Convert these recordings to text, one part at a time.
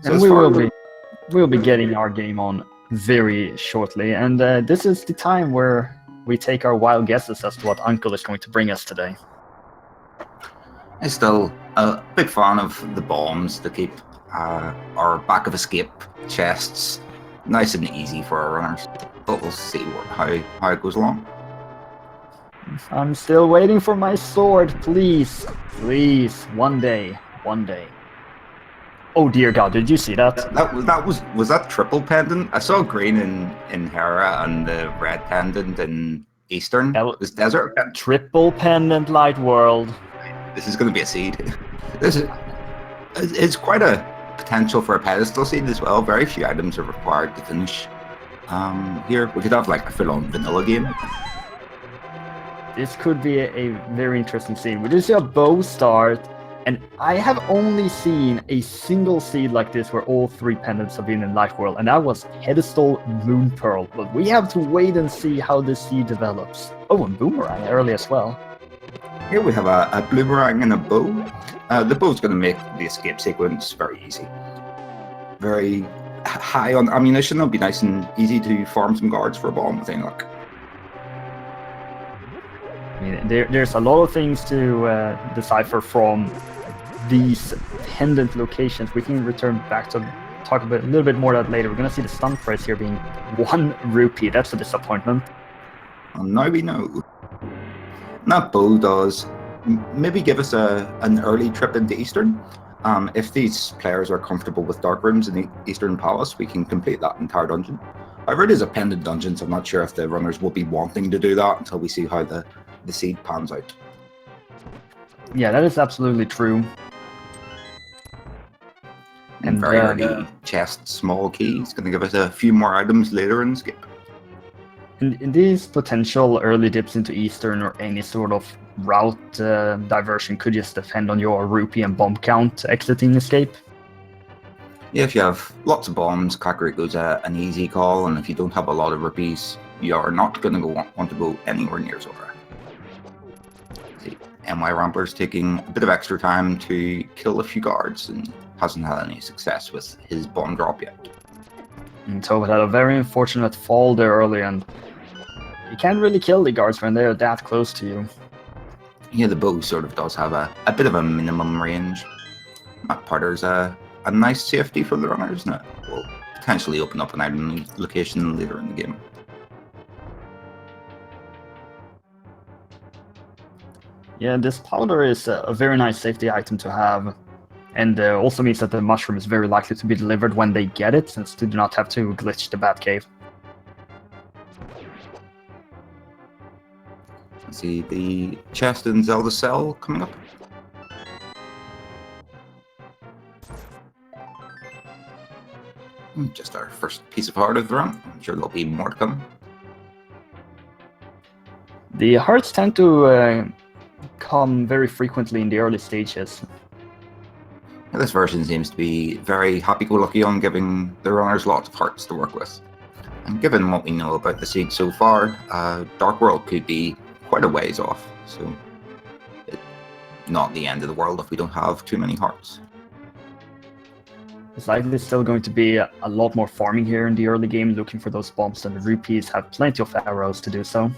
So And as we far will be getting our game on very shortly. And this is the time where we take our wild guesses as to what Uncle is going to bring us today. I'm still a big fan of the bombs to keep our back of escape chests nice and easy for our runners. But we'll see how it goes along. I'm still waiting for my sword, please. Please, one day. Oh dear God, did you see that? Was that triple pendant? I saw green in Hera and the red pendant in Eastern. This desert. Triple pendant light world. This is going to be a seed. It's quite a potential for a pedestal seed as well. Very few items are required to finish. Here we could have like a full-on vanilla game. This could be a very interesting scene. We just see a bow start, and I have only seen a single seed like this where all three pendants have been in Light World, and that was Pedestal Moon Pearl. But we have to wait and see how this seed develops. Oh, and Boomerang early as well. Here we have a boomerang and a bow. The bow's going to make the escape sequence very easy. Very high on ammunition. It'll be nice and easy to farm some guards for a bomb with any luck. I mean, there's a lot of things to decipher from these pendant locations. We can return back to talk a little bit more about that later. We're going to see the stun price here being 1 rupee. That's a disappointment. Well, now we know. And that bow does maybe give us an early trip into Eastern. If these players are comfortable with dark rooms in the Eastern Palace, we can complete that entire dungeon. However, it is a pendant dungeon, so I'm not sure if the runners will be wanting to do that until we see how the seed pans out. Yeah, that is absolutely true. And very early chest, small key. It's going to give us a few more items later in the skip. In these potential early dips into Eastern or any sort of route diversion could just depend on your rupee and bomb count exiting escape. Yeah, if you have lots of bombs, Kakariko's an easy call, and if you don't have a lot of rupees, you are not going to want to go anywhere near Zora. NYRambler's taking a bit of extra time to kill a few guards and hasn't had any success with his bomb drop yet. And Tovad had a very unfortunate fall there early, and you can't really kill the guards when they're that close to you. Yeah, the bow sort of does have a bit of a minimum range. That Potter's a nice safety for the runners, and it will potentially open up an item location later in the game. Yeah, this powder is a very nice safety item to have, and also means that the mushroom is very likely to be delivered when they get it, since they do not have to glitch the Batcave. Let's see the chest in Zelda cell coming up. Just our first piece of heart of the run. I'm sure there'll be more to come. The hearts tend to come very frequently in the early stages. This version seems to be very happy-go-lucky on giving the runners lots of hearts to work with. And given what we know about the seed so far, Dark World could be quite a ways off, so it's not the end of the world if we don't have too many hearts. It's likely still going to be a lot more farming here in the early game, looking for those bombs, and the rupees have plenty of arrows to do so.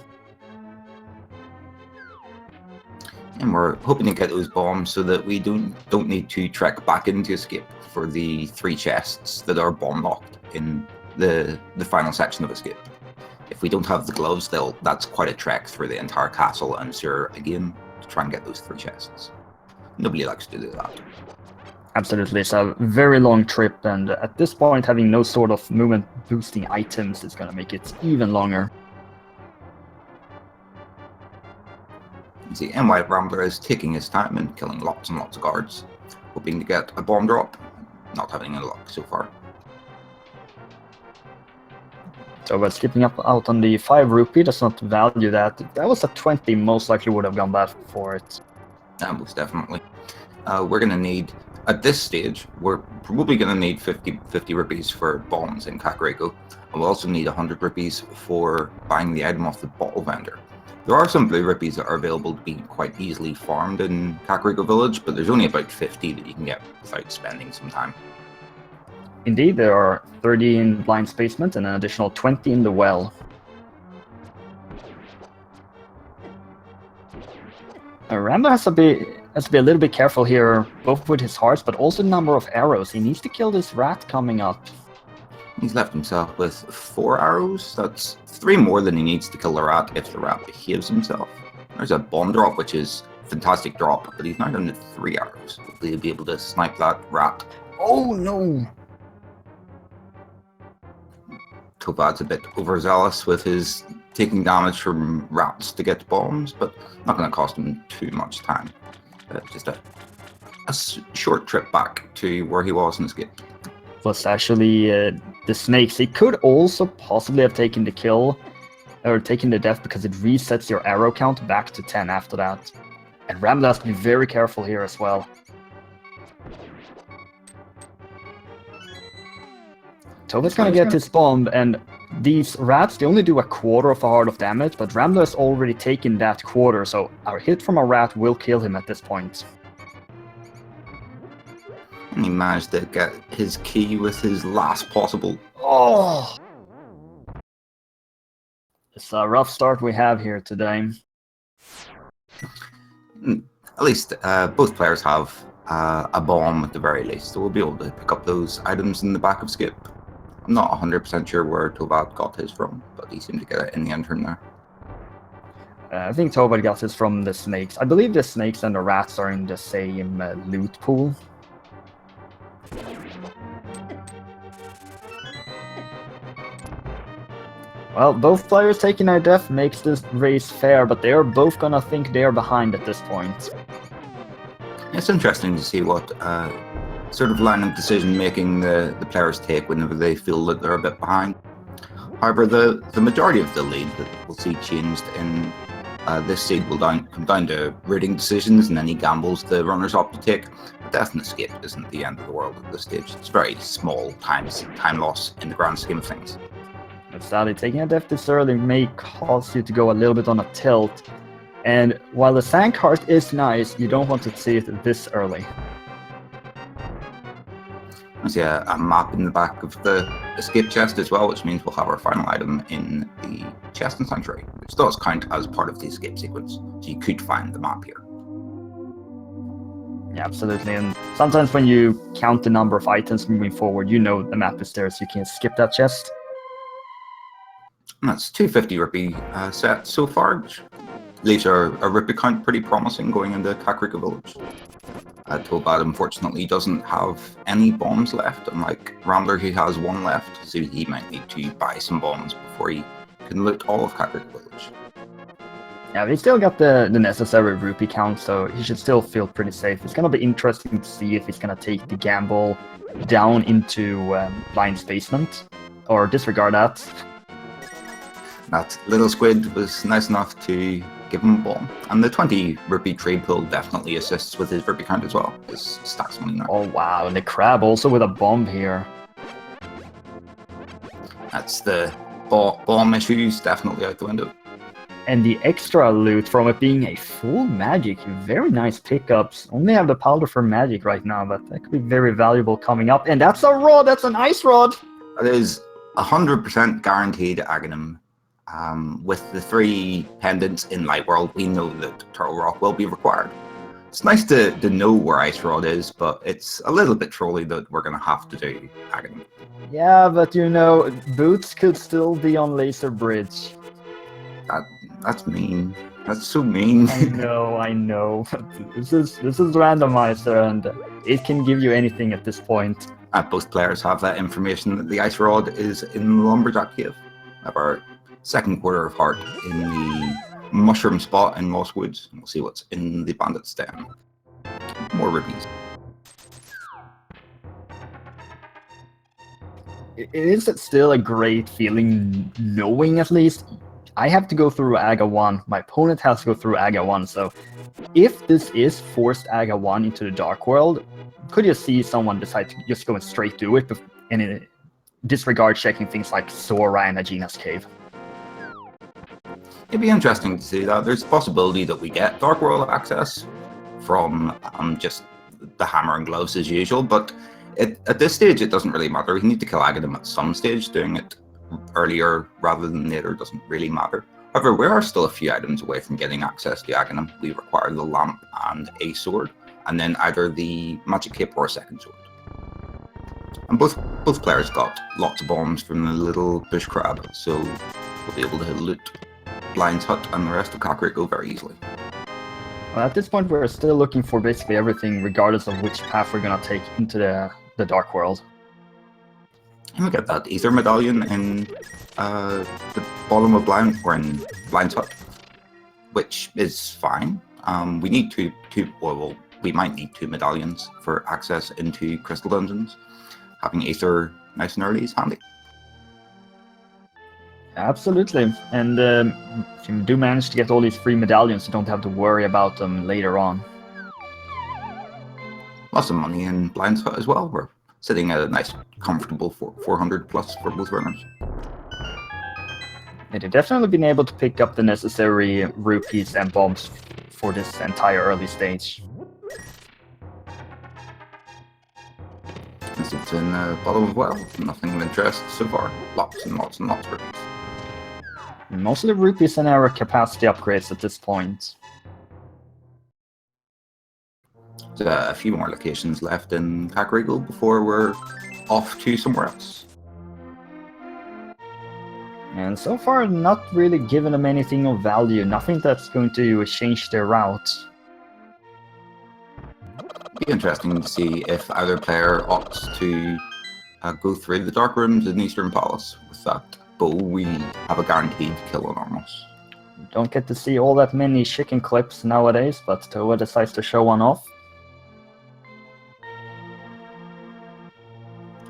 And we're hoping to get those bombs so that we don't need to trek back into Escape for the 3 chests that are bomb locked in the final section of Escape. If we don't have the gloves, that's quite a trek through the entire castle and Sur again to try and get those 3 chests. Nobody likes to do that. Absolutely, it's a very long trip, and at this point having no sort of movement boosting items is going to make it even longer. You see, NYRambler is taking his time and killing lots and lots of guards, hoping to get a bomb drop, not having any luck so far. So we're skipping out on the 5 rupee, does not value that. If that was a 20, most likely would have gone back for it. Most definitely. We're going to need, at this stage, we're probably going to need 50 rupees for bombs in Kakariko. And we'll also need 100 rupees for buying the item off the bottle vendor. There are some blue rupees that are available to be quite easily farmed in Kakariko Village, but there's only about 50 that you can get without spending some time. Indeed, there are 30 in blind spacement and an additional 20 in the well. Rambler has to be a little bit careful here, both with his hearts, but also the number of arrows. He needs to kill this rat coming up. He's left himself with 4 arrows. That's 3 more than he needs to kill the rat if the rat behaves himself. There's a bomb drop, which is a fantastic drop, but he's now down to 3 arrows. Hopefully he'll be able to snipe that rat. Oh no! Tovad's a bit overzealous with his taking damage from rats to get bombs, but not going to cost him too much time. Just a short trip back to where he was in the skip. Was actually the snakes. He could also possibly have taken the kill, or taken the death, because it resets your arrow count back to 10 after that. And Rambler has to be very careful here as well. Tovad's gonna get this bomb, and these rats, they only do a quarter of a heart of damage, but Rambler has already taken that quarter, so our hit from a rat will kill him at this point. And he managed to get his key with his last possible. Oh! It's a rough start we have here today. At least both players have a bomb at the very least, so we'll be able to pick up those items in the back of skip. I'm not 100% sure where Tovad got his from, but he seemed to get it in the end turn there. I think Tovad got this from the snakes. I believe the snakes and the rats are in the same loot pool. Well, both players taking their death makes this race fair, but they are both gonna think they are behind at this point. It's interesting to see what sort of line of decision making the players take whenever they feel that they're a bit behind. However, the majority of the lead that we'll see changed in this seed will come down to rating decisions and any gambles the runners opt to take. A death and escape isn't the end of the world at this stage. It's very small time loss in the grand scheme of things. But sadly, taking a death this early may cause you to go a little bit on a tilt. And while the sand cart is nice, you don't want to see it this early. I see a map in the back of the escape chest as well, which means we'll have our final item in the chest and sanctuary, which does count as part of the escape sequence, so you could find the map here. Yeah, absolutely, and sometimes when you count the number of items moving forward, you know the map is there, so you can skip that chest. And that's 250 rupee set so far, which leaves our rupee count pretty promising going into Kakariko Village. Tovad unfortunately doesn't have any bombs left, unlike Rambler who has 1 left, so he might need to buy some bombs before he can loot all of Kakariko Village. Yeah, but he still got the necessary rupee count, so he should still feel pretty safe. It's gonna be interesting to see if he's gonna take the gamble down into blind spacement, or disregard that. That little squid was nice enough to give him a bomb. And the 20 rupee trade pool definitely assists with his rupee count as well. His stacks money now. Oh wow, and the crab also with a bomb here. That's the bomb issues definitely out the window. And the extra loot from it being a full magic, very nice pickups. Only have the powder for magic right now, but that could be very valuable coming up. And that's a rod, that's an ice rod! That is 100% guaranteed Aghanim. With the 3 pendants in Light World, we know that Turtle Rock will be required. It's nice to know where Ice Rod is, but it's a little bit trolly that we're going to have to do Aghanim. Yeah, but you know, Boots could still be on Laser Bridge. That's mean. That's so mean. I know. This is Randomizer, and it can give you anything at this point. Both players have that information that the Ice Rod is in the Lumberjack Cave. Have our second quarter of heart in the mushroom spot in Moss Woods. We'll see what's in the Bandit's Den. More rupees. It is still a great feeling knowing, at least, I have to go through Aga 1, my opponent has to go through Aga 1, so if this is forced Aga 1 into the Dark World, could you see someone decide to just go straight do it and disregard checking things like Sora and Agina's Cave? It'd be interesting to see that. There's a possibility that we get Dark World access from just the hammer and gloves as usual, but At this stage, it doesn't really matter. We need to kill Aghanim at some stage. Doing it earlier rather than later doesn't really matter. However, we are still a few items away from getting access to Aghanim. We require the lamp and a sword, and then either the magic cape or a second sword. And both players got lots of bombs from the little bush crab, so we'll be able to loot Blind's hut and the rest of Kakariko very easily. Well, at this point, we're still looking for basically everything, regardless of which path we're gonna take into the Dark World. And we get that Ether Medallion in the bottom of Blind, or in Blind's hut, which is fine. We need we might need 2 medallions for access into Crystal Dungeons. Having Aether nice and early is handy. Absolutely, and if you do manage to get all these free medallions, you don't have to worry about them later on. Lots of money in Blind's hut as well. We're sitting at a nice, comfortable 400 plus for both runners. And you've definitely been able to pick up the necessary rupees and bombs for this entire early stage. It's in the bottom of well. Nothing of interest so far. Lots and lots and lots of rupees. Most of the rupees and our capacity upgrades at this point. There's a few more locations left in Kakariko before we're off to somewhere else. And so far, not really given them anything of value. Nothing that's going to change their route. Be interesting to see if either player opts to go through the dark rooms in Eastern Palace. With that bow, we have a guaranteed kill on Armos. Don't get to see all that many chicken clips nowadays, but Tovad decides to show one off.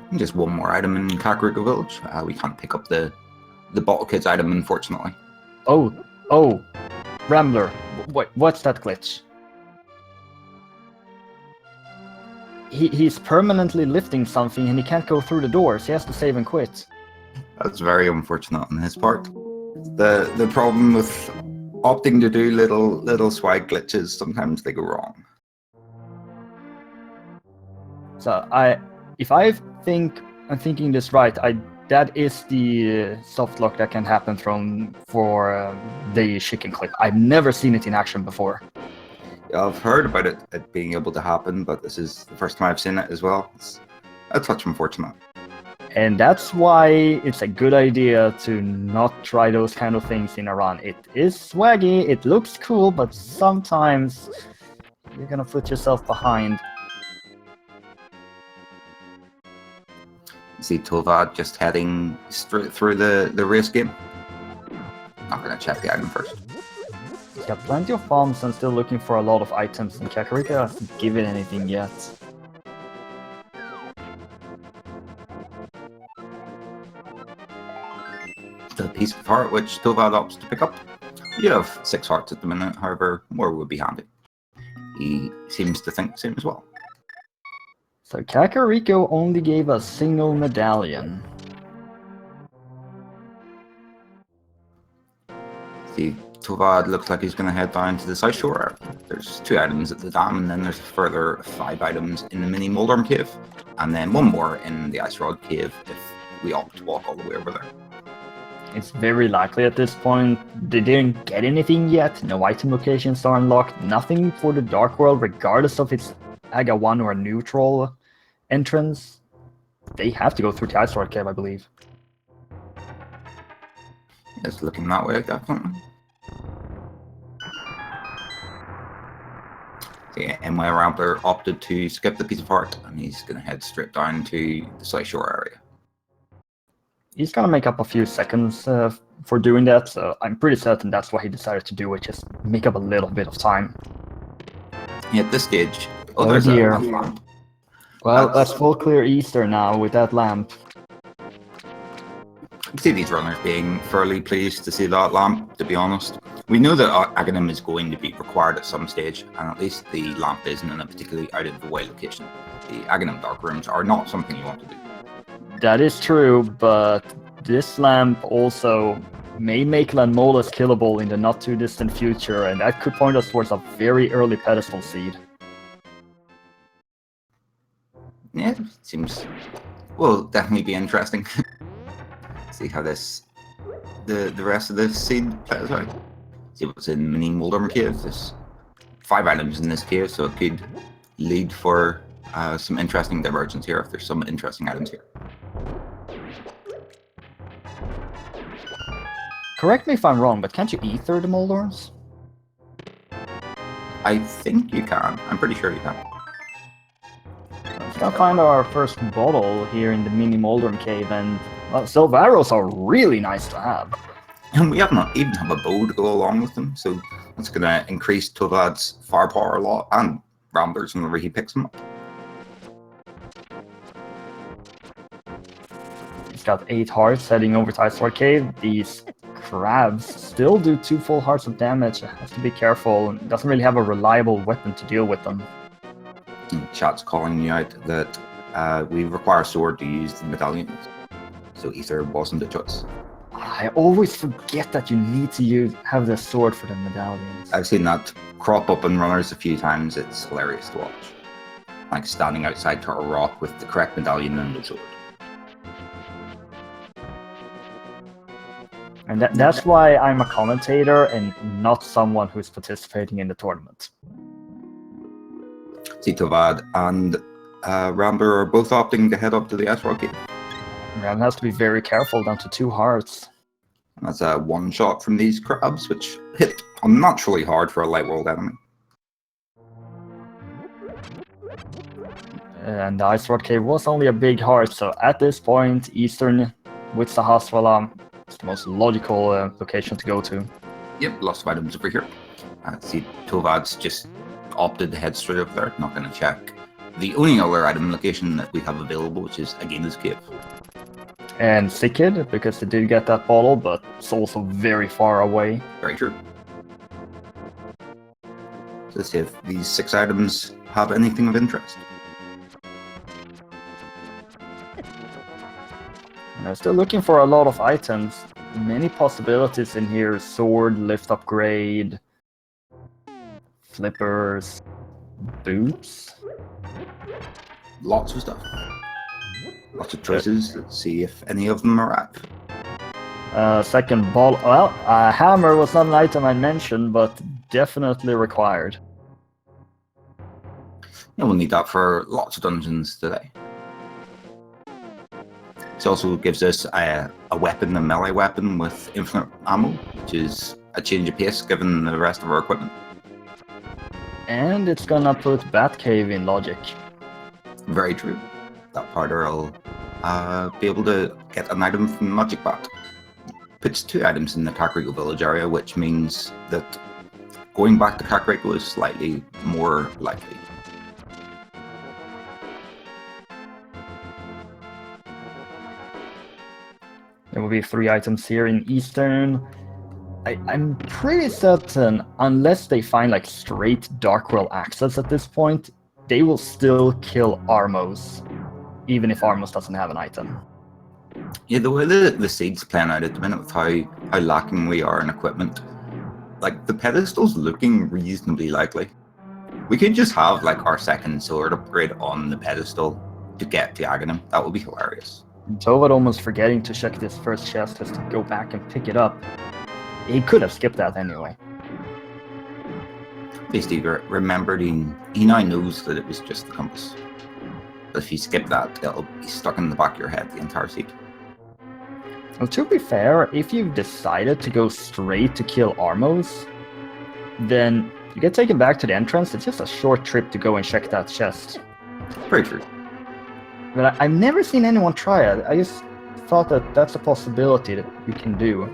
And just one more item in Kakariko Village. We can't pick up the Bottle Kids item, unfortunately. Oh, Rambler, what's that glitch? He's permanently lifting something and he can't go through the doors. He has to save and quit. That's very unfortunate on his part. The problem with opting to do little swag glitches, sometimes they go wrong. So if I'm thinking this right, that is the soft lock that can happen for the chicken clip. I've never seen it in action before. I've heard about it being able to happen, but this is the first time I've seen it as well. It's a touch unfortunate. And that's why it's a good idea to not try those kind of things in a run. It is swaggy, it looks cool, but sometimes you're gonna put yourself behind. You see Tovad just heading straight through the race game. Not gonna check the item first. He's got plenty of bombs and still looking for a lot of items, and Kakariko hasn't given anything yet. The piece of heart which Tovad opts to pick up. You have 6 hearts at the minute, however, more would be handy. He seems to think the same as well. So Kakariko only gave a single medallion. See, Tovad looks like he's going to head down to the South Shore area. There's 2 items at the dam, and then there's a further 5 items in the mini Moldorm cave, and then 1 more in the Ice Rod cave if we opt to walk all the way over there. It's very likely at this point they didn't get anything yet. No item locations are unlocked. Nothing for the Dark World, regardless of it's Aga 1 or a neutral entrance. They have to go through the Ice Rod cave, I believe. It's looking that way, definitely. Yeah, NYRambler opted to skip the piece of heart, and he's going to head straight down to the South Shore area. He's gonna make up a few seconds for doing that, so I'm pretty certain that's why he decided to do it, just make up a little bit of time. Yeah, at this stage, there's a lamp. Well, that's full clear Easter now with that lamp. I can see these runners being fairly pleased to see that lamp, to be honest. We know that Aghanim is going to be required at some stage, and at least the lamp isn't in a particularly out-of-the-way location. The Aghanim dark rooms are not something you want to do. That is true, but this lamp also may make Lanmolas killable in the not-too-distant future, and that could point us towards a very early pedestal seed. Yeah, seems will definitely be interesting. See how the rest of this scene plays out. See what's in Mini Molder Cave. There's 5 items in this cave, so it could lead for some interesting divergence here if there's some interesting items here. Correct me if I'm wrong, but can't you ether the Moldors? I think you can. I'm pretty sure you can. Let's go find our first bottle here in the Mini Moldorm Cave, and well, silver arrows are really nice to have. And we even have a bow to go along with them, so that's going to increase Tovad's firepower a lot, and Rambler's whenever he picks them up. He's got 8 hearts heading over to Ice Lord Cave. These crabs still do 2 full hearts of damage. Has to be careful. Doesn't really have a reliable weapon to deal with them. And chat's calling you out that we require a sword to use the medallions, so ether wasn't a choice. I always forget that you need to have the sword for the medallions. I've seen that crop up in runners a few times. It's hilarious to watch. Like standing outside Turtle Rock with the correct medallion and the sword. And that's why I'm a commentator and not someone who's participating in the tournament. See, Tovad and Rambler are both opting to head up to the Ice Rock Cave. Ram has to be very careful down to 2 hearts. And that's a one shot from these crabs, which hit unnaturally hard for a light world enemy. And the Ice Rock Cave was only a big heart, so at this point, Eastern with Sahasrara is the most logical location to go to. Yep, lots of items over here. See, Tovad's just opted to head straight up there, not going to check the only other item location that we have available, which is again this cave. And Sikid, because they did get that bottle, but it's also very far away. Very true. So let's see if these 6 items have anything of interest. And I'm still looking for a lot of items. Many possibilities in here. Sword, lift upgrade, flippers, boots. Lots of stuff. Lots of choices. Let's see if any of them are right. Second ball. Well, a hammer was not an item I mentioned, but definitely required. Yeah, we'll need that for lots of dungeons today. This also gives us a weapon, a melee weapon with infinite ammo, which is a change of pace given the rest of our equipment. And it's gonna put Batcave in logic. Very true. That powder will be able to get an item from Magic Bat. Puts 2 items in the Kakariko village area, which means that going back to Kakariko is slightly more likely. There will be 3 items here in Eastern. I'm pretty certain, unless they find like straight Dark World access at this point, they will still kill Armos, even if Armos doesn't have an item. Yeah, the way the seed's playing out at the minute with how lacking we are in equipment, like the pedestal's looking reasonably likely. We could just have like our second sword upgrade on the pedestal to get to Aghanim. That would be hilarious. Tovad almost forgetting to check this first chest has to go back and pick it up. He could have skipped that anyway. Basically, remembered he now knows that it was just the compass. But if you skip that, it'll be stuck in the back of your head the entire seat. Well, to be fair, if you've decided to go straight to kill Armos, then you get taken back to the entrance. It's just a short trip to go and check that chest. Very true. But I've never seen anyone try it. I just thought that that's a possibility that you can do.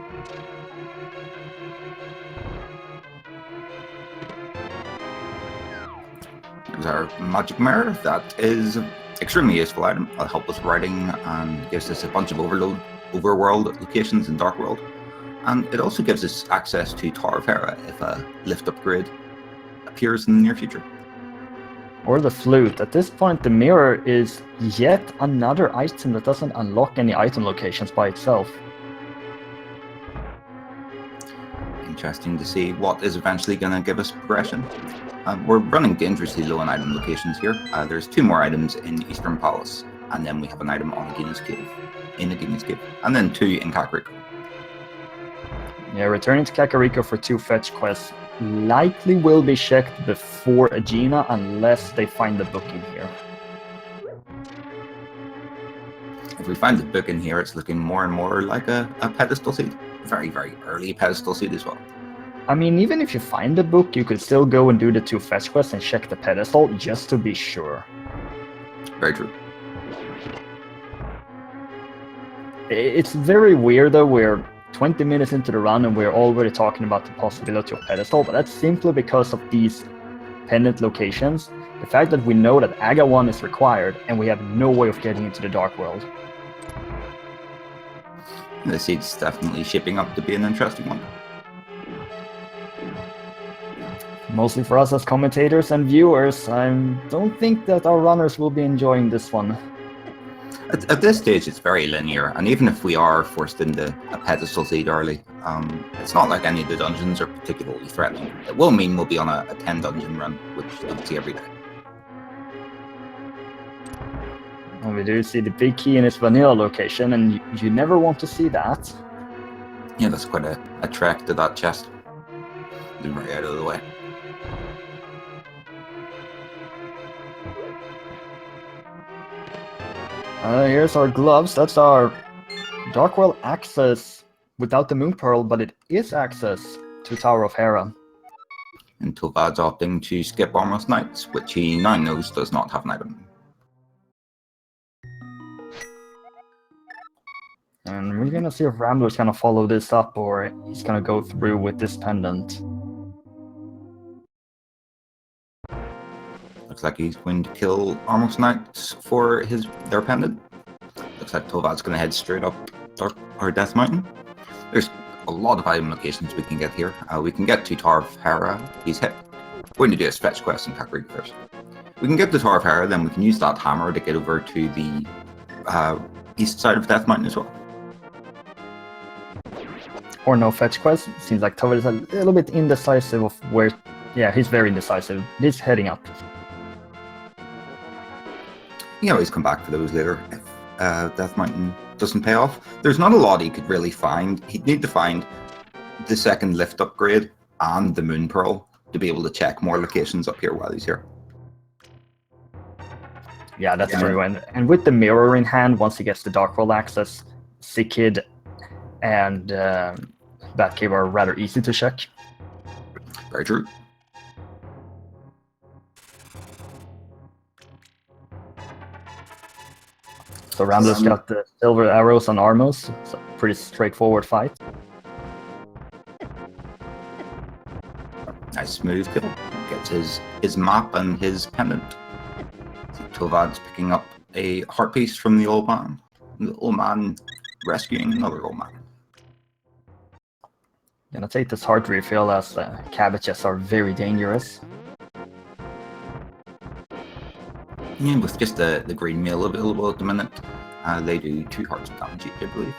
There's our magic mirror. That is an extremely useful item. It'll help with writing and gives us a bunch of overworld locations in Dark World. And it also gives us access to Tower of Hera if a lift upgrade appears in the near future. Or the flute. At this point, the mirror is yet another item that doesn't unlock any item locations by itself. interesting to see what is eventually going to give us progression. We're running dangerously low on item locations here. There's 2 more items in Eastern Palace, and then we have an item on Guinness Cave, in the Guinness Cave, and then 2 in Kakariko. Yeah, returning to Kakariko for 2 fetch quests likely will be checked before Aegina unless they find the book in here. If we find the book in here, it's looking more and more like a pedestal seed. Very, very early pedestal seed as well. I mean, even if you find the book, you could still go and do the 2 fetch quests and check the pedestal just to be sure. Very true. It's very weird though, we're 20 minutes into the run and we're already talking about the possibility of pedestal, but that's simply because of these pendant locations. The fact that we know that Aga 1 is required and we have no way of getting into the Dark World. The seed's definitely shaping up to be an interesting one. Mostly for us as commentators and viewers, I don't think that our runners will be enjoying this one. At this stage, it's very linear, and even if we are forced into a pedestal seed early, it's not like any of the dungeons are particularly threatening. It will mean we'll be on a 10 dungeon run, which you don't see every day. And we do see the big key in its vanilla location, and you never want to see that. Yeah, that's quite a trek to that chest. It's very out of the way. Here's our gloves. That's our Dark World access without the Moon Pearl, but it is access to Tower of Hera. And Tovad's opting to skip Armless Knights, which he now knows does not have an item. And we're gonna see if Rambler's gonna follow this up or he's gonna go through with this pendant. Looks like he's going to kill Armless Knights for their pendant. Looks like Tovad's going to head straight up Death Mountain. There's a lot of item locations we can get here. We can get to Tower of Hera. He's hit. We're going to do a fetch quest in Kakariko first. We can get to Tower of Hera, then we can use that hammer to get over to the east side of Death Mountain as well. Or no fetch quest. Seems like Tovad is a little bit indecisive of where... Yeah, he's very indecisive. He's heading up. You can always come back for those later if Death Mountain doesn't pay off. There's not a lot he could really find. He'd need to find the 2nd lift upgrade and the Moon Pearl to be able to check more locations up here while he's here. Yeah, that's true. And with the mirror in hand, once he gets the Dark World access, Sikid and Batcave are rather easy to check. Very true. So Rambler's got the silver arrows and armors. It's a pretty straightforward fight. Nice smooth kill. Gets his map and his pendant. So Tovad's picking up a heart piece from the old man. The old man rescuing another old man. Gonna take this heart refill as cabbages are very dangerous. Yeah, with just the green meal available at the minute, they do 2 hearts of damage each, I believe.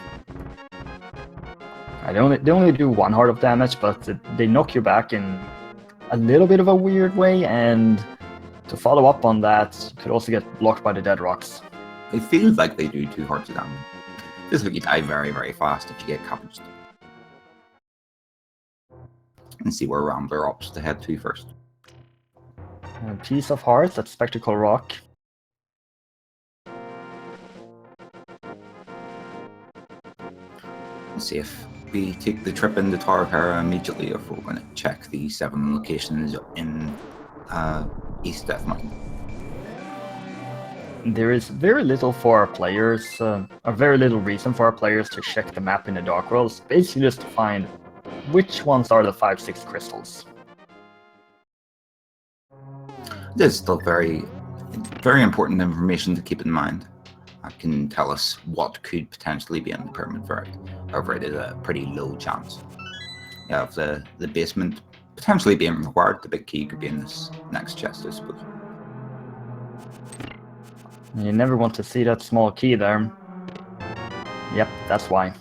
They only do 1 heart of damage, but they knock you back in a little bit of a weird way, and to follow up on that, you could also get blocked by the dead rocks. It feels like they do 2 hearts of damage. This like you die very, very fast if you get cabbaged. Let's see where Rambler opts to head to first. A piece of heart, that's Spectacle Rock. Let's see if we take the trip into Tower of Hera immediately, or if we're going to check the 7 locations in East Death Mountain. There is very little for our players, or very little reason for our players to check the map in the Dark World. It's basically just to find which ones are the 5-6 crystals. This is still very, very important information to keep in mind. It can tell us what could potentially be in the Pyramid Variety. However, it is a pretty low chance. You have the basement potentially being required. The big key could be in this next chest, I suppose. You never want to see that small key there. Yep, that's why.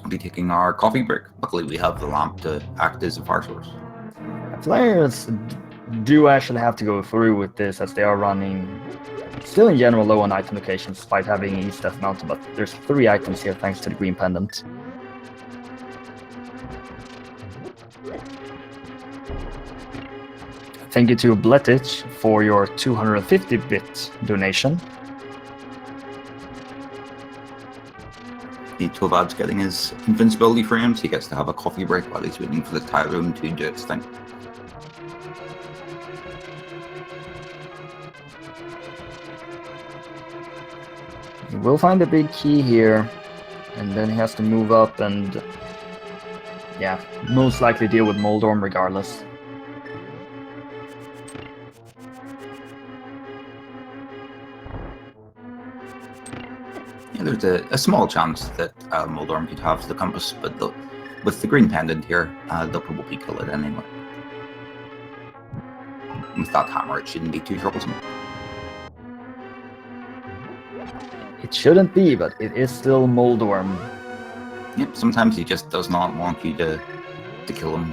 I'll be taking our coffee break. Luckily, we have the lamp to act as a fire source. Players do actually have to go through with this as they are running still in general low on item locations despite having East Death Mountain, but there's 3 items here thanks to the green pendant. Thank you to Bletich for your 250-bit donation. The Tovad's getting his invincibility frames. He gets to have a coffee break while he's waiting for the Tyrone to do its thing. He will find a big key here, and then he has to move up and, yeah, most likely deal with Moldorm regardless. Yeah, there's a small chance that Moldorm could have the compass, but with the green pendant here, they'll probably kill it anyway. With that hammer, it shouldn't be too troublesome. It shouldn't be, but it is still Moldorm. Yep, sometimes he just does not want you to kill him.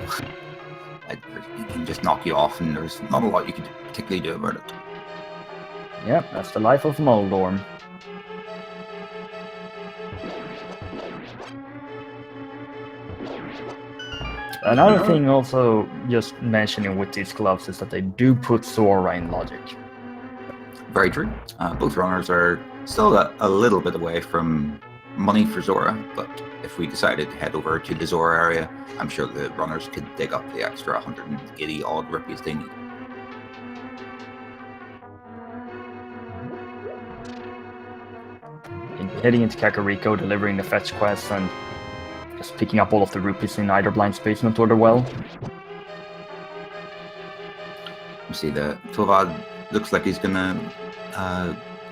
He can just knock you off, and there's not a lot you can particularly do about it. Yep, that's the life of Moldorm. Another thing also just mentioning with these gloves is that they do put Zora in logic. Very true. Both runners are still a little bit away from money for Zora, but if we decided to head over to the Zora area, I'm sure the runners could dig up the extra 180 odd rupees they need. Heading into Kakariko, delivering the fetch quest, and just picking up all of the rupees in either blind basement or the well. You see the Tovad looks like he's gonna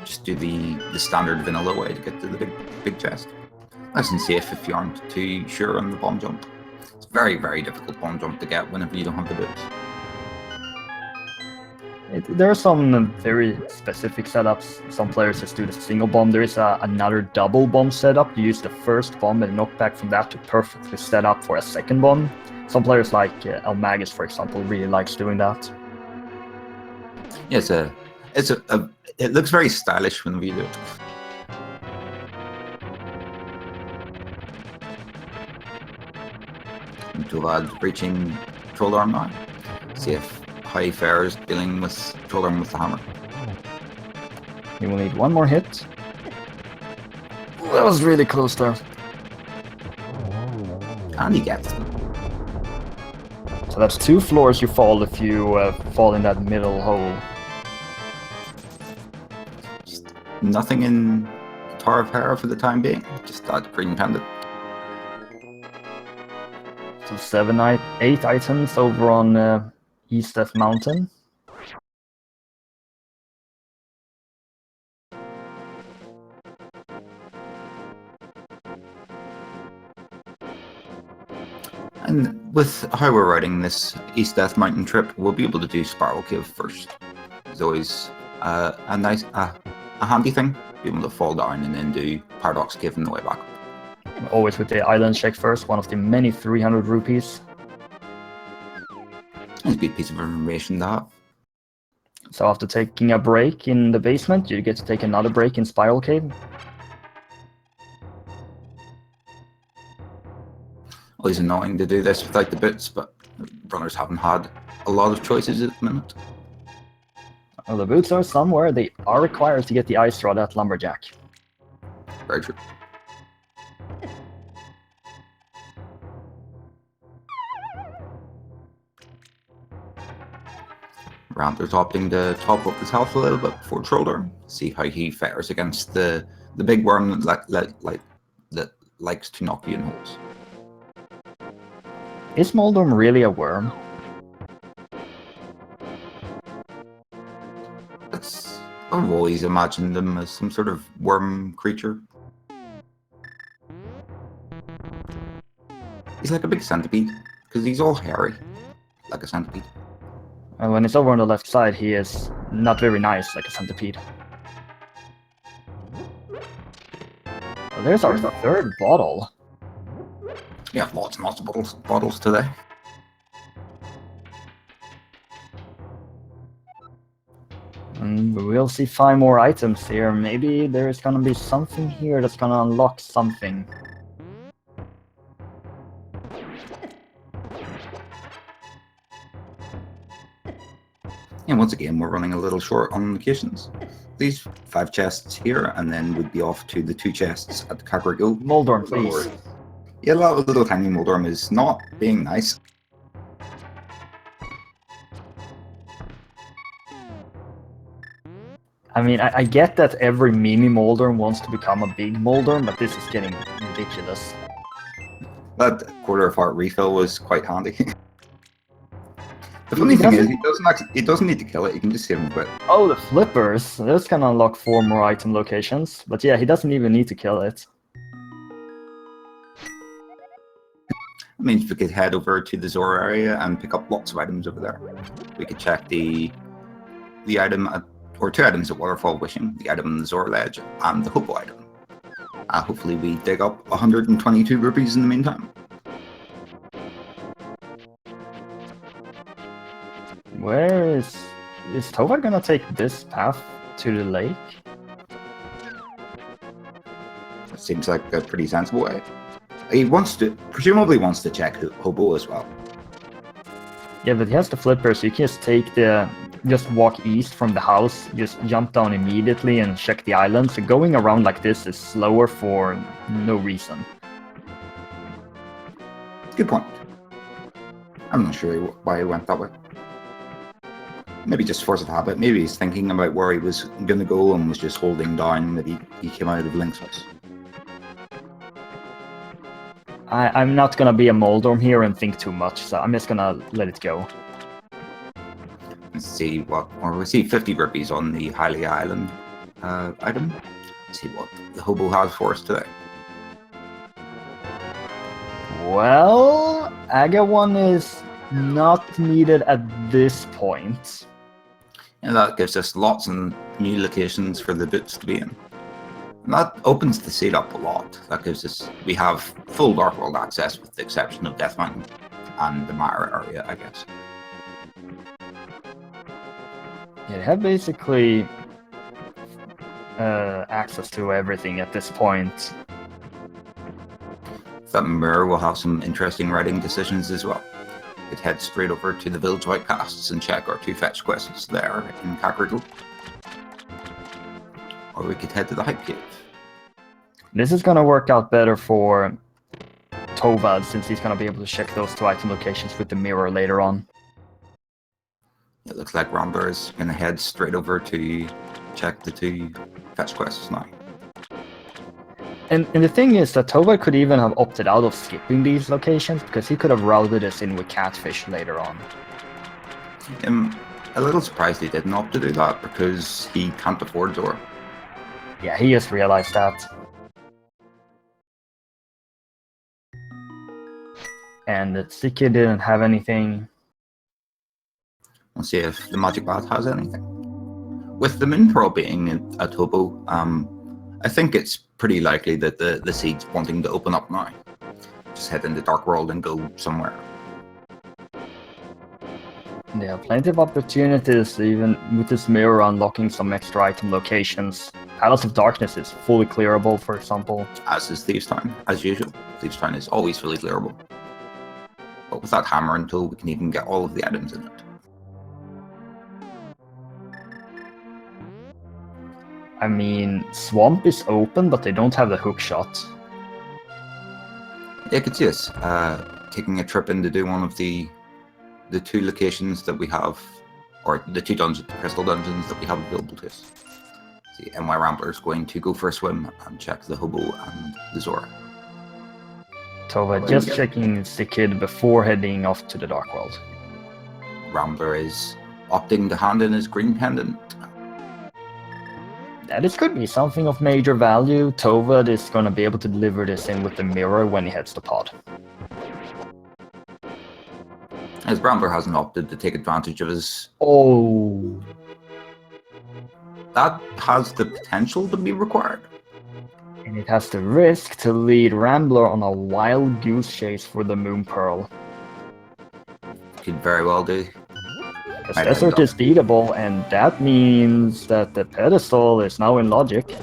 just do the standard vanilla way to get to the big chest. Nice and safe if you aren't too sure on the bomb jump. It's very, very difficult bomb jump to get whenever you don't have the boots. There are some very specific setups. Some players just do the single bomb. There is another double bomb setup. You use the first bomb and knockback from that to perfectly set up for a second bomb. Some players like Elmagus, for example, really likes doing that. Yeah, it looks very stylish whenever you do it. Tovad reaching Troll Arm now. See if High fares dealing with Troll Arm with the hammer. He will need one more hit. That was really close there. And he gets them. So that's 2 floors you fall if you fall in that middle hole. Just nothing in Tower of Hera for the time being. Just that green pendant. So 8 items over on East Death Mountain. And with how we're riding this East Death Mountain trip, we'll be able to do Spiral Cave first. It's always a handy thing, be able to fall down and then do Paradox Cave on the way back. Always with the island check first, one of the many 300 rupees. It's a good piece of information to have. So after taking a break in the basement, you get to take another break in Spiral Cave. Always annoying to do this without the boots, but runners haven't had a lot of choices at the minute. Well, the boots are somewhere. They are required to get the ice rod at Lumberjack. Very true. Rambler's opting to top up his health a little bit before Troller. See how he fares against the big worm that likes to knock you in holes. Is Moldorm really a worm? I've always imagined him as some sort of worm creature. He's like a big centipede, because he's all hairy, like a centipede. And when it's over on the left side, he is not very nice, like a centipede. Well, there's our third bottle. We have lots and lots of bottles today. And we'll see 5 more items here. Maybe there's gonna be something here that's gonna unlock something. And once again, we're running a little short on locations. These 5 chests here, and then we'd be off to the 2 chests at the Kakariko. Moldorm, please. Yeah, that little tiny Moldorm is not being nice. I mean, I get that every mini Moldorm wants to become a big Moldorm, but this is getting ridiculous. That quarter of heart refill was quite handy. The funny thing is, he doesn't need to kill it, you can just see him quit. Oh, the flippers! Those can unlock 4 more item locations. But yeah, he doesn't even need to kill it. That means we could head over to the Zora area and pick up lots of items over there. We could check the item at, or 2 items at Waterfall Wishing, the item on the Zora Ledge, and the Hobo item. Hopefully we dig up 122 rupees in the meantime. Where is Tovad gonna take this path to the lake? That seems like a pretty sensible way. He presumably wants to check Hobo as well. Yeah, but he has the flipper, so you can just walk east from the house, just jump down immediately and check the island. So going around like this is slower for no reason. Good point. I'm not sure why he went that way. Maybe just force of habit. Maybe he's thinking about where he was going to go and was just holding down. Maybe he came out of Link's house. I'm not gonna be a Moldorm here and think too much, so I'm just gonna let it go. Let's see we see 50 rupees on the Hylia Island item. Let's see what the Hobo has for us today. Well, Aga 1 is not needed at this point. And that gives us lots of new locations for the boots to be in. And that opens the seed up a lot. That gives us, we have full Dark World access with the exception of Death Mountain and the Mara area, I guess. Yeah, they have basically access to everything at this point. That mirror will have some interesting writing decisions as well. We could head straight over to the Village Outcasts and check our 2 fetch quests there in Kakariko. Or we could head to the Hype Cave. This is gonna work out better for Tovad, since he's gonna be able to check those 2 item locations with the mirror later on. It looks like Rambler is going to head straight over to check the 2 fetch quests now. And the thing is that Tovad could even have opted out of skipping these locations, because he could have routed us in with Catfish later on. I'm a little surprised he didn't opt to do that, because he can't afford Zora. Yeah, he just realized that. And Siki didn't have anything. We'll see if the Magic Bath has anything. With the Moon Pearl being a Hobo, I think it's pretty likely that the seed's wanting to open up now. Just head into Dark World and go somewhere. There are plenty of opportunities, even with this mirror unlocking some extra item locations. Palace of Darkness is fully clearable, for example. As is Thieves' Town, as usual. Thieves' Town is always fully clearable. But with that hammering tool, we can even get all of the items in it. I mean, Swamp is open, but they don't have the hook shot. Yeah, I could see us taking a trip in to do one of the 2 locations that we have, or the 2 crystal dungeons that we have available to us. See, NYRambler is going to go for a swim and check the Hobo and the Zora. Tovad just checking the kid before heading off to the Dark World. Rambler is opting to hand in his green pendant. This could be something of major value. Tovad is going to be able to deliver this in with the mirror when he heads to pod. As Rambler hasn't opted to take advantage of his... Oh. That has the potential to be required. And it has the risk to lead Rambler on a wild goose chase for the Moon Pearl. Could very well do. Because Might Desert end is beatable, and that means that the pedestal is now in logic.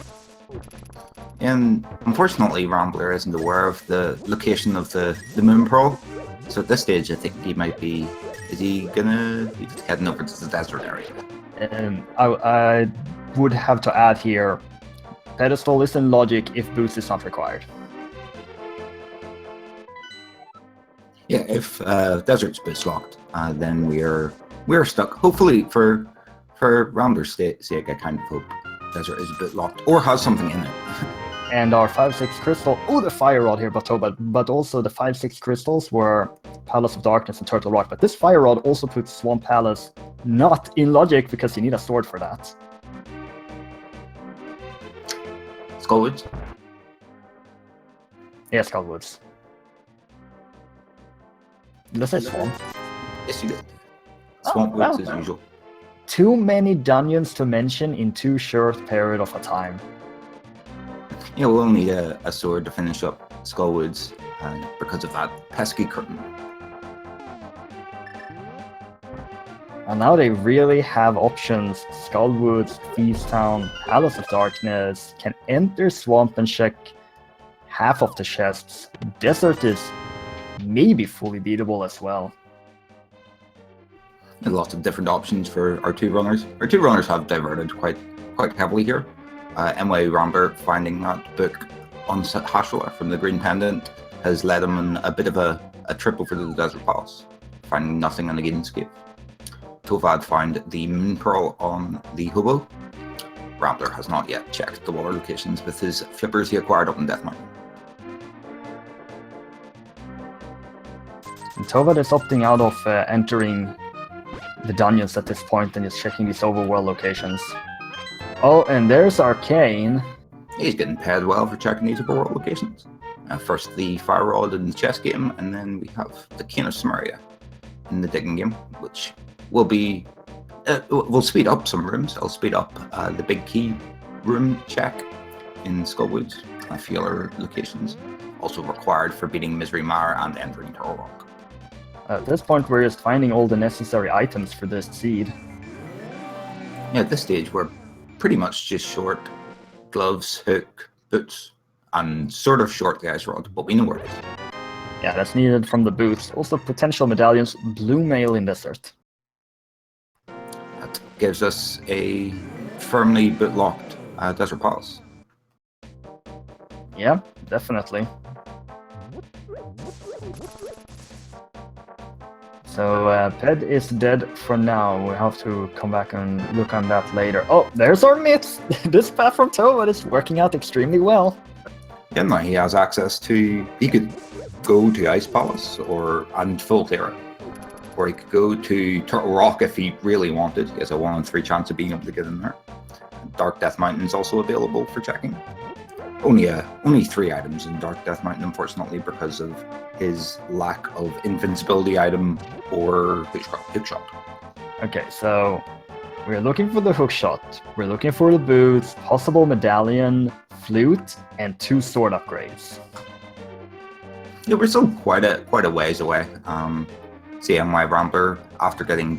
And unfortunately, Rambler isn't aware of the location of the Moon Pearl. So at this stage, I think he might be... Is he gonna be heading over to the desert area? And I would have to add here, pedestal is in logic if boost is not required. Yeah, if desert's boost locked, then we're stuck. Hopefully, for Rambler's sake, I kind of hope desert is a bit locked or has something in it. And our 5-6 crystal, the fire rod here, but also the 5-6 crystals were Palace of Darkness and Turtle Rock. But this fire rod also puts Swamp Palace not in logic because you need a sword for that. Skullwoods? Yeah, Skullwoods. Let's say Swamp. Yes, you did. Swamp Woods as usual. Too many dungeons to mention in too short period of a time. Yeah, we'll need a sword to finish up Skullwoods because of that pesky curtain. And now they really have options. Skullwoods, Thieves Town, Palace of Darkness can enter Swamp and check half of the chests. Desert is maybe fully beatable as well. There's lots of different options for our two runners. Our two runners have diverted quite heavily here. NYRambler finding that book on Hashula from the Green Pendant has led him on a bit of a trip over to the Desert Palace, finding nothing on the Gainscape. Tovad found the Moon Pearl on the Hobo. Rambler has not yet checked the water locations with his flippers he acquired up in Death Mountain. And Tovad is opting out of entering the dungeons at this point and is checking these overworld locations. Oh, and there's Arcane. He's getting paid well for checking these overworld locations. First the Fire Rod in the chess game, and then we have the Cane of Samaria in the digging game, which will be... we'll speed up some rooms. I'll speed up the big key room check in Skullwoods, a few other locations. Also required for beating Misery Mire and entering Turtle Rock. At this point, we're just finding all the necessary items for this seed. Yeah, at this stage, we're pretty much just short gloves, hook, boots, and sort of short the ice rod, but we know where it is. Yeah, that's needed from the boots. Also, potential medallions, blue mail in desert. That gives us a firmly boot-locked Desert Palace. Yeah, definitely. So, Ped is dead for now. We have to come back and look on that later. Oh, there's our myths! This path from Tovad is working out extremely well. Yeah, now he has access to... He could go to Ice Palace and Full Terra. Or he could go to Turtle Rock if he really wanted. He has a 1 in 3 chance of being able to get in there. Dark Death Mountain is also available for checking. Only 3 items in Dark Death Mountain, unfortunately, because of his lack of invincibility item or hook shot. Okay, so we're looking for the hook shot. We're looking for the boots, possible medallion, flute, and 2 sword upgrades. Yeah, we're still quite a ways away. NYRambler, after getting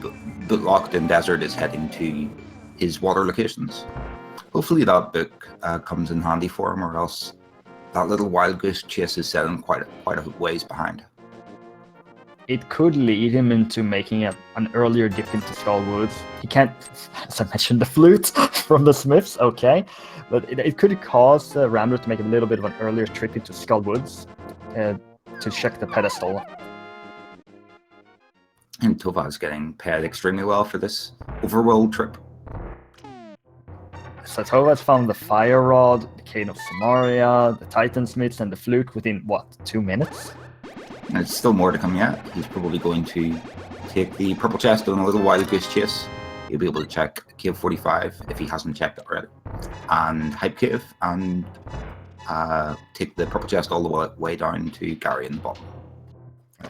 boot-locked in Desert, is heading to his water locations. Hopefully that book comes in handy for him, or else that little wild goose chase is setting quite a ways behind. It could lead him into making an earlier dip into Skullwoods. He can't, as I mentioned, the flute from the Smiths, okay. But it could cause Rambler to make a little bit of an earlier trip into Skullwoods to check the pedestal. And Tovad's getting paid extremely well for this overworld trip. So Tovad found the Fire Rod, the Cane of Samaria, the Titansmiths, and the flute within, what, 2 minutes? And it's still more to come yet. He's probably going to take the purple chest on a little wild goose chase. He'll be able to check Cave 45 if he hasn't checked it already. And Hype Cave, and take the purple chest all the way down to Gary in the bottom.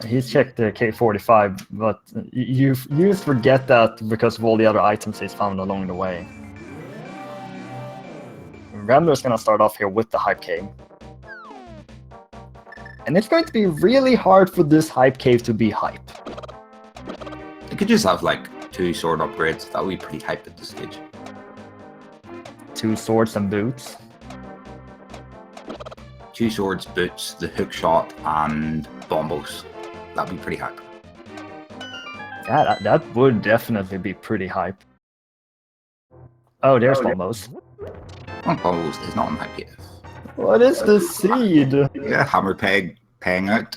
He's checked the K45, but you forget that because of all the other items he's found along the way. Rambler's gonna start off here with the Hype Cave. And it's going to be really hard for this Hype Cave to be hype. You could just have like 2 sword upgrades. That would be pretty hype at this stage. 2 swords and boots. 2 swords, boots, the hook shot, and bombos. That'd be pretty hype. Yeah, that would definitely be pretty hype. Oh, there's bombos. Well, bombos is not on hype yet. What is the seed? Yeah, hammer paying out.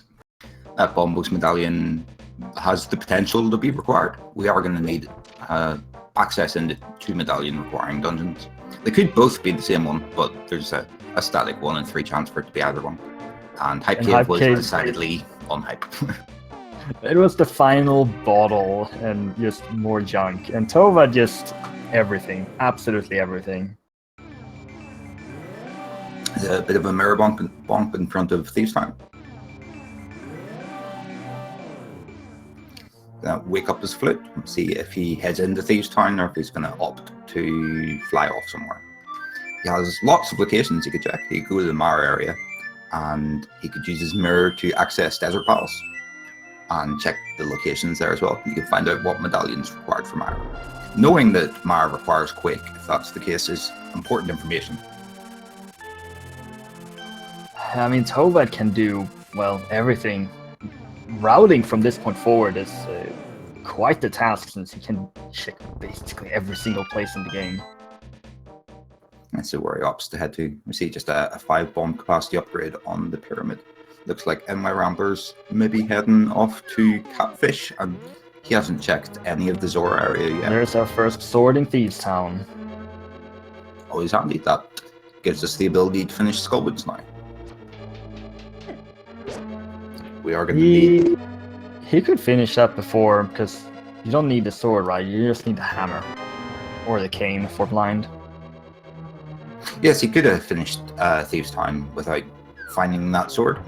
That bombos medallion has the potential to be required. We are going to need access into 2 medallion requiring dungeons. They could both be the same one, but there's a static 1 in 3 chance for it to be either one. And Hype Cave was decidedly unhype. It was the final bottle and just more junk. And Tovad just everything, absolutely everything. There's a bit of a mirror bump in front of Thieves' Town. Wake up his flute and see if he heads into Thieves' Town or if he's going to opt to fly off somewhere. He has lots of locations he could check. He could go to the Mara area and he could use his mirror to access Desert Palace and check the locations there as well. You can find out what medallions required for Mara. Knowing that Mara requires Quake, if that's the case, is important information. I mean, Tovad can do, well, everything. Routing from this point forward is quite the task since he can check basically every single place in the game. That's where he opts to head to. We see just a 5 bomb capacity upgrade on the pyramid. Looks like NYRambler's maybe heading off to Catfish, and he hasn't checked any of the Zora area yet. There's our first sword in Thieves' Town. Always handy. That gives us the ability to finish Skullwoods now. We are going to need... He could finish that before, because you don't need the sword, right? You just need the hammer. Or the cane for blind. Yes, he could have finished Thieves' Town without finding that sword.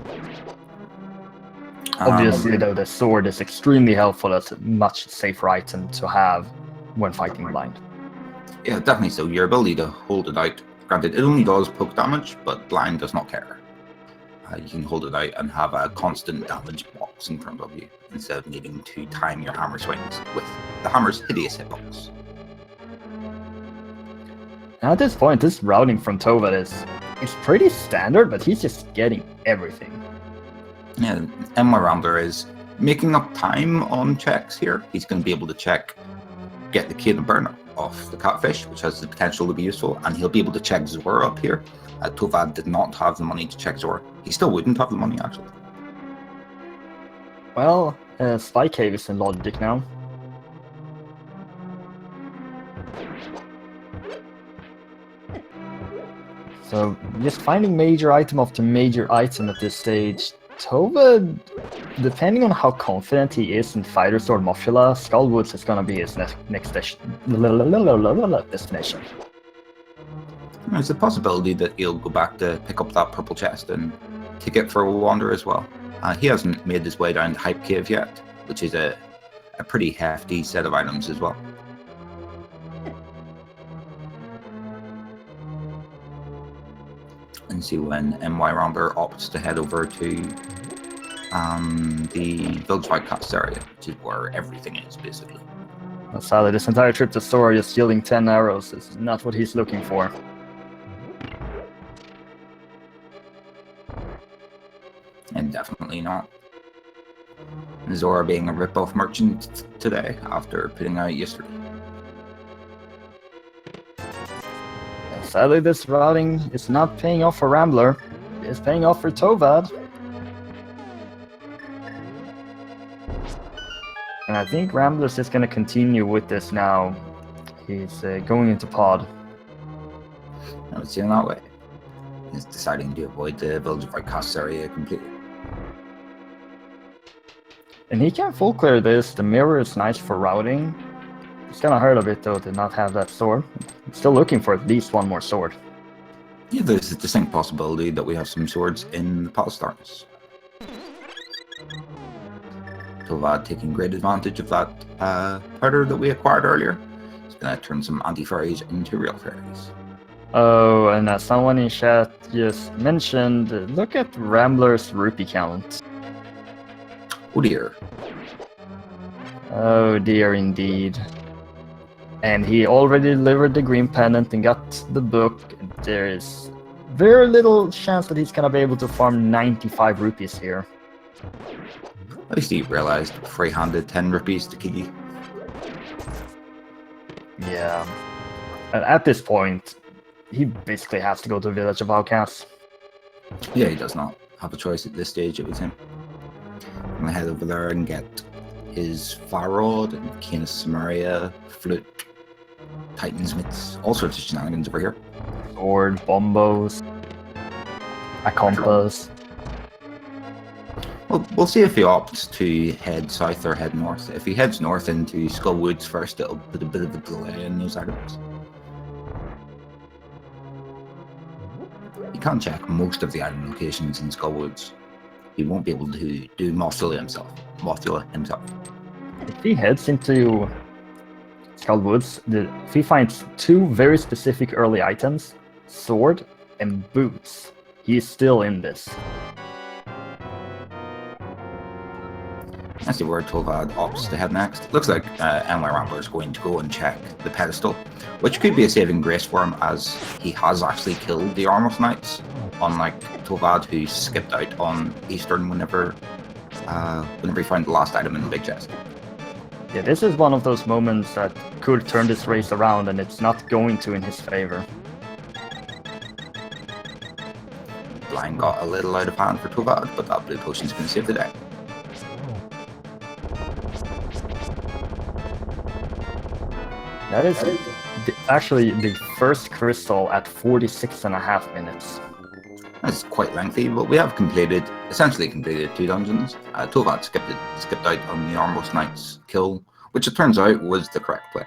Obviously, though, the sword is extremely helpful as a much safer item to have when fighting blind. Yeah, definitely so. Your ability to hold it out, granted, it only does poke damage, but blind does not care. You can hold it out and have a constant damage box in front of you, instead of needing to time your hammer swings with the hammer's hideous hitbox. At this point, this routing from Tovad is pretty standard, but he's just getting everything. Yeah, NYRambler is making up time on checks here. He's going to be able to get the Cane of Burner off the Catfish, which has the potential to be useful, and he'll be able to check Zora up here. Tovad did not have the money to check Zora. He still wouldn't have the money, actually. Well, Spy Cave is in logic now. So, just finding major item after major item at this stage. Tovad, depending on how confident he is in Fighter Sword Mophula, Skullwoods is gonna be his next destination. There's a possibility that he'll go back to pick up that purple chest and take it for a wander as well. He hasn't made his way down to Hype Cave yet, which is a pretty hefty set of items as well. And see when NYRambler opts to head over to the Village Outcast area, which is where everything is, basically. Sadly, this entire trip to Sora just yielding 10 arrows is not what he's looking for. And definitely not. Zora being a rip-off merchant today after putting out yesterday. Sadly, this routing is not paying off for Rambler. It's paying off for Tovad. And I think Rambler's just going to continue with this now. He's going into pod. I would see him that way. He's deciding to avoid the Village of Outcasts area completely. And he can full clear this. The mirror is nice for routing. It's gonna hurt a bit though to not have that sword. I'm still looking for at least one more sword. Yeah, there's a distinct possibility that we have some swords in the Palace Darkness. Tovad taking great advantage of that powder that we acquired earlier. It's gonna turn some anti-fairies into real fairies. Oh, and someone in chat just mentioned, look at Rambler's rupee count. Oh dear. Oh dear, indeed. And he already delivered the green pennant and got the book. There is very little chance that he's gonna be able to farm 95 rupees here. At least he realized before he handed 10 rupees to Kiki. Yeah. And at this point, he basically has to go to the Village of Outcasts. Yeah, he does not have a choice at this stage, it was him. I'm gonna head over there and get his Fire Rod and Canis Samaria, Flute, Titan's Mitts, all sorts of shenanigans over here. Sword, bombos, a compass. Well, we'll see if he opts to head south or head north. If he heads north into Skull Woods first, it'll put a bit of a delay in those items. He can't check most of the item locations in Skull Woods. He won't be able to do Mothula himself. If he heads into Skull Woods, if he finds two very specific early items, sword and boots, he is still in this. I see where Tovad opts to head next. Looks like NYRambler is going to go and check the pedestal, which could be a saving grace for him as he has actually killed the Armor Knights, unlike Tovad who skipped out on Eastern whenever he found the last item in the big chest. Yeah, this is one of those moments that could turn this race around, and it's not going to in his favor. Blind got a little out of hand for Tovad, but that blue potion's going to save the day. That is actually the first crystal at 46.5 minutes. That's quite lengthy, but we have essentially completed 2 dungeons. Tovad skipped out on the Armor Knight's kill, which it turns out was the correct play.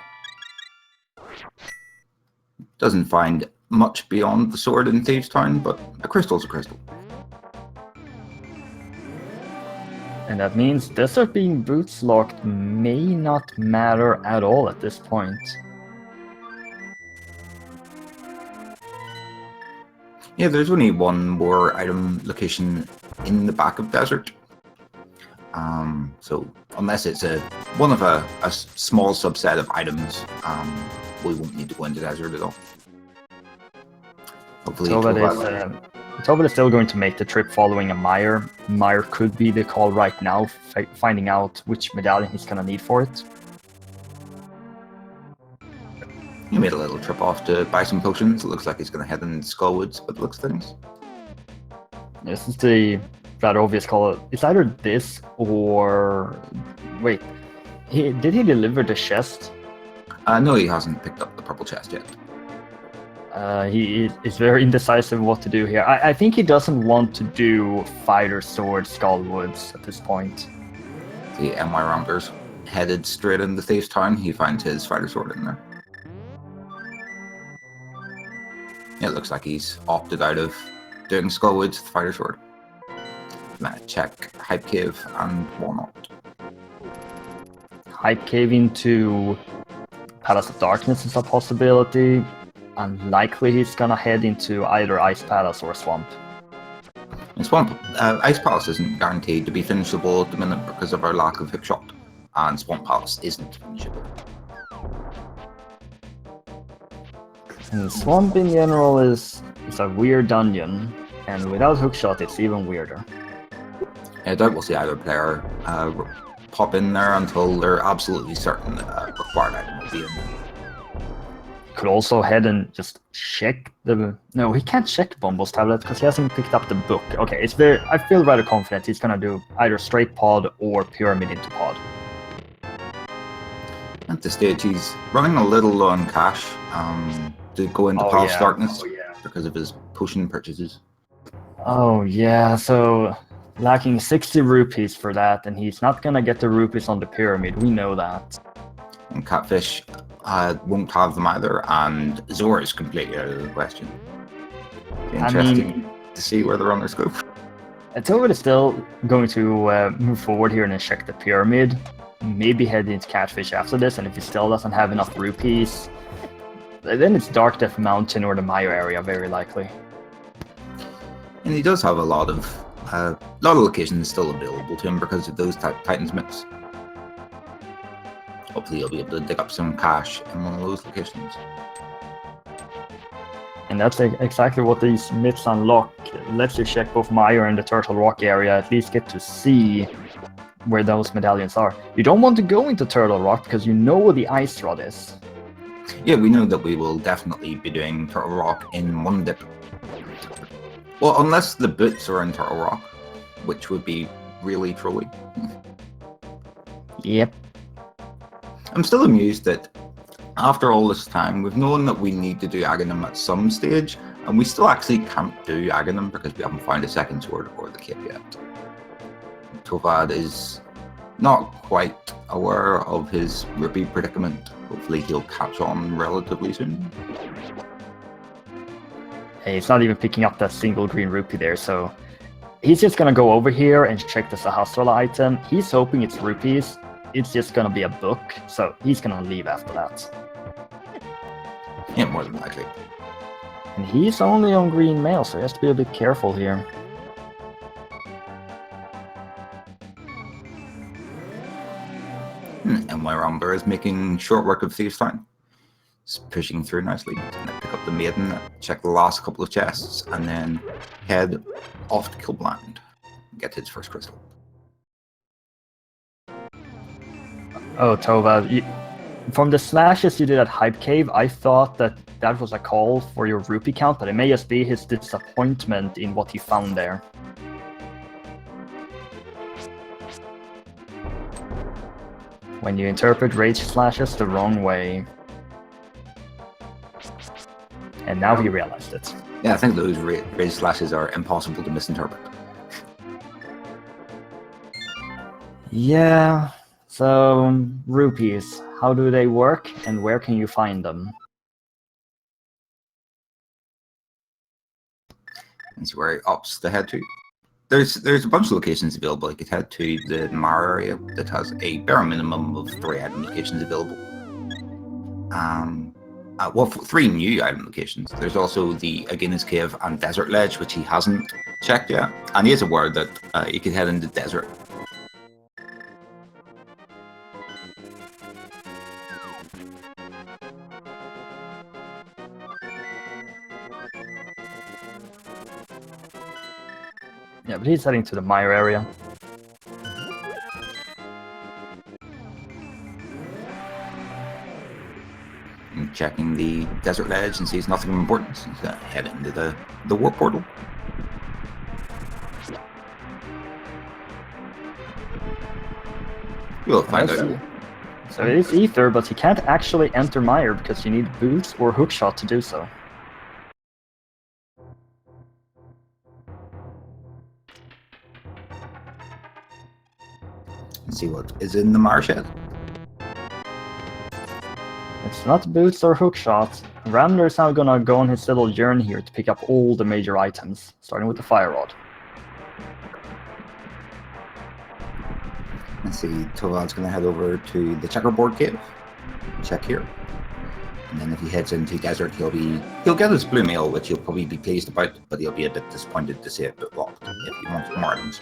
Doesn't find much beyond the sword in Thieves' Town, but a crystal's a crystal. And that means Desert being boots locked may not matter at all at this point. Yeah, there's only one more item location in the back of Desert. So unless it's one of a small subset of items, we won't need to go into Desert at all. Hopefully Tovad is still going to make the trip following a Mire. Mire could be the call right now, finding out which medallion he's gonna need for it. He made a little trip off to buy some potions. It looks like he's gonna head into Skullwoods, but looks things. This is the rather obvious call. It's either this or... Wait, did he deliver the chest? No, he hasn't picked up the purple chest yet. He is very indecisive what to do here. I think he doesn't want to do Fighter Sword Skullwoods at this point. The NYRambler's headed straight into Thieves' Town. He finds his Fighter Sword in there. Yeah, it looks like he's opted out of doing Skullwoods with the Fighter Sword. Check Hype Cave and Walnut. Hype Cave into Palace of Darkness is a possibility. Unlikely he's gonna head into either Ice Palace or Swamp. Ice Palace isn't guaranteed to be finishable at the minute because of our lack of hookshot, and Swamp Palace isn't finishable. And Swamp in general is a weird dungeon, and without hookshot it's even weirder. I doubt we'll see either player pop in there until they're absolutely certain that a required item will be in there. Could also head and just check the... No, he can't check Bombo's tablet because he hasn't picked up the book. Okay, it's very... I feel rather confident he's gonna do either straight pod or pyramid into pod. At this stage, he's running a little low on cash to go into Palace of Darkness because of his potion purchases. Oh yeah, so lacking 60 rupees for that, and he's not gonna get the rupees on the pyramid. We know that. And Catfish won't have them either, and Zora is completely out of the question. Interesting to see where the runners go. Tovad is still going to move forward here and check the pyramid. Maybe head into Catfish after this, and if he still doesn't have enough rupees, Then it's Dark Death Mountain or the Mire area, very likely. And he does have a lot of locations still available to him because of those Titans myths. Hopefully he'll be able to dig up some cash in one of those locations. And that's exactly what these myths unlock. Lets you check both Mire and the Turtle Rock area, at least get to see where those medallions are. You don't want to go into Turtle Rock because you know where the ice rod is. Yeah, we know that we will definitely be doing Turtle Rock in one dip. Well, unless the boots are in Turtle Rock, which would be really trolly. Yep. I'm still amused that after all this time, we've known that we need to do Aghanim at some stage, and we still actually can't do Aghanim because we haven't found a second sword or the cape yet. Tovad is not quite aware of his rupee predicament. Hopefully he'll catch on relatively soon. Hey, he's not even picking up that single green rupee there, so he's just gonna go over here and check the Sahasrara item. He's hoping it's rupees. It's just gonna be a book, so he's gonna leave after that. Yeah, more than likely. And he's only on green mail, so he has to be a bit careful here. NYRambler is making short work of Thieves' Town. It's pushing through nicely. He's going to pick up the maiden, check the last couple of chests, and then head off to Killblind and get his first crystal. Oh, Tovad, from the slashes you did at Hype Cave, I thought that that was a call for your rupee count, but it may just be his disappointment in what he found there. When you interpret rage slashes the wrong way. And now he realized it. Yeah, I think those rage slashes are impossible to misinterpret. Yeah, so rupees, how do they work and where can you find them? That's where he opts to head to. There's a bunch of locations available. You could head to the Mara area that has a bare minimum of 3 item locations available. Well, 3 new item locations. There's also the Agina's Cave and Desert Ledge, which he hasn't checked yet. And he is aware that you could head into Desert. Yeah, but he's heading to the Mire area. I'm checking the Desert Ledge and sees nothing of importance. He's going to head into the warp portal. We'll find out. So it is Ether, but he can't actually enter Mire because you need boots or hookshot to do so. Let's see what is in the Mire shed. It's not boots or hookshot. Rambler is now gonna go on his little journey here to pick up all the major items, starting with the fire rod. Let's see, Tovad's gonna head over to the checkerboard cave. Check here. And then if he heads into Desert, he'll get his blue mail, which he'll probably be pleased about, but he'll be a bit disappointed to see it locked if he wants more items.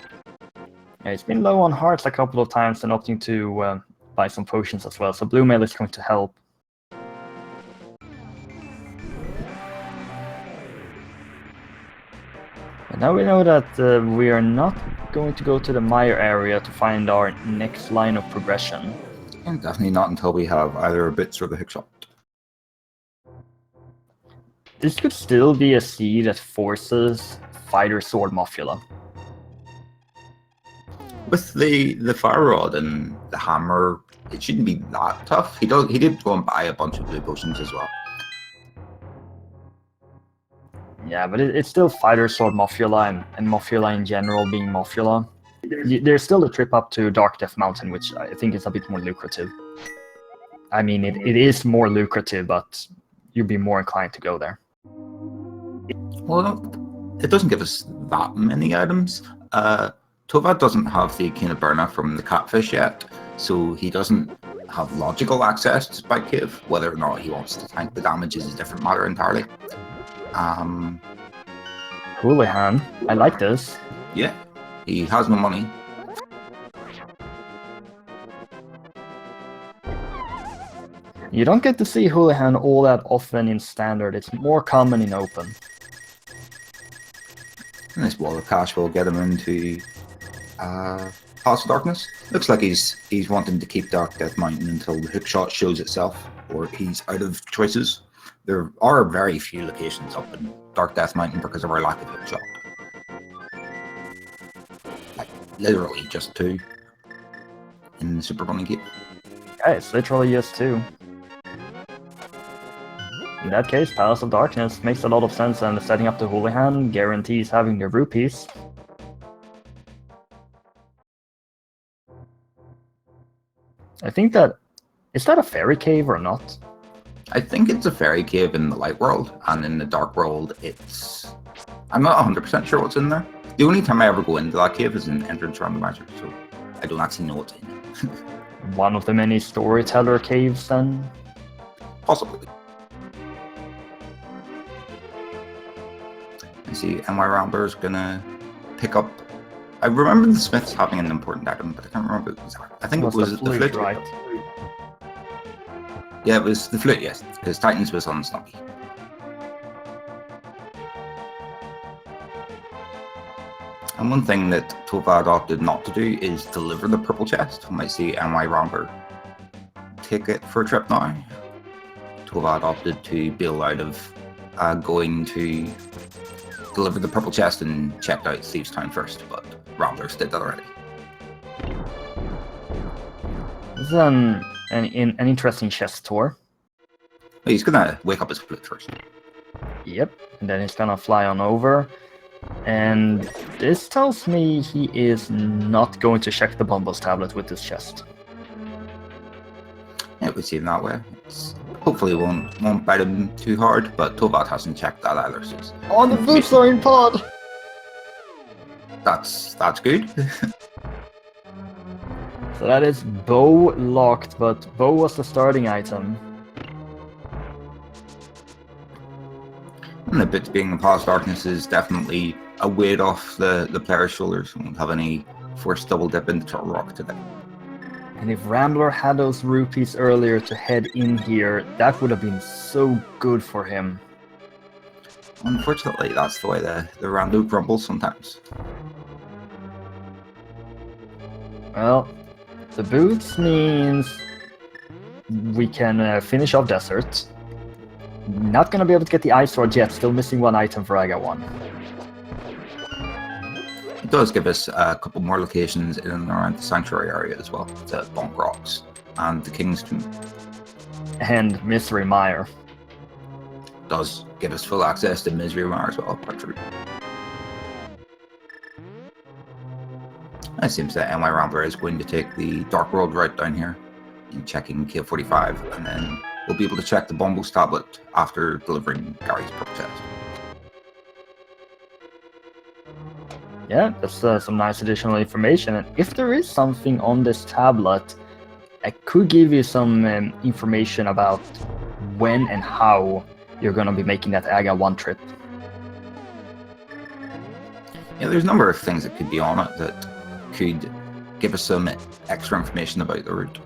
Yeah, he's been low on hearts a couple of times and opting to buy some potions as well, so blue mail is going to help. And now we know that we are not going to go to the Mire area to find our next line of progression. And definitely not until we have either bits or the hookshot. This could still be a seed that forces Fighter Sword Mofula. With the fire rod and the hammer, it shouldn't be that tough. He did go and buy a bunch of blue potions as well. Yeah, but it's still Fighter Sword Mofula and Mofula in general being Mofula. There's still a trip up to Dark Death Mountain, which I think is a bit more lucrative. I mean, it is more lucrative, but you'd be more inclined to go there. Well, it doesn't give us that many items. Tovad doesn't have the Kina Burna from the catfish yet, so he doesn't have logical access to Spike Cave. Whether or not he wants to tank the damage is a different matter entirely. Houlihan, I like this. Yeah, he has no money. You don't get to see Houlihan all that often in standard. It's more common in open. And this wall of cash will get him into Palace of Darkness. Looks like he's wanting to keep Dark Death Mountain until the hookshot shows itself, or he's out of choices. There are very few locations up in Dark Death Mountain because of our lack of hookshot. Like, literally just 2 in the Super Bunny Cave. Yeah, it's literally just 2. In that case, Palace of Darkness makes a lot of sense, and setting up the Houlihan guarantees having the rupees. I think that... Is that a fairy cave or not? I think it's a fairy cave in the light world, and in the dark world it's... I'm not 100% sure what's in there. The only time I ever go into that cave is in Entrance Randomizer, so I don't actually know what's in it. One of the many storyteller caves, then? Possibly. I see NYRambler is gonna pick up... I remember the Smiths having an important item, but I can't remember what it was. I think it was the flute. Right? Yeah, it was the flute, yes, because Titans was on Snuppy. And one thing that Tovad opted not to do is deliver the purple chest. We might see NYRambler take it for a trip now. Tovad opted to bail out of going to deliver the purple chest and checked out Thieves Town first, but Ramblers did that already. This is an interesting chest tour. He's gonna wake up his flute first. Yep, and then he's gonna fly on over. And this tells me he is not going to check the Bumble's tablet with this chest. Yeah, we see him that way. It's hopefully won't bite him too hard, but Tovad hasn't checked that either. So on the blue flying pod! That's good. So that is bow locked, but bow was the starting item. And the bits being the Palace of Darkness is definitely a weight off the player's shoulders. We won't have any forced double dip into Turtle Rock today. And if Rambler had those rupees earlier to head in here, that would have been so good for him. Unfortunately, that's the way the rando grumbles sometimes. Well, the boots means we can finish off Desert. Not gonna be able to get the Ice Sword yet, still missing 1 item for Aga 1. It does give us a couple more locations in and around the Sanctuary area as well, the Bonk Rocks and the King's Tomb. And Misery Mire. Does give us full access to Misery Mire as well, quite true. It seems that NYRambler is going to take the Dark World route down here, and checking K45, and then we'll be able to check the Bumble's tablet after delivering Gary's purple chest. Yeah, that's some nice additional information. And if there is something on this tablet, I could give you some information about when and how you're going to be making that Aga 1 trip. Yeah, there's a number of things that could be on it that could give us some extra information about the route.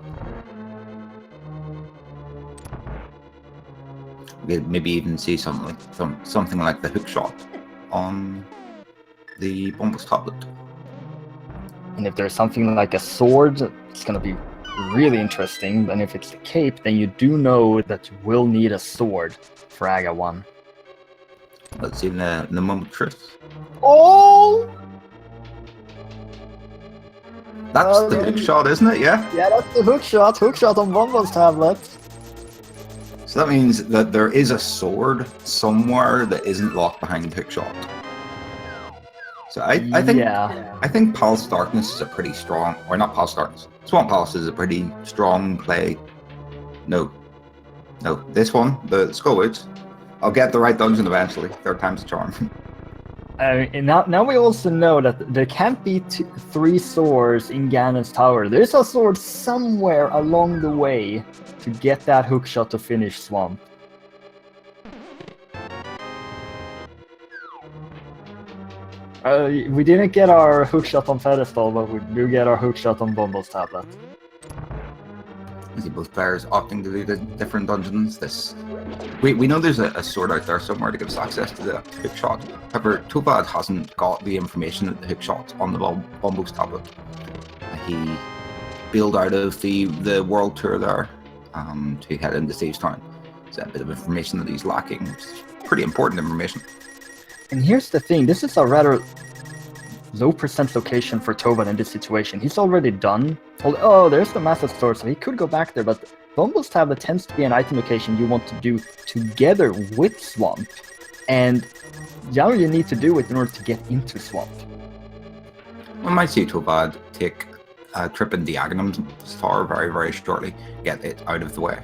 We could maybe even see something like the hook shot on the Bumble's tablet. And if there's something like a sword, it's going to be really interesting. And if it's the cape, then you do know that you will need a sword for Aga 1. Let's see in the moment of truth. Oh! That's the hook shot, isn't it? Yeah? Yeah, that's the hook shot. Hook shot on Bumble's tablet. So that means that there is a sword somewhere that isn't locked behind hook shot. So I think Palace of Darkness is a pretty strong, or not Palace of Darkness, Swamp Palace is a pretty strong play. No, this one, the Skullwoods. I'll get the right dungeon eventually. 3rd time's the charm. And now we also know that there can't be 3 swords in Ganon's tower. There's a sword somewhere along the way to get that hookshot to finish Swamp. We didn't get our hookshot on Pedestal, but we do get our hookshot on Bumble's tablet. I see both players opting to do the different dungeons. We know there's a sword out there somewhere to give us access to the hookshot. However, Tovad hasn't got the information that the hookshot's on the Bumble's tablet. He bailed out of the world tour there to head into Steve's Town. It's a bit of information that he's lacking, which is pretty important information. And here's the thing, this is a rather low percent location for Tovad in this situation. He's already done. Oh, there's the massive store, so he could go back there, but Bumble's tablet tends to be an item location you want to do together with Swamp. And now you need to do it in order to get into Swamp. We might see Tovad take a trip in Diagonum's tower very, very shortly, get it out of the way.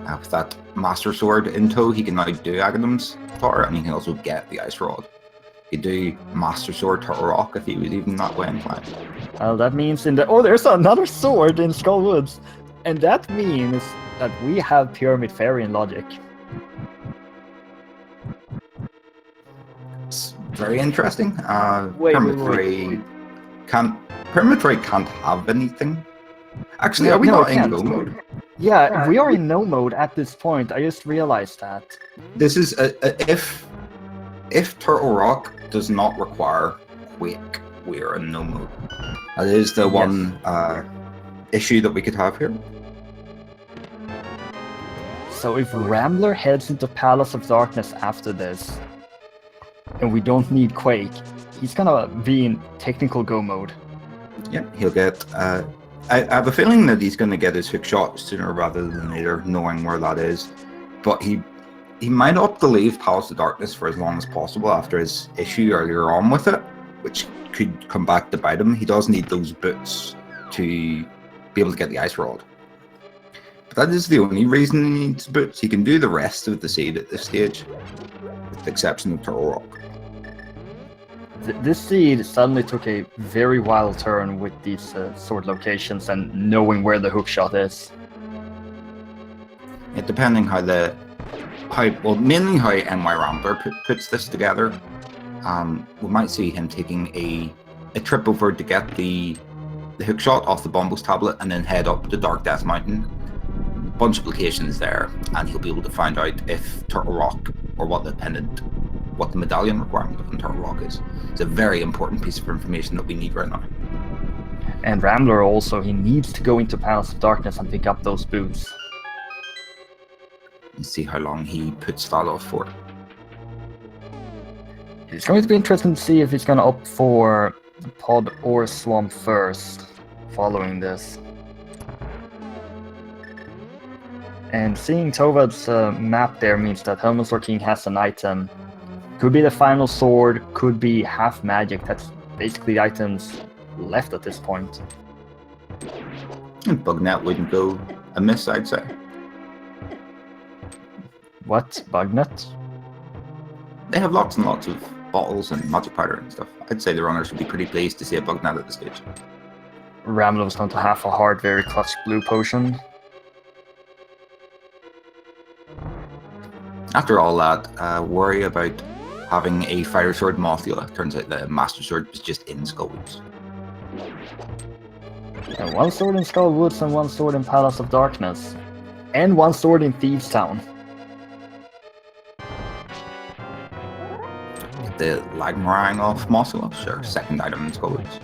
With that Master Sword in tow, he can now do Agonum's tower, and he can also get the Ice Rod. He could do Master Sword Turtle Rock if he was even that way inclined. Well, that means there's another sword in Skull Woods, and that means that we have Pyramid Fairy in logic. It's very interesting. Wait. Pyramid Fairy can't have anything. Actually, are we not in go mode? Yeah, we are in no mode at this point. I just realized that. This is if Turtle Rock does not require Quake, we are in no mode. That is the one issue that we could have here. So if Rambler heads into Palace of Darkness after this, and we don't need Quake, he's gonna be in technical go mode. Yeah, he'll get. I have a feeling that he's going to get his hookshot sooner rather than later, knowing where that is. But he might opt to leave Palace of Darkness for as long as possible after his issue earlier on with it, which could come back to bite him. He does need those boots to be able to get the Ice Rod. But that is the only reason he needs boots. He can do the rest of the seed at this stage, with the exception of Turtle Rock. This seed suddenly took a very wild turn with these sword locations and knowing where the hookshot is. Yeah, depending mainly how NYRambler puts this together, we might see him taking a trip over to get the hookshot off the Bumble's tablet and then head up to Dark Death Mountain. A bunch of locations there, and he'll be able to find out if Turtle Rock or what the medallion requirement on Turtle Rock is. It's a very important piece of information that we need right now. And Rambler also, he needs to go into Palace of Darkness and pick up those boots. And see how long he puts that off for. It's going to be interesting to see if he's going to opt for the pod or Swamp first, following this. And seeing Tovad's map there means that Helmsor King has an item. Could be the final sword, could be half magic. That's basically the items left at this point. And Bugnet wouldn't go amiss, I'd say. What? Bugnet? They have lots and lots of bottles and magic powder and stuff. I'd say the runners would be pretty pleased to see a Bugnet at this stage. Rambler was going to have a hard, very clutch blue potion. After all that worry about having a Fire Sword Mothula, turns out the Master Sword was just in Skull Woods. And one sword in Skull Woods and one sword in Palace of Darkness. And one sword in Thieves Town. Get the Lagmarang off Mothula, sure, second item in Skull Woods.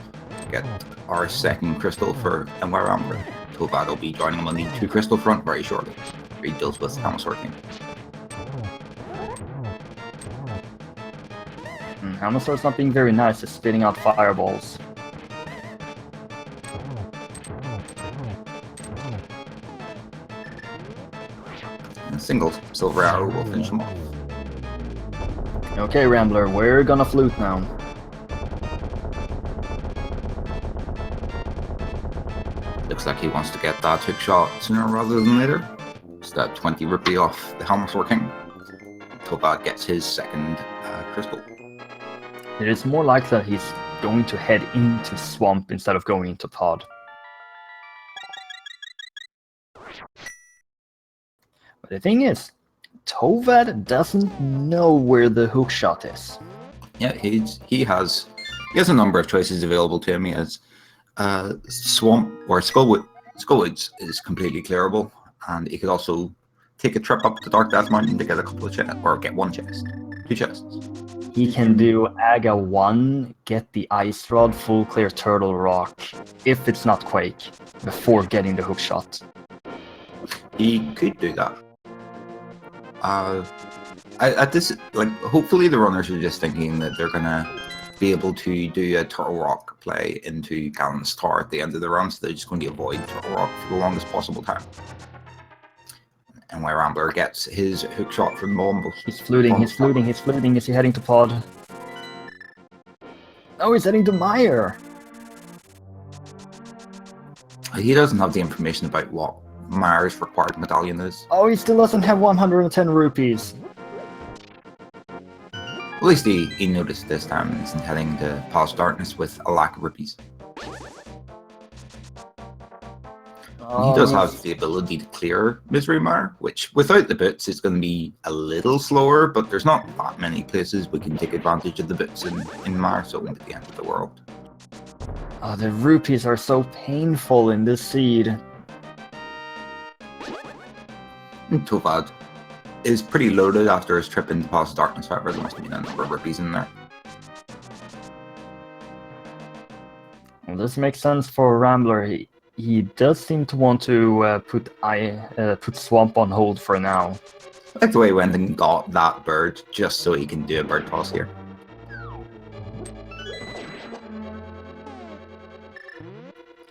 Get our second crystal for NYRambler. Tovad will be joining him on the 2 crystal front very shortly, where he deals with Helmsor King. Helmsor's not being very nice, just spitting out fireballs. And a single silver arrow will finish him off. Okay, Rambler, we're gonna flute now. Looks like he wants to get that hook shot sooner rather than later. It's that 20 rupee off the Helmsor King. Tovad gets his second crystal. It is more likely that he's going to head into Swamp instead of going into Pod. But the thing is, Tovad doesn't know where the hookshot is. Yeah, he has a number of choices available to him. He has Swamp or Skullwood. Skullwoods is completely clearable, and he could also take a trip up to Dark Death Mountain to get a couple of chests, or get one chest, 2 chests. He can do Aga 1, get the Ice Rod, full clear Turtle Rock, if it's not Quake, before getting the hookshot. He could do that. At this, like, hopefully the runners are just thinking that they're gonna be able to do a Turtle Rock play into Gallon's Tower at the end of the run, so they're just going to avoid Turtle Rock for the longest possible time. NYRambler gets his hookshot from Molumbo. He's fluting, he's fluting, he's fluting. Is he heading to Pod? Oh, he's heading to Meyer! He doesn't have the information about what Meyer's required medallion is. Oh, he still doesn't have 110 rupees. At least he noticed this time and isn't heading to Palace of Darkness with a lack of rupees. He does have the ability to clear Misery Mire, which without the boots is going to be a little slower, but there's not that many places we can take advantage of the boots in Mire, so it won't be the end of the world. Oh, the rupees are so painful in this seed. And Tovad is pretty loaded after his trip into Palace of Darkness, however, there must have been a number of rupees in there. Well, this makes sense for Rambler. He does seem to want to put Swamp on hold for now. I like the way he went and got that bird just so he can do a bird toss here.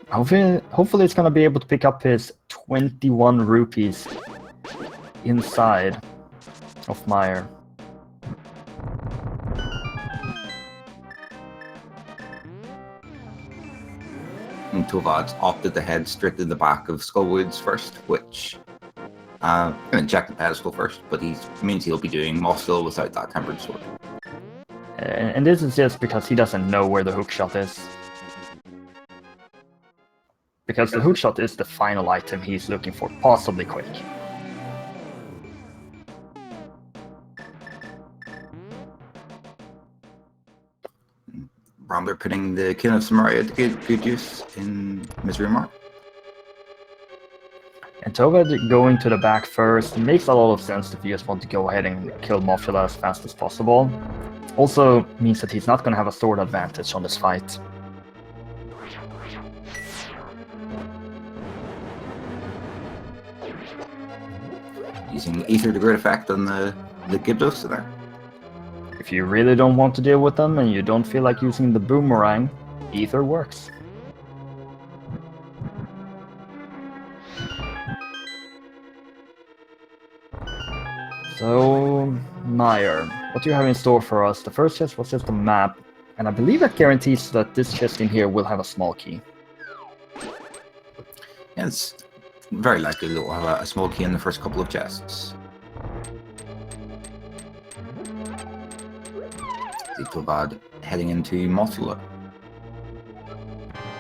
Hopefully it's going to be able to pick up his 21 rupees inside of Meyer. And Tovad opted to head straight to the back of Skullwoods first, which I'm going to check the pedestal first, but he means he'll be doing Mossville without that tempered sword. And this is just because he doesn't know where the hookshot is. Because the hookshot is the final item he's looking for, possibly quick. Rambler putting the King of Samaria to good use in Misery Mire. And Tovad going to the back first makes a lot of sense if you just want to go ahead and kill Mothula as fast as possible. Also means that he's not going to have a sword advantage on this fight. Using Ether to great effect on the Gyptos there. If you really don't want to deal with them and you don't feel like using the boomerang, Ether works. So, Meyer, what do you have in store for us? The first chest was just a map, and I believe that guarantees that this chest in here will have a small key. Yeah, it's very likely that we'll have a small key in the first couple of chests. Tovad heading into Mothula.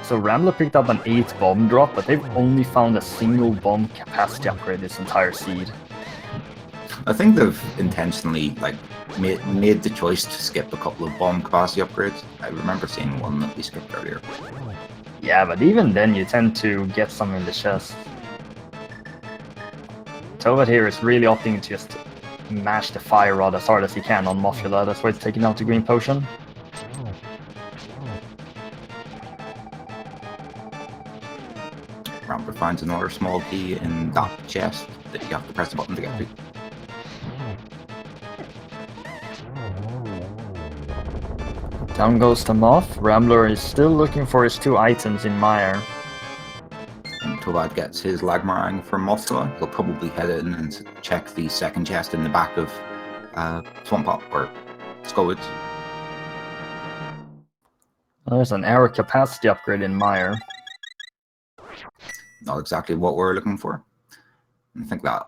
So Rambler picked up an 8 bomb drop, but they've only found a single bomb capacity upgrade this entire seed. I think they've intentionally made the choice to skip a couple of bomb capacity upgrades. I remember seeing one that we skipped earlier. Yeah, but even then you tend to get some in the chest. Tovad here is really opting to just mash the fire rod as hard as he can on Mothula. That's why it's taking out the green potion. Rambler finds another small key in that chest that you have to press the button to get to. Down goes the Moth. Rambler is still looking for his 2 items in Meyer. And Tovad gets his Lagmarang from Mothula. He'll probably head in and check the second chest in the back of Swamp Hop or Skullwoods. There's an air capacity upgrade in Meyer. Not exactly what we're looking for. I think that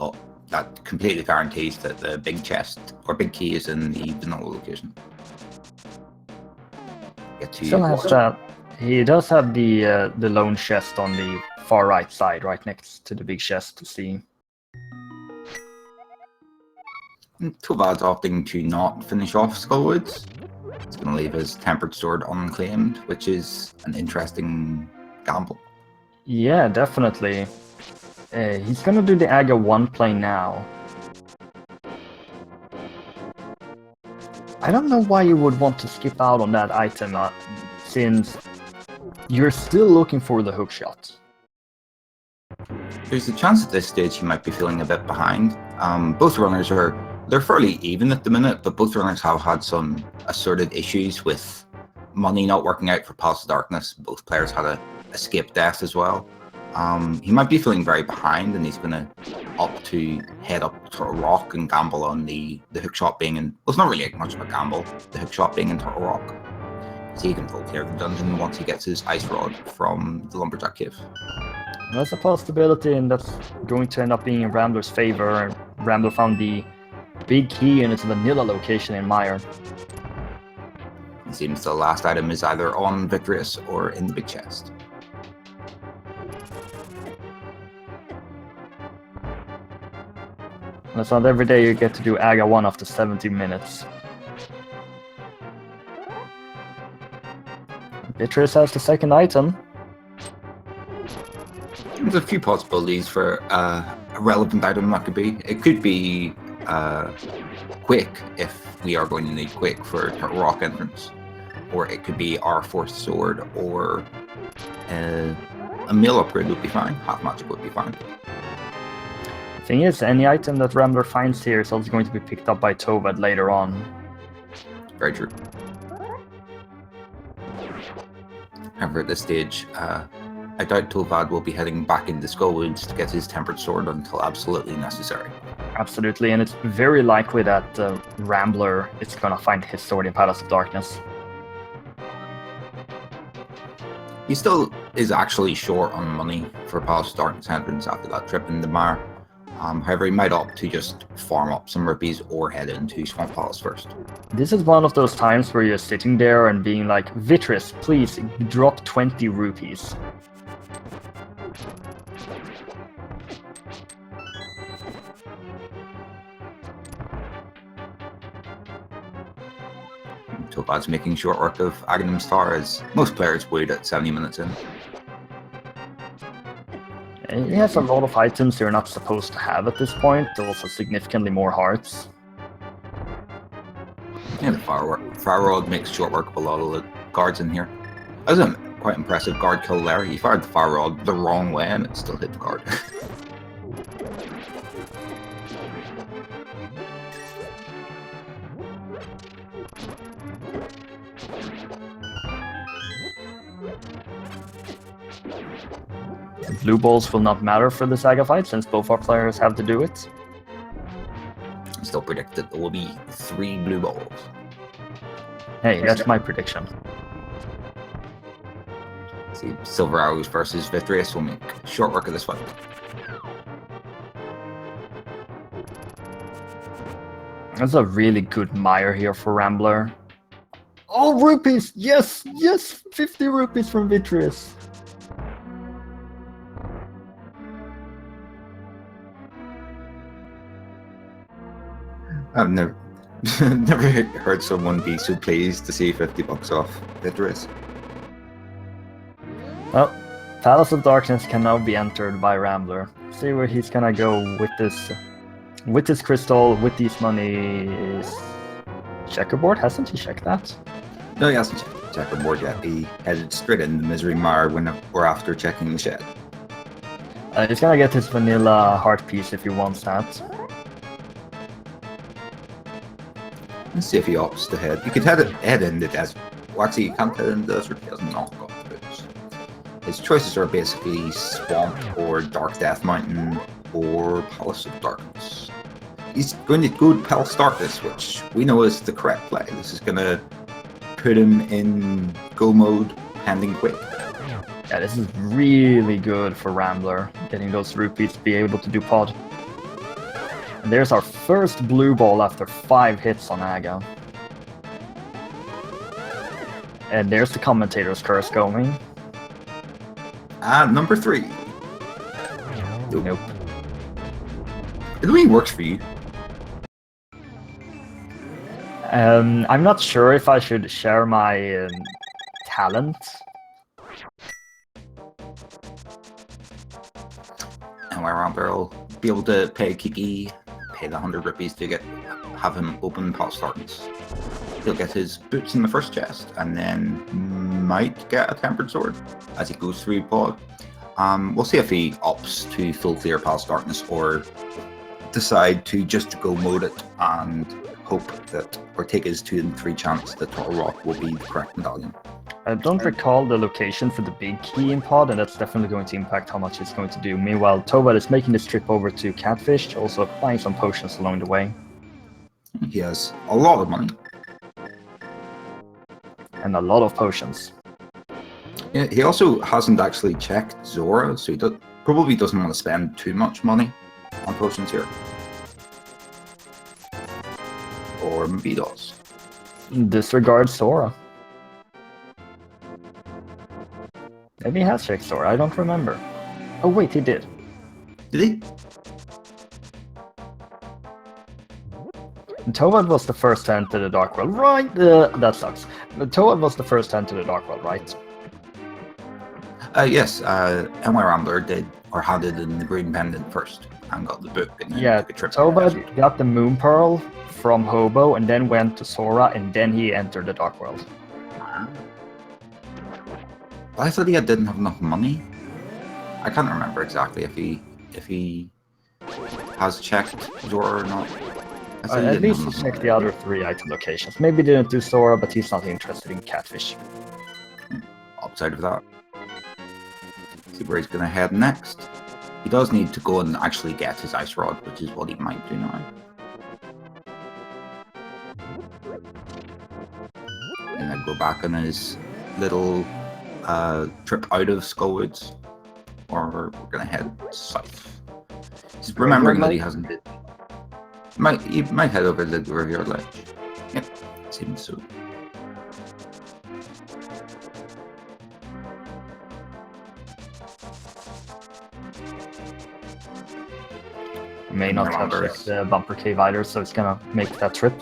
completely guarantees that the big chest or big key is in the vanilla location. get to Still has watch. that. He does have the lone chest on the far right side, right next to the big chest to see. Tovad's opting to not finish off Skullwoods. He's going to leave his Tempered Sword unclaimed, which is an interesting gamble. Yeah, definitely. He's gonna do the Aga 1 play now. I don't know why you would want to skip out on that item, since you're still looking for the hookshot. There's a chance at this stage he might be feeling a bit behind. Both runners they're fairly even at the minute, but both runners have had some assorted issues with money not working out for Palace of Darkness. Both players had a escape death as well. He might be feeling very behind, and he's going to opt to head up Turtle Rock and gamble on the hookshot being in. Well, it's not really much of a gamble, the hookshot being in Turtle Rock. So he can full clear the dungeon once he gets his ice rod from the Lumberjack Cave. That's a possibility, and that's going to end up being in Rambler's favor. Rambler found the big key in its vanilla location in Mire. It seems the last item is either on Victorious or in the big chest. That's not every day you get to do Aga 1 after 70 minutes. Beatrice has the second item. There's a few possibilities for a relevant item that could be. It could be Quick, if we are going to need Quick for Turtle Rock entrance. Or it could be our fourth sword, or a meal upgrade would be fine. Half magic would be fine. Thing is, any item that Rambler finds here is also going to be picked up by Tovad later on. Very true. However, at this stage, I doubt Tovad will be heading back into Skullwoods to get his Tempered Sword until absolutely necessary. Absolutely, and it's very likely that Rambler is going to find his sword in Palace of Darkness. He still is actually short on money for Palace of Darkness entrance after that trip in the Mire. However, he might opt to just farm up some rupees or head into Swamp Palace first. This is one of those times where you're sitting there and being like, Vitris, please drop 20 rupees. Tovad's making short work of Aghanim Star, as most players would at 70 minutes in. He has a lot of items you're not supposed to have at this point, also significantly more hearts. Yeah, the Fire Rod makes short work of a lot of the guards in here. That was a quite impressive guard kill there. He fired the Fire Rod the wrong way and it still hit the guard. Blue balls will not matter for the Saga fight, since both our players have to do it. I still predict that there will be 3 blue balls. Hey, that's my prediction. See, Silver Arrows versus Victorious will make short work of this fight. That's a really good mire here for Rambler. Oh, rupees! Yes! Yes! 50 rupees from Vitreous. I've never never heard someone be so pleased to see 50 bucks off Victorious. Well, Palace of Darkness can now be entered by Rambler. See where he's gonna go with this crystal, with these monies. Checkerboard? Hasn't he checked that? No, he hasn't checked checkerboard yet. He headed straight in the Misery Mire when we're after checking the shed. He's gonna get his vanilla heart piece if he wants that. Let's see if he opts to head. You could head in the desert. Well, actually, you can't head in the desert. He hasn't knocked off the boots. His choices are basically Swamp or Dark Death Mountain or Palace of Darkness. He's going to go to Palace of Darkness, which we know is the correct play. This is going to put him in go mode, pending quick. Yeah, this is really good for Rambler, getting those rupees to be able to do pod. And there's our first blue ball after 5 hits on Aga. And there's the commentator's curse going. Number 3. Nope. It really works for you. I'm not sure if I should share my talent. NYRambler will be able to pay Kiki, pay the 100 rupees to have him open Pal Startons. He'll get his boots in the first chest, and then might get a tempered sword as he goes through pod. We'll see if he opts to full clear Pal Startness or decide to just go mode it and hope that, or take his 2 in 3 chance that Turtle Rock will be the correct medallion. I don't recall the location for the big key in pod, and that's definitely going to impact how much it's going to do. Meanwhile, Tovad is making this trip over to Catfish, also buying some potions along the way. He has a lot of money. And a lot of potions. Yeah, he also hasn't actually checked Zora, so he probably doesn't want to spend too much money on potions here. Or maybe he does. Disregard Sora. Maybe he has checked Sora, I don't remember. Oh wait, he did. Did he? Tovad was the first to enter the Dark World, right? That sucks. Tovad was the first to enter the Dark World, right? Yes, NYRambler did, or handed in the Green Pendant first, and got the book, and then Yeah, took a trip. Tovad got the Moon Pearl from Hobo, and then went to Sora, and then he entered the Dark World. But I thought he didn't have enough money. I can't remember exactly if he has checked Zora or not. At least he checked the other 3 item locations. Maybe didn't do Sora, but he's not interested in Catfish. Outside of that, see where he's going to head next. He does need to go and actually get his Ice Rod, which is what he might do now. And then go back on his little trip out of Skullwoods, or we're going to head south. Just remembering that he hasn't been. He might head over the Riviera Ledge. Yep, seems so. May not have checked the Bumper Cave either, so it's gonna make that trip.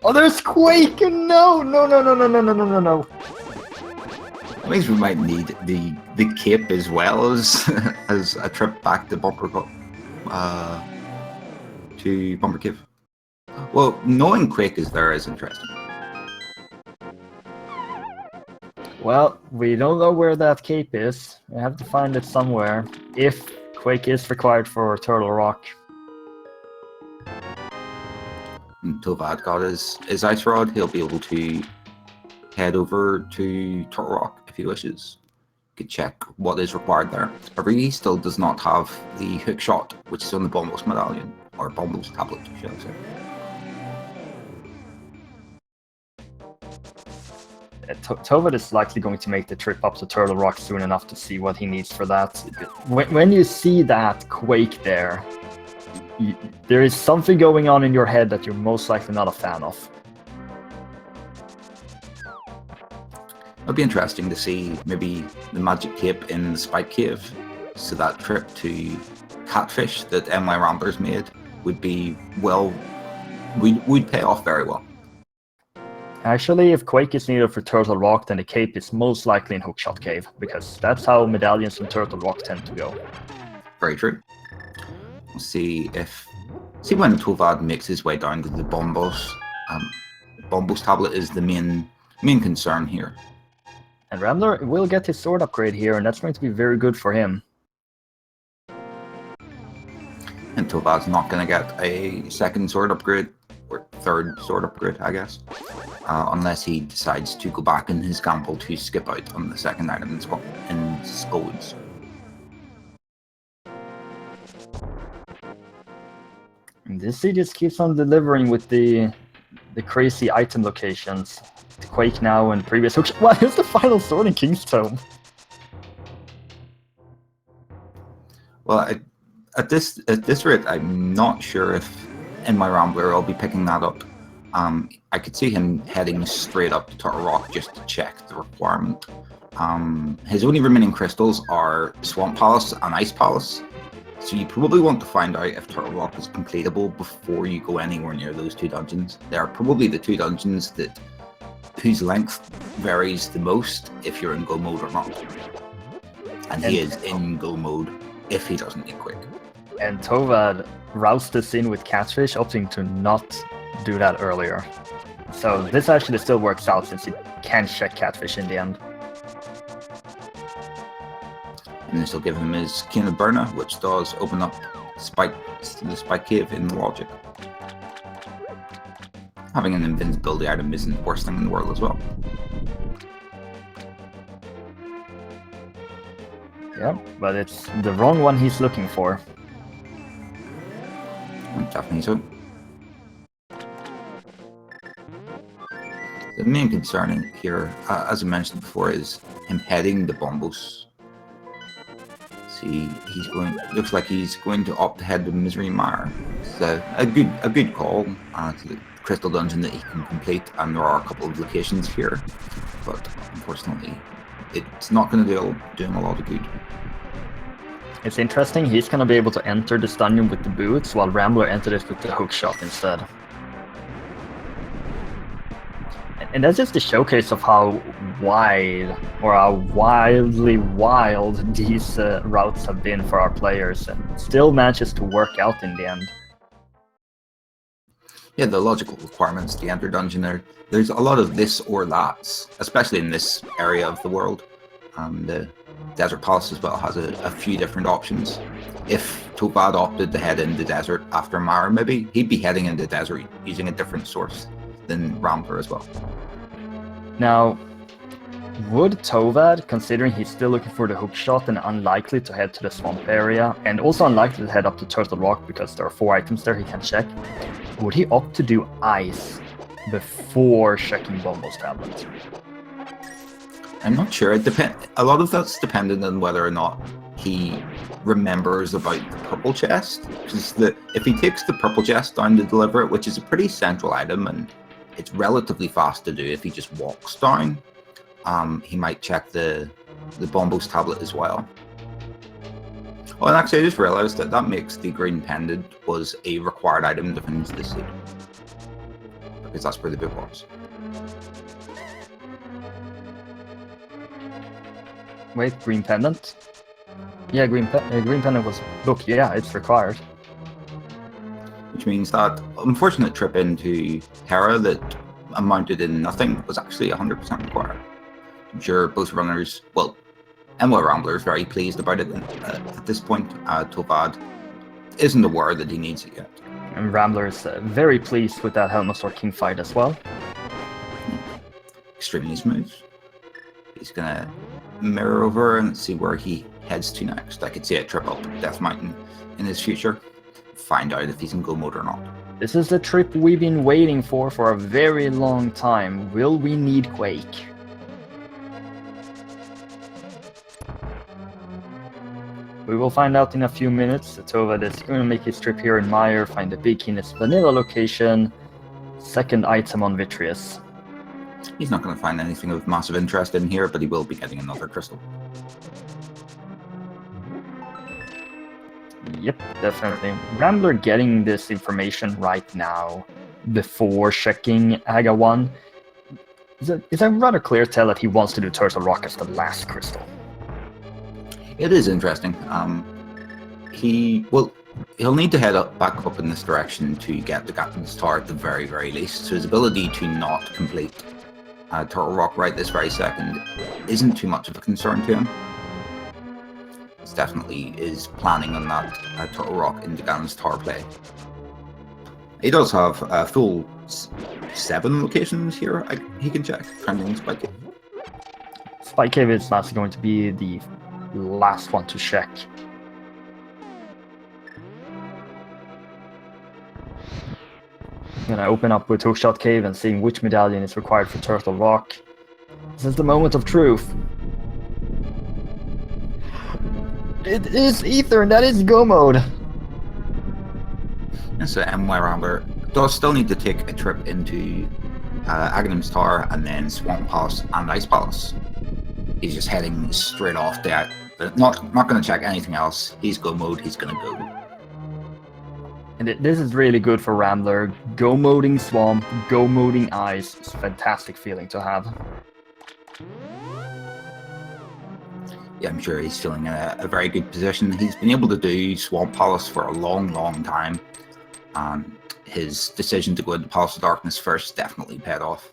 Oh, there's Quake! No! That means we might need the cape as well as as a trip back to Bumper Cave. Well, knowing Quake is there is interesting. Well, we don't know where that cape is. We have to find it somewhere. If Quake is required for Turtle Rock. And Tovad got his Ice Rod, he'll be able to head over to Turtle Rock if he wishes. Could check what is required there. However, he still does not have the hook shot, which is on the Bombos medallion, or Bombos tablet, shall I say. Tovad is likely going to make the trip up to Turtle Rock soon enough to see what he needs for that. When you see that Quake there, there is something going on in your head that you're most likely not a fan of. It'll be interesting to see maybe the magic cape in the Spike Cave. So that trip to Catfish that NYRambler's made would be would pay off very well. Actually, if Quake is needed for Turtle Rock, then the cape is most likely in Hookshot Cave, because that's how medallions from Turtle Rock tend to go. Very true. We'll see when Tovad makes his way down to the Bombos. Bombos tablet is the main concern here. And Rambler will get his sword upgrade here, and that's going to be very good for him. And Tovad's not going to get a second sword upgrade, or third sword upgrade, I guess. Unless he decides to go back in his gamble to skip out on the second item in Skullwoods. And this he just keeps on delivering with the crazy item locations. The Quake now and previous hooks. What is the final sword in King's Tome? Well, at this rate, I'm not sure if NYRambler will be picking that up. I could see him heading straight up to Turtle Rock just to check the requirement. His only remaining crystals are Swamp Palace and Ice Palace, so you probably want to find out if Turtle Rock is completable before you go anywhere near those two dungeons. They are probably the two dungeons whose length varies the most if you're in go mode or not. And he is in go mode if he doesn't get quick. And Tovad roused us in with Catfish, opting to not do that earlier. So this actually still works out since you can check Catfish in the end. And this will give him his Cane of Burner, which does open up the Spike Cave in Logic. Having an invincibility item isn't the worst thing in the world as well. Yeah, but it's the wrong one he's looking for. Definitely so. The main concern here, as I mentioned before, is him heading the Bombos. See, looks like he's going to opt to head to Misery Mire. It's a good call to the crystal dungeon that he can complete, and there are a couple of locations here, but unfortunately, it's not going to do him a lot of good. It's interesting, he's going to be able to enter this dungeon with the boots, while Rambler entered it with the hookshot instead. And that's just a showcase of how wide, or how wildly wild these routes have been for our players, and still manages to work out in the end. Yeah, the logical requirements to enter dungeon there's a lot of this or that, especially in this area of the world. The Desert Palace as well has a few different options. If Tovad opted to head into the desert after Mara, maybe he'd be heading into the desert using a different source than Rambler as well. Now, would Tovad, considering he's still looking for the hookshot and unlikely to head to the swamp area, and also unlikely to head up to Turtle Rock because there are 4 items there he can check, would he opt to do ice before checking Bombo's tablet? I'm not sure. A lot of that's dependent on whether or not he remembers about the purple chest. Because if he takes the purple chest down to deliver it, which is a pretty central item and it's relatively fast to do if he just walks down, he might check the Bombo's tablet as well. Oh, and actually I just realized that makes the green pendant was a required item to finish this seed. Because that's where the book was. Wait, green pendant? Yeah, green pendant was book. Yeah, it's required. Which means that unfortunate trip into Terra that amounted in nothing was actually 100% required. I'm sure both runners, well, NYRambler is very pleased about it at this point. Tovad isn't aware that he needs it yet. And Rambler is very pleased with that Helmasaur King fight as well. Extremely smooth. He's gonna mirror over and see where he heads to next. I could see a trip up Death Mountain in his future. Find out if he's in go mode or not. This is the trip we've been waiting for a very long time. Will we need Quake? We will find out in a few minutes. Tovad is going to make his trip here in Mire, find the Big Keenest Vanilla location, second item on Vitreous. He's not going to find anything of massive interest in here, but he will be getting another crystal. Yep, definitely. Rambler getting this information right now before checking Aga 1. It's a rather clear tell that he wants to do Turtle Rock as the last crystal. It is interesting. He'll need to head back up in this direction to get the Captain's Tower at the very, very least. So his ability to not complete Turtle Rock right this very second isn't too much of a concern to him. He definitely is planning on that Turtle Rock in the Captain's Tower play. He does have a full 7 locations here he can check, counting Spike Cave. Spike Cave is not going to be the last one to check. I'm gonna open up with Hookshot Cave and seeing which medallion is required for Turtle Rock. This is the moment of truth. It is Ether, and that is Go mode. And so NYRambler does still need to take a trip into Aghanim's Tower and then Swamp Palace and Ice Palace. He's just heading straight off there. Not going to check anything else. He's go mode. He's going to go. And this is really good for Rambler. Go moding Swamp, go moding Ice. It's a fantastic feeling to have. Yeah, I'm sure he's feeling in a very good position. He's been able to do Swamp Palace for a long, long time. And his decision to go into Palace of Darkness first definitely paid off.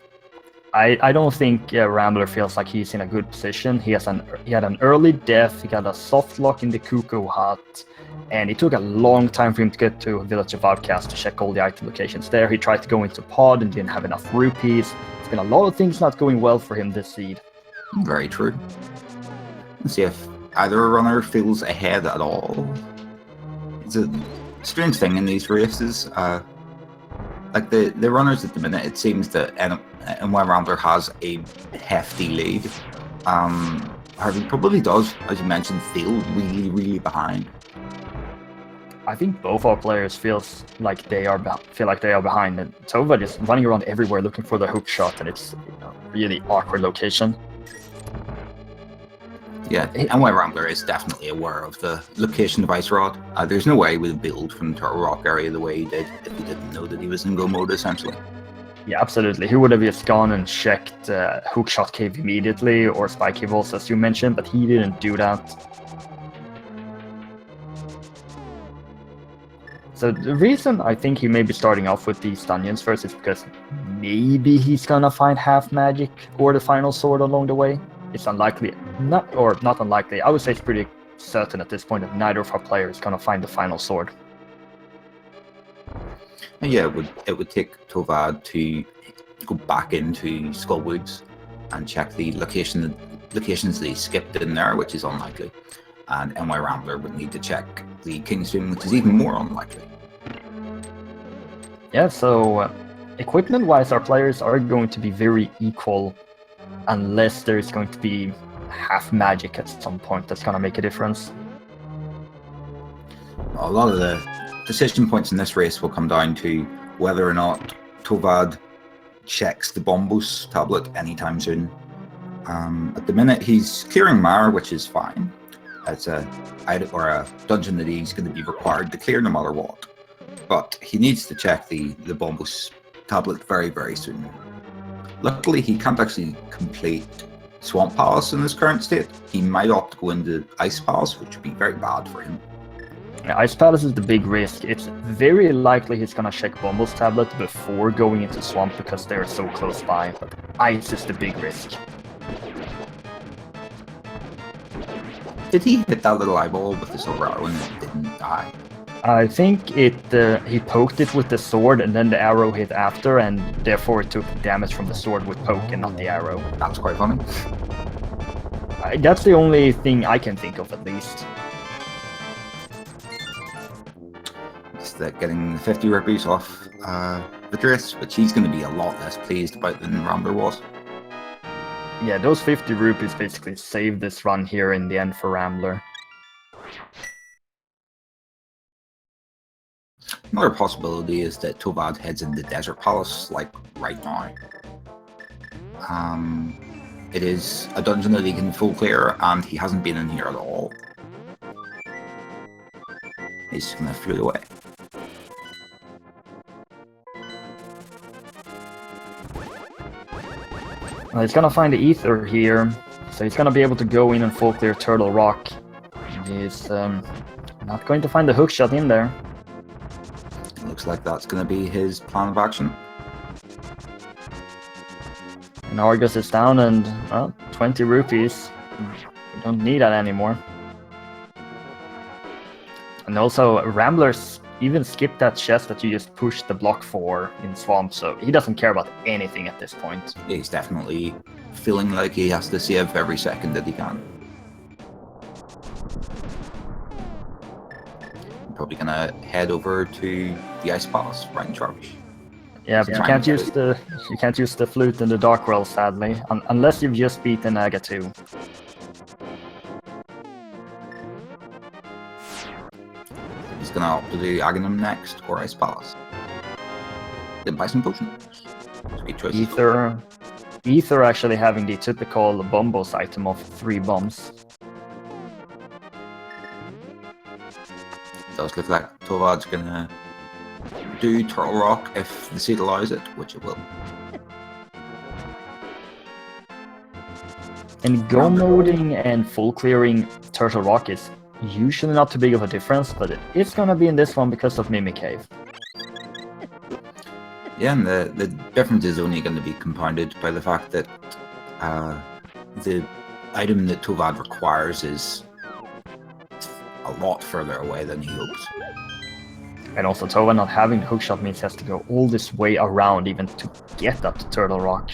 I don't think Rambler feels like he's in a good position. He had an early death, he got a soft lock in the Cuckoo Hut, and it took a long time for him to get to Village of Outcast to check all the item locations there. He tried to go into Pod and didn't have enough rupees. It's been a lot of things not going well for him this seed. Very true. Let's see if either runner feels ahead at all. It's a strange thing in these races. Like the runners at the minute, it seems that NYRambler has a hefty lead. However, he probably does, as you mentioned, feel really, really behind. I think both our players feel like they are behind, and Tovad is running around everywhere looking for the hook shot, and it's a really awkward location. Yeah, NYRambler is definitely aware of the location of Ice Rod. There's no way he would build from Turtle Rock area the way he did if he didn't know that he was in go mode, essentially. Yeah, absolutely. He would have just gone and checked Hookshot Cave immediately, or Spy Cave also, as you mentioned, but he didn't do that. So the reason I think he may be starting off with these dungeons first is because maybe he's gonna find half magic or the final sword along the way. It's unlikely, not unlikely. I would say it's pretty certain at this point that neither of our players is gonna find the final sword. And yeah, it would take Tovad to go back into Skullwoods and check the locations that he skipped in there, which is unlikely. And NYRambler would need to check the Kingston, which is even more unlikely. Yeah, so equipment-wise, our players are going to be very equal, unless there's going to be half magic at some point that's going to make a difference. A lot of the decision points in this race will come down to whether or not Tovad checks the Bombos tablet anytime soon. At the minute, he's clearing Mara, which is fine. It's a dungeon that he's going to be required to clear no matter what. But he needs to check the Bombos tablet very, very soon. Luckily, he can't actually complete Swamp Palace in his current state. He might opt to go into Ice Palace, which would be very bad for him. Yeah, Ice Palace is the big risk. It's very likely he's gonna check Bombos tablet before going into Swamp because they're so close by, but Ice is the big risk. Did he hit that little eyeball with the silver arrow and it didn't die? I think he poked it with the sword and then the arrow hit after, and therefore it took damage from the sword with poke and not the arrow. That's quite funny. That's the only thing I can think of, at least. Just getting the 50 rupees off Vitreous, which he's going to be a lot less pleased about than Rambler was. Yeah, those 50 rupees basically saved this run here in the end for Rambler. Another possibility is that Tovad heads into Desert Palace, like, right now. It is a dungeon that he can full clear, and he hasn't been in here at all. He's just gonna flew away. Well, he's gonna find the Ether here, so he's gonna be able to go in and full clear Turtle Rock. He's not going to find the hookshot in there. Looks like that's going to be his plan of action. And Argus is down, and, well, 20 rupees. We don't need that anymore. And also, Ramblers even skipped that chest that you just pushed the block for in Swamp, so he doesn't care about anything at this point. He's definitely feeling like he has to save every second that he can. Probably gonna head over to the Ice Palace, right in charge. Yeah, but you can't use the flute in the Dark World, sadly, unless you've just beaten Naga 2. He's gonna opt to do Aghanim next or Ice Palace. Then buy some potions. Sweet choice. Ether actually having the typical bombos item of 3 bombs. It does look like Tovad's gonna do Turtle Rock if the seed allows it, which it will. And go moding and full clearing Turtle Rock is usually not too big of a difference, but it's gonna be in this one because of Mimic Cave. Yeah, and the difference is only going to be compounded by the fact that the item that Tovad requires is a lot further away than he hopes. And also Tovad not having the hookshot means he has to go all this way around even to get that to Turtle Rock.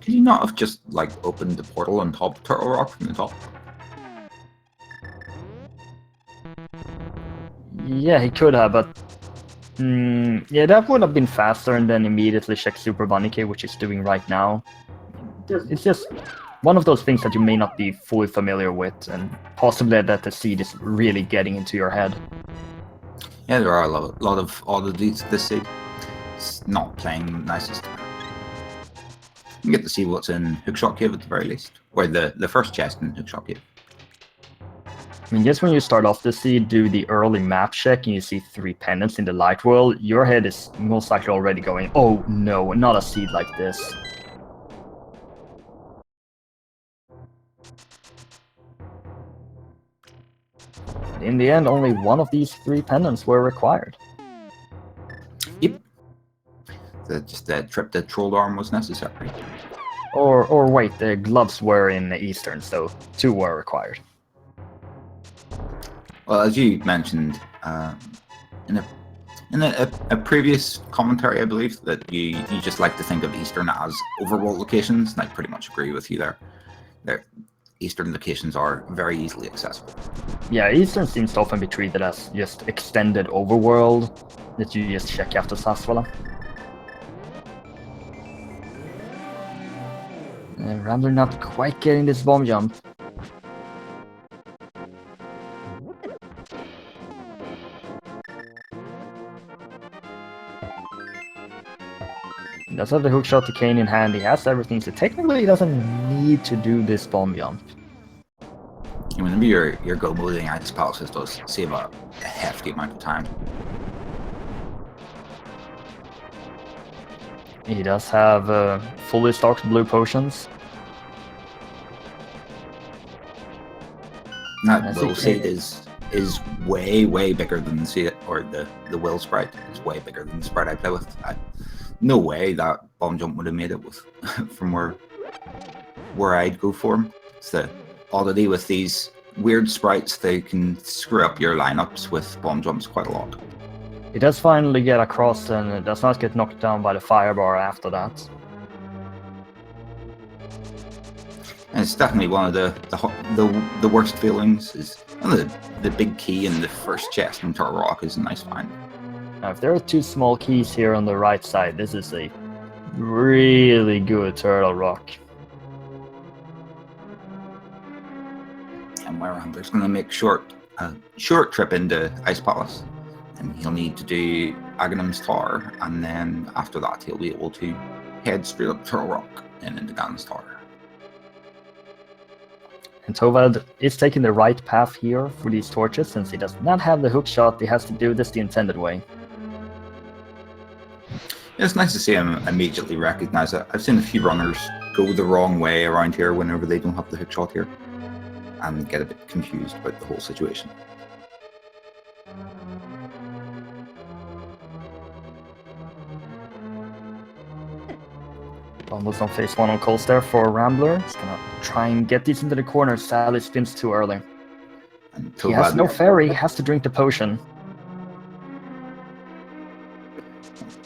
Could you not have just, like, opened the portal on top of Turtle Rock from the top? Yeah, he could have, but yeah, that would have been faster and then immediately check Super Bunny Cave, which he's doing right now. It's just one of those things that you may not be fully familiar with, and possibly that the seed is really getting into your head. Yeah, there are a lot of oddities to this seed. It's not playing nicest. You get to see what's in Hookshot Cave at the very least, or the first chest in Hookshot Cave. I mean, just when you start off the seed, do the early map check, and you see 3 pendants in the light world, your head is most likely already going, oh no, not a seed like this. In the end, only one of these 3 pendants were required. Yep. Just that trip that Troll Arm was necessary. Or wait, the gloves were in the Eastern, so 2 were required. Well, as you mentioned in a previous commentary, I believe, that you just like to think of Eastern as overworld locations, and I pretty much agree with you there. Eastern locations are very easily accessible. Yeah, Eastern seems to often be treated as just extended overworld that you just check after Saswala. Rambler not quite getting this bomb jump. He does have the hookshot to Kane in hand, he has everything, so technically he doesn't need to do this bomb jump. Whenever you're go moving Ice Palaces does save a hefty amount of time. He does have fully stocked blue potions. That Will Seed is way bigger than the Seed, or the Will Sprite is way bigger than the Sprite I play with. No way that bomb jump would have made it with from where I'd go for him. It's the oddity with these weird sprites, they can screw up your lineups with bomb jumps quite a lot. He does finally get across and does not get knocked down by the firebar after that. And it's definitely one of the worst feelings. Is the big key in the first chest from Turtle Rock is a nice find. Now, if there are 2 small keys here on the right side, this is a really good Turtle Rock. And NYRambler's going to make short trip into Ice Palace, and he'll need to do Aghanim's Tower, and then after that he'll be able to head straight up Turtle Rock and into Ganon's Tower. And Tovad is taking the right path here for these torches, since he does not have the hookshot, he has to do this the intended way. It's nice to see him immediately recognize it. I've seen a few runners go the wrong way around here whenever they don't have the hookshot here, and get a bit confused about the whole situation. Almost on phase 1 on Cold Stare for Rambler. He's gonna try and get these into the corner. Sadly spins too early. And He has no fairy, he has to drink the potion.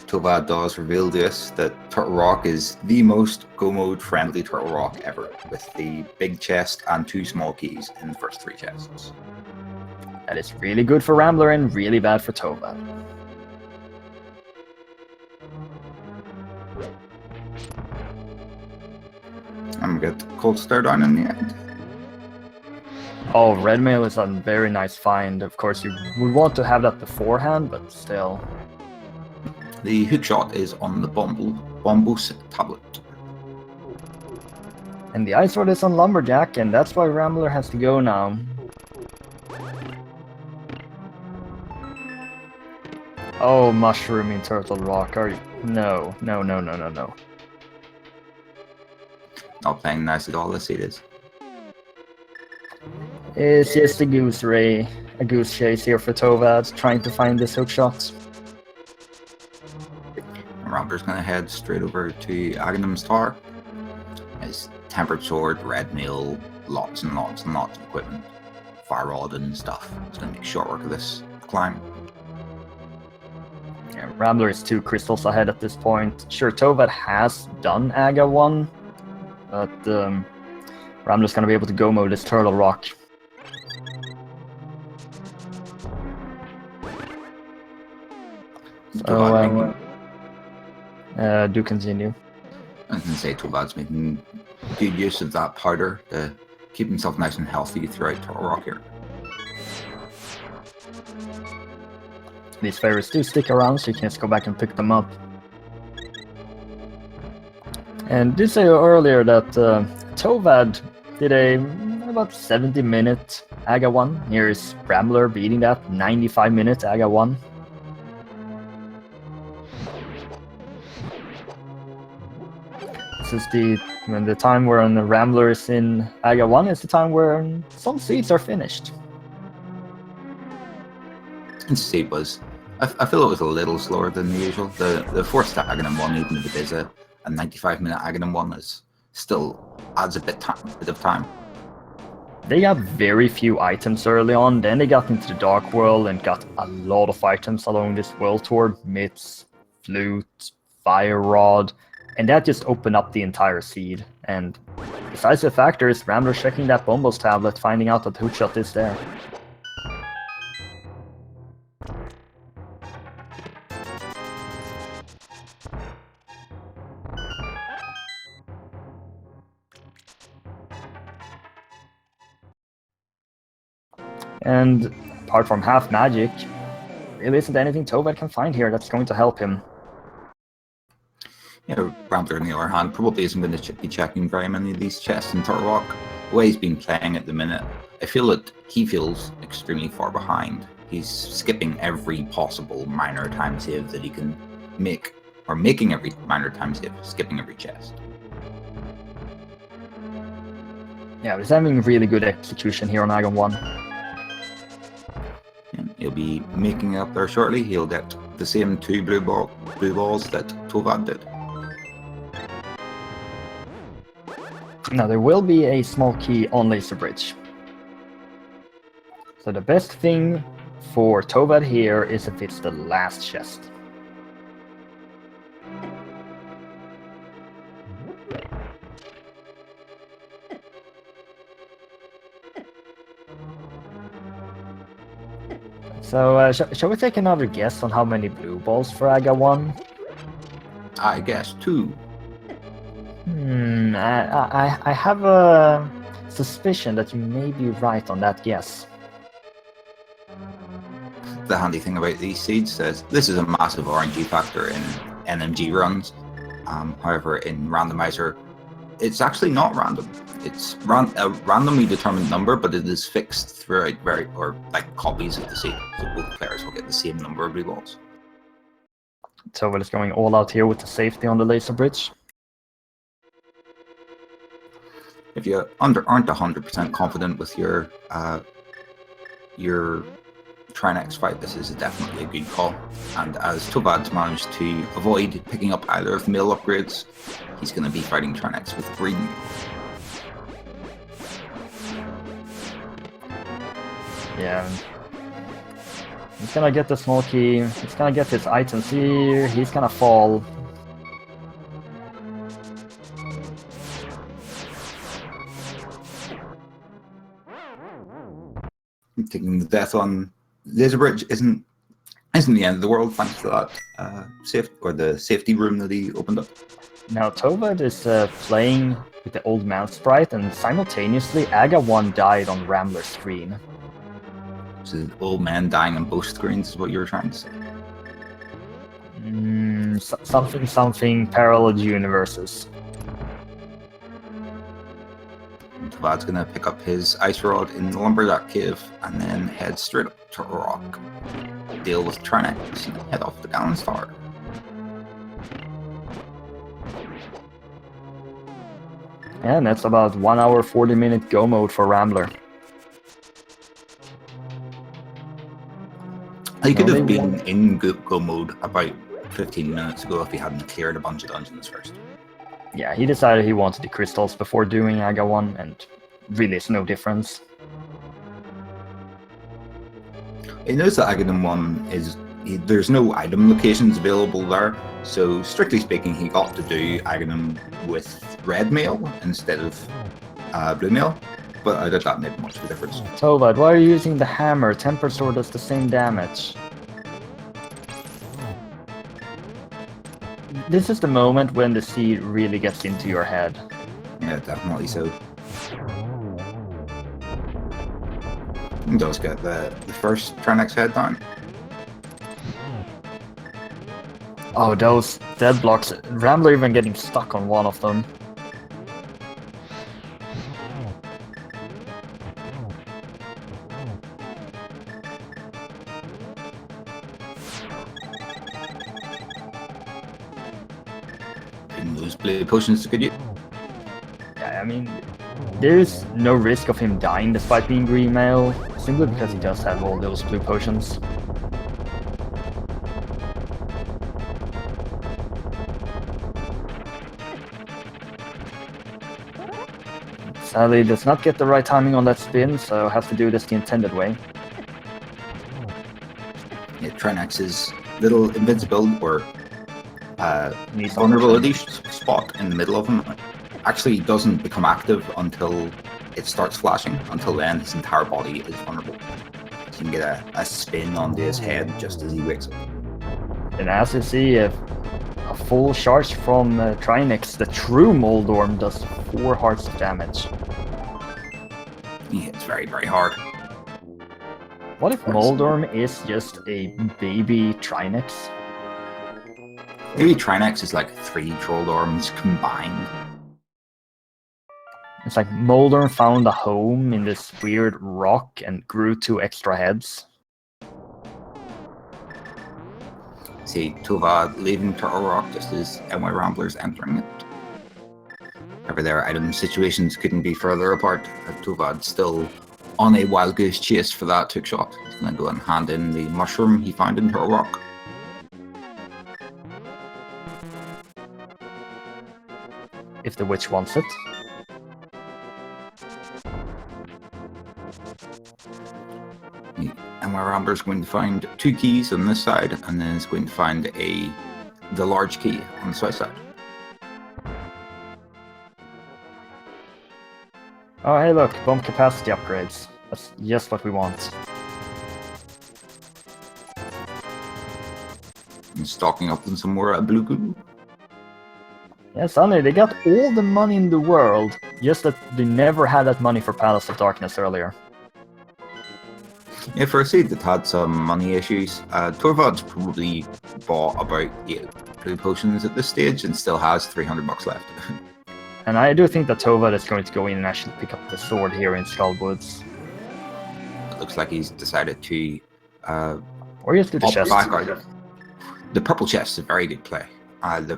Tovad does reveal to us that Turtle Rock is the most go mode friendly Turtle Rock ever, with the big chest and 2 small keys in the first 3 chests. That is really good for Rambler and really bad for Tovad. And we get Cold Stare down in the end. Oh, red mail is a very nice find. Of course, you would want to have that beforehand, but still. The hookshot is on the Bombus tablet. And the ice sword is on Lumberjack, and that's why Rambler has to go now. Oh, mushroom in Turtle Rock, are you? No, no, no, no, no, no. Not playing nice at all, this it is. It's just a goose chase here for Tovad, trying to find this hookshot. Rambler's gonna head straight over to Aghanim's Tower. His tempered sword, red mail, lots and lots and lots of equipment, fire rod and stuff. He's gonna make short work of this climb. Yeah, Rambler is 2 crystals ahead at this point. Sure, Tovad has done Aga 1, but Rambler's gonna be able to go mode this Turtle Rock. So, do continue. I was going to say Tovad's making good use of that powder to keep himself nice and healthy throughout Turtle Rock here. These fairies do stick around, so you can just go back and pick them up. And did say earlier that Tovad did about 70-minute Aga 1. Here is Rambler beating that 95-minute Aga 1. This is the time where the Rambler is in Aga 1 is the time where some seeds are finished. And seed was, I feel it was a little slower than the usual. The first Aghanim one, even if it is a 95-minute Aghanim one, is still adds a bit of time. They got very few items early on, then they got into the Dark World and got a lot of items along this world tour. Mitts, flute, fire rod. And that just opened up the entire seed. And besides the factors, Rambler checking that Bombos tablet, finding out that the hookshot is there. And apart from half magic, there isn't anything Tovad can find here that's going to help him. Yeah, Rambler, on the other hand, probably isn't going to be checking very many of these chests in Turtle Rock. The way he's been playing at the minute, I feel that he feels extremely far behind. He's skipping every possible minor time save that he can make, or making every minor time save, skipping every chest. Yeah, he's having really good execution here on Agon 1. Yeah, he'll be making it up there shortly. He'll get the same 2 blue balls that Tovad did. Now there will be a small key on Laser Bridge. So the best thing for Tovad here is if it's the last chest. So shall we take another guess on how many blue balls for Aga 1? I guess 2. I have a suspicion that you may be right on that guess. The handy thing about these seeds is this is a massive RNG factor in NMG runs. However, in Randomizer, it's actually not random. It's a randomly determined number, but it is fixed throughout like copies of the seed. So both players will get the same number of blue balls. Tovad is going all out here with the safety on the Laser Bridge. If you aren't 100% confident with your Trinex fight, this is definitely a good call. And as Tovad's managed to avoid picking up either of the mill upgrades, he's going to be fighting Trinex with green. Yeah. He's gonna get the small key, he's gonna get his items here, he's gonna fall. Taking the death on Laser Bridge isn't the end of the world thanks to that the safety room that he opened up. Now Tovad is playing with the old man sprite, and simultaneously Aga1 died on Rambler's screen. So the old man dying on both screens is what you were trying to say. Something parallel universes. Towad's gonna pick up his ice rod in the lumberjack cave and then head straight up to Rock. Deal with Trinex and head off to Gallon's Tower. And that's about 1 hour 40-minute go mode for Rambler. He could have been in go mode about 15 minutes ago if he hadn't cleared a bunch of dungeons first. Yeah, he decided he wanted the crystals before doing Aga1, and really it's no difference. He knows that Agadim 1 is... there's no item locations available there, so strictly speaking he got to do Agadim with red mail instead of blue mail, but I doubt that made much of a difference. Tovad, why are you using the hammer? Temper Sword does the same damage. This is the moment when the seed really gets into your head. Yeah, definitely so. He does get the first Trinex head down. Oh, those dead blocks. Rambler even getting stuck on one of them. Didn't lose blue potions to good use. Yeah, I mean, there's no risk of him dying despite being green mail, simply because he does have all those blue potions. Sadly, does not get the right timing on that spin, so have to do this the intended way. Yeah, Trinex's little invincibility or vulnerability spot in the middle of him actually doesn't become active until it starts flashing. Until then, his entire body is vulnerable. So you can get a spin onto his head just as he wakes up. And as you see, a full charge from Trinex, the true Moldorm does 4 hearts of damage. He hits very, very hard. What if Moldorm is just a baby Trinex? Maybe Trinex is like 3 Trolldorms combined. It's like Moldorm found a home in this weird rock and grew 2 extra heads. See Tovad leaving Turtle Rock just as NYRambler's entering it. However, their item situations couldn't be further apart. Tovad's still on a wild goose chase for that took shot. He's going to go and hand in the mushroom he found in Turtle Rock. If the witch wants it. NYRambler's going to find 2 keys on this side, and then it's going to find the large key on the south side. Oh, hey look, bomb capacity upgrades. That's just what we want. And stocking up on some more blue goo. Yeah, suddenly they got all the money in the world, just that they never had that money for Palace of Darkness earlier. Yeah, for a seed that had some money issues, Torvald's probably bought about 8 blue potions at this stage and still has $300 left. And I do think that Tovad is going to go in and actually pick up the sword here in Skullwoods. It looks like he's decided to or just do the chest. The purple chest is a very good play.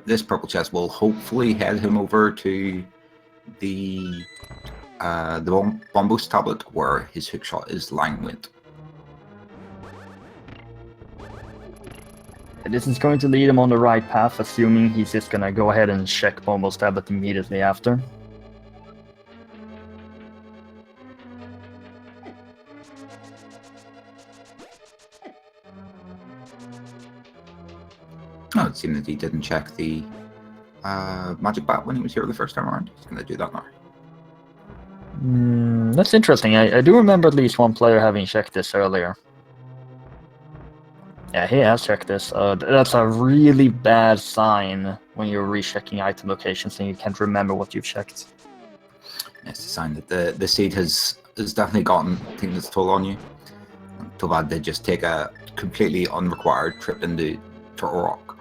This purple chest will hopefully head him over to the Bombos tablet where his hookshot is lying with. This is going to lead him on the right path, assuming he's just gonna go ahead and check Bombo's tablet immediately after. Oh, it seemed that he didn't check the magic bat when he was here the first time around. He's going to do that now. That's interesting. I do remember at least one player having checked this earlier. Yeah, he has checked this. That's a really bad sign when you're rechecking item locations and you can't remember what you've checked. It's a sign that the seed has definitely taken its toll on you. Tovad did just take a completely unrequired trip into Turtle Rock.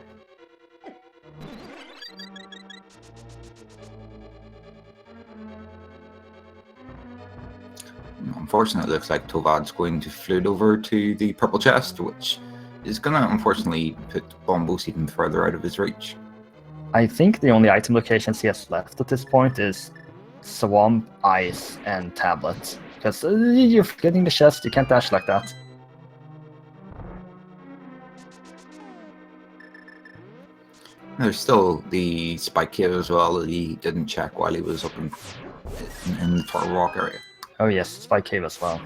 Unfortunately, it looks like Tovad's going to float over to the purple chest, which is going to unfortunately put Bombos even further out of his reach. I think the only item locations he has left at this point is Swamp, Ice, and Tablet. Because you're forgetting the chest, you can't dash like that. There's still the Spike Cave as well that he didn't check while he was up in the Turtle Rock area. Oh yes, Spike Cave as well.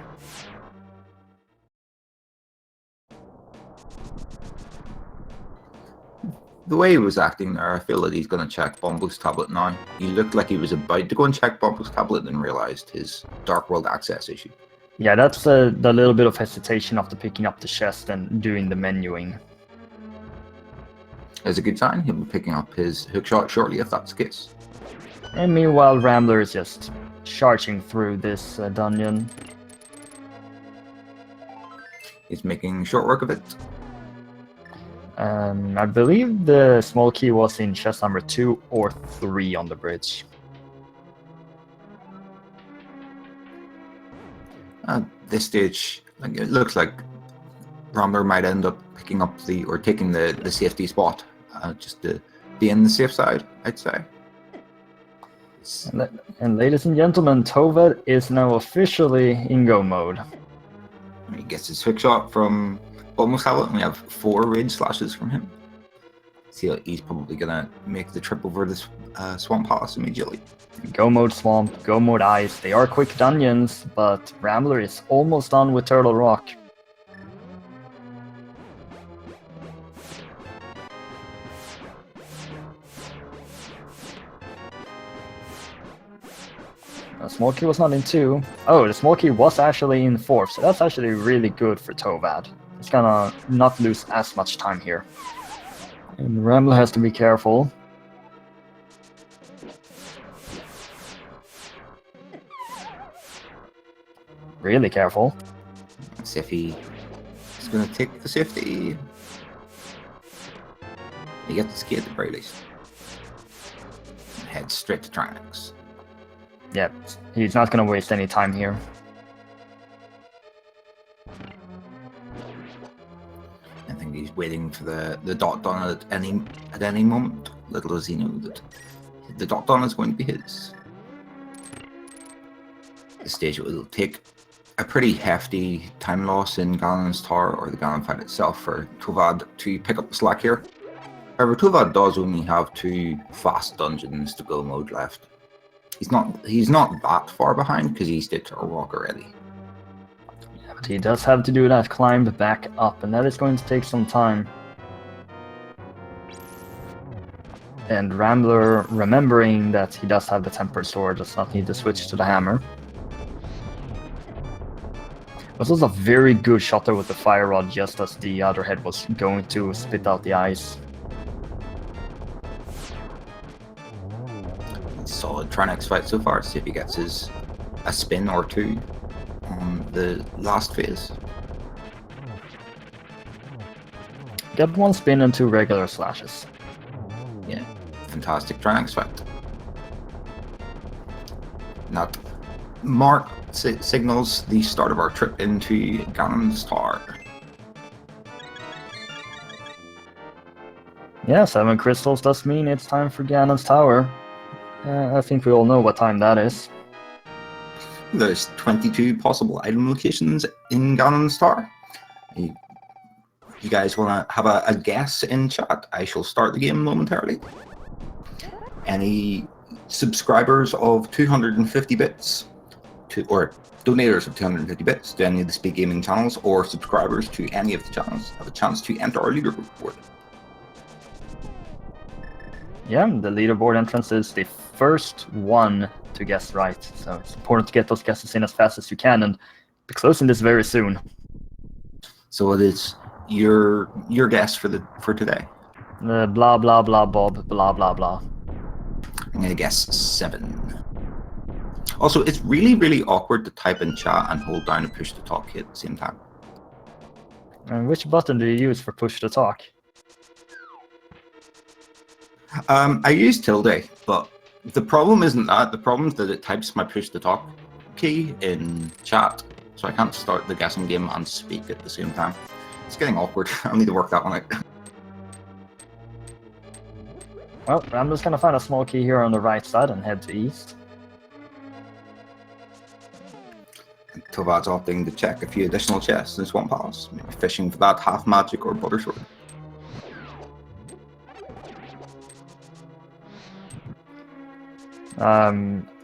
The way he was acting there, I feel that he's going to check Bombo's tablet now. He looked like he was about to go and check Bombo's tablet and realized his Dark World access issue. Yeah, that's the little bit of hesitation after picking up the chest and doing the menuing. As a good sign, he'll be picking up his hookshot shortly if that's the case. And meanwhile, Rambler is just charging through this dungeon. He's making short work of it. I believe the small key was in chest number 2 or 3 on the bridge. At this stage, it looks like Rambler might end up picking up taking the safety spot, just to be in the safe side, I'd say. And ladies and gentlemen, Tovad is now officially in go mode. He gets his hook shot from Almost Tablet, and we have 4 rage slashes from him. So he's probably gonna make the trip over this Swamp Palace immediately. Go mode Swamp, go mode Ice. They are quick dungeons, but Rambler is almost done with Turtle Rock. The small key was not in 2. Oh, the small key was actually in 4, so that's actually really good for Tovad. He's gonna not lose as much time here. And Rambler has to be careful. Really careful. Let's see if he is going to take the safety. He gets the ski at the very least. Head straight to Trinex. Yep, he's not gonna waste any time here. I think he's waiting for the dot don at any moment. Little does he know that the dot don is going to be his. The stage will take a pretty hefty time loss in Ganon's Tower or the Ganon fight itself for Tovad to pick up the slack here. However, Tovad does only have 2 fast dungeons to go mode left. He's not that far behind because he's did Turtle Rock already. Yeah, but he does have to do that climb back up, and that is going to take some time. And Rambler, remembering that he does have the Tempered Sword, does not need to switch to the hammer. Was also a very good shot there with the Fire Rod just as the other head was going to spit out the ice. Solid Trinex fight so far. See if he gets a spin or 2 on the last phase. Get 1 spin and 2 regular slashes. Yeah, fantastic Trinex fight. That mark signals the start of our trip into Ganon's Tower. Yeah, 7 crystals does mean it's time for Ganon's Tower. I think we all know what time that is. There's 22 possible item locations in Ganon's Tower. You guys want to have a guess in chat? I shall start the game momentarily. Any subscribers of 250 bits, or donators of 250 bits to any of the Speed Gaming channels, or subscribers to any of the channels, have a chance to enter our leaderboard. Yeah, the leaderboard entrance is the first one to guess right, so it's important to get those guesses in as fast as you can, and be closing this very soon. So it is your guess for today. Blah blah blah Bob, blah blah blah. I'm gonna guess 7. Also, it's really awkward to type in chat and hold down and push to talk key at the same time. And which button do you use for push to talk? I use tilde, but the problem isn't that. The problem is that it types my push to talk key in chat, so I can't start the guessing game and speak at the same time. It's getting awkward. I'll need to work that one out. Well, I'm just gonna find a small key here on the right side and head to east. Tovad's opting to check a few additional chests in Swamp Palace, maybe fishing for that half magic or butter sword.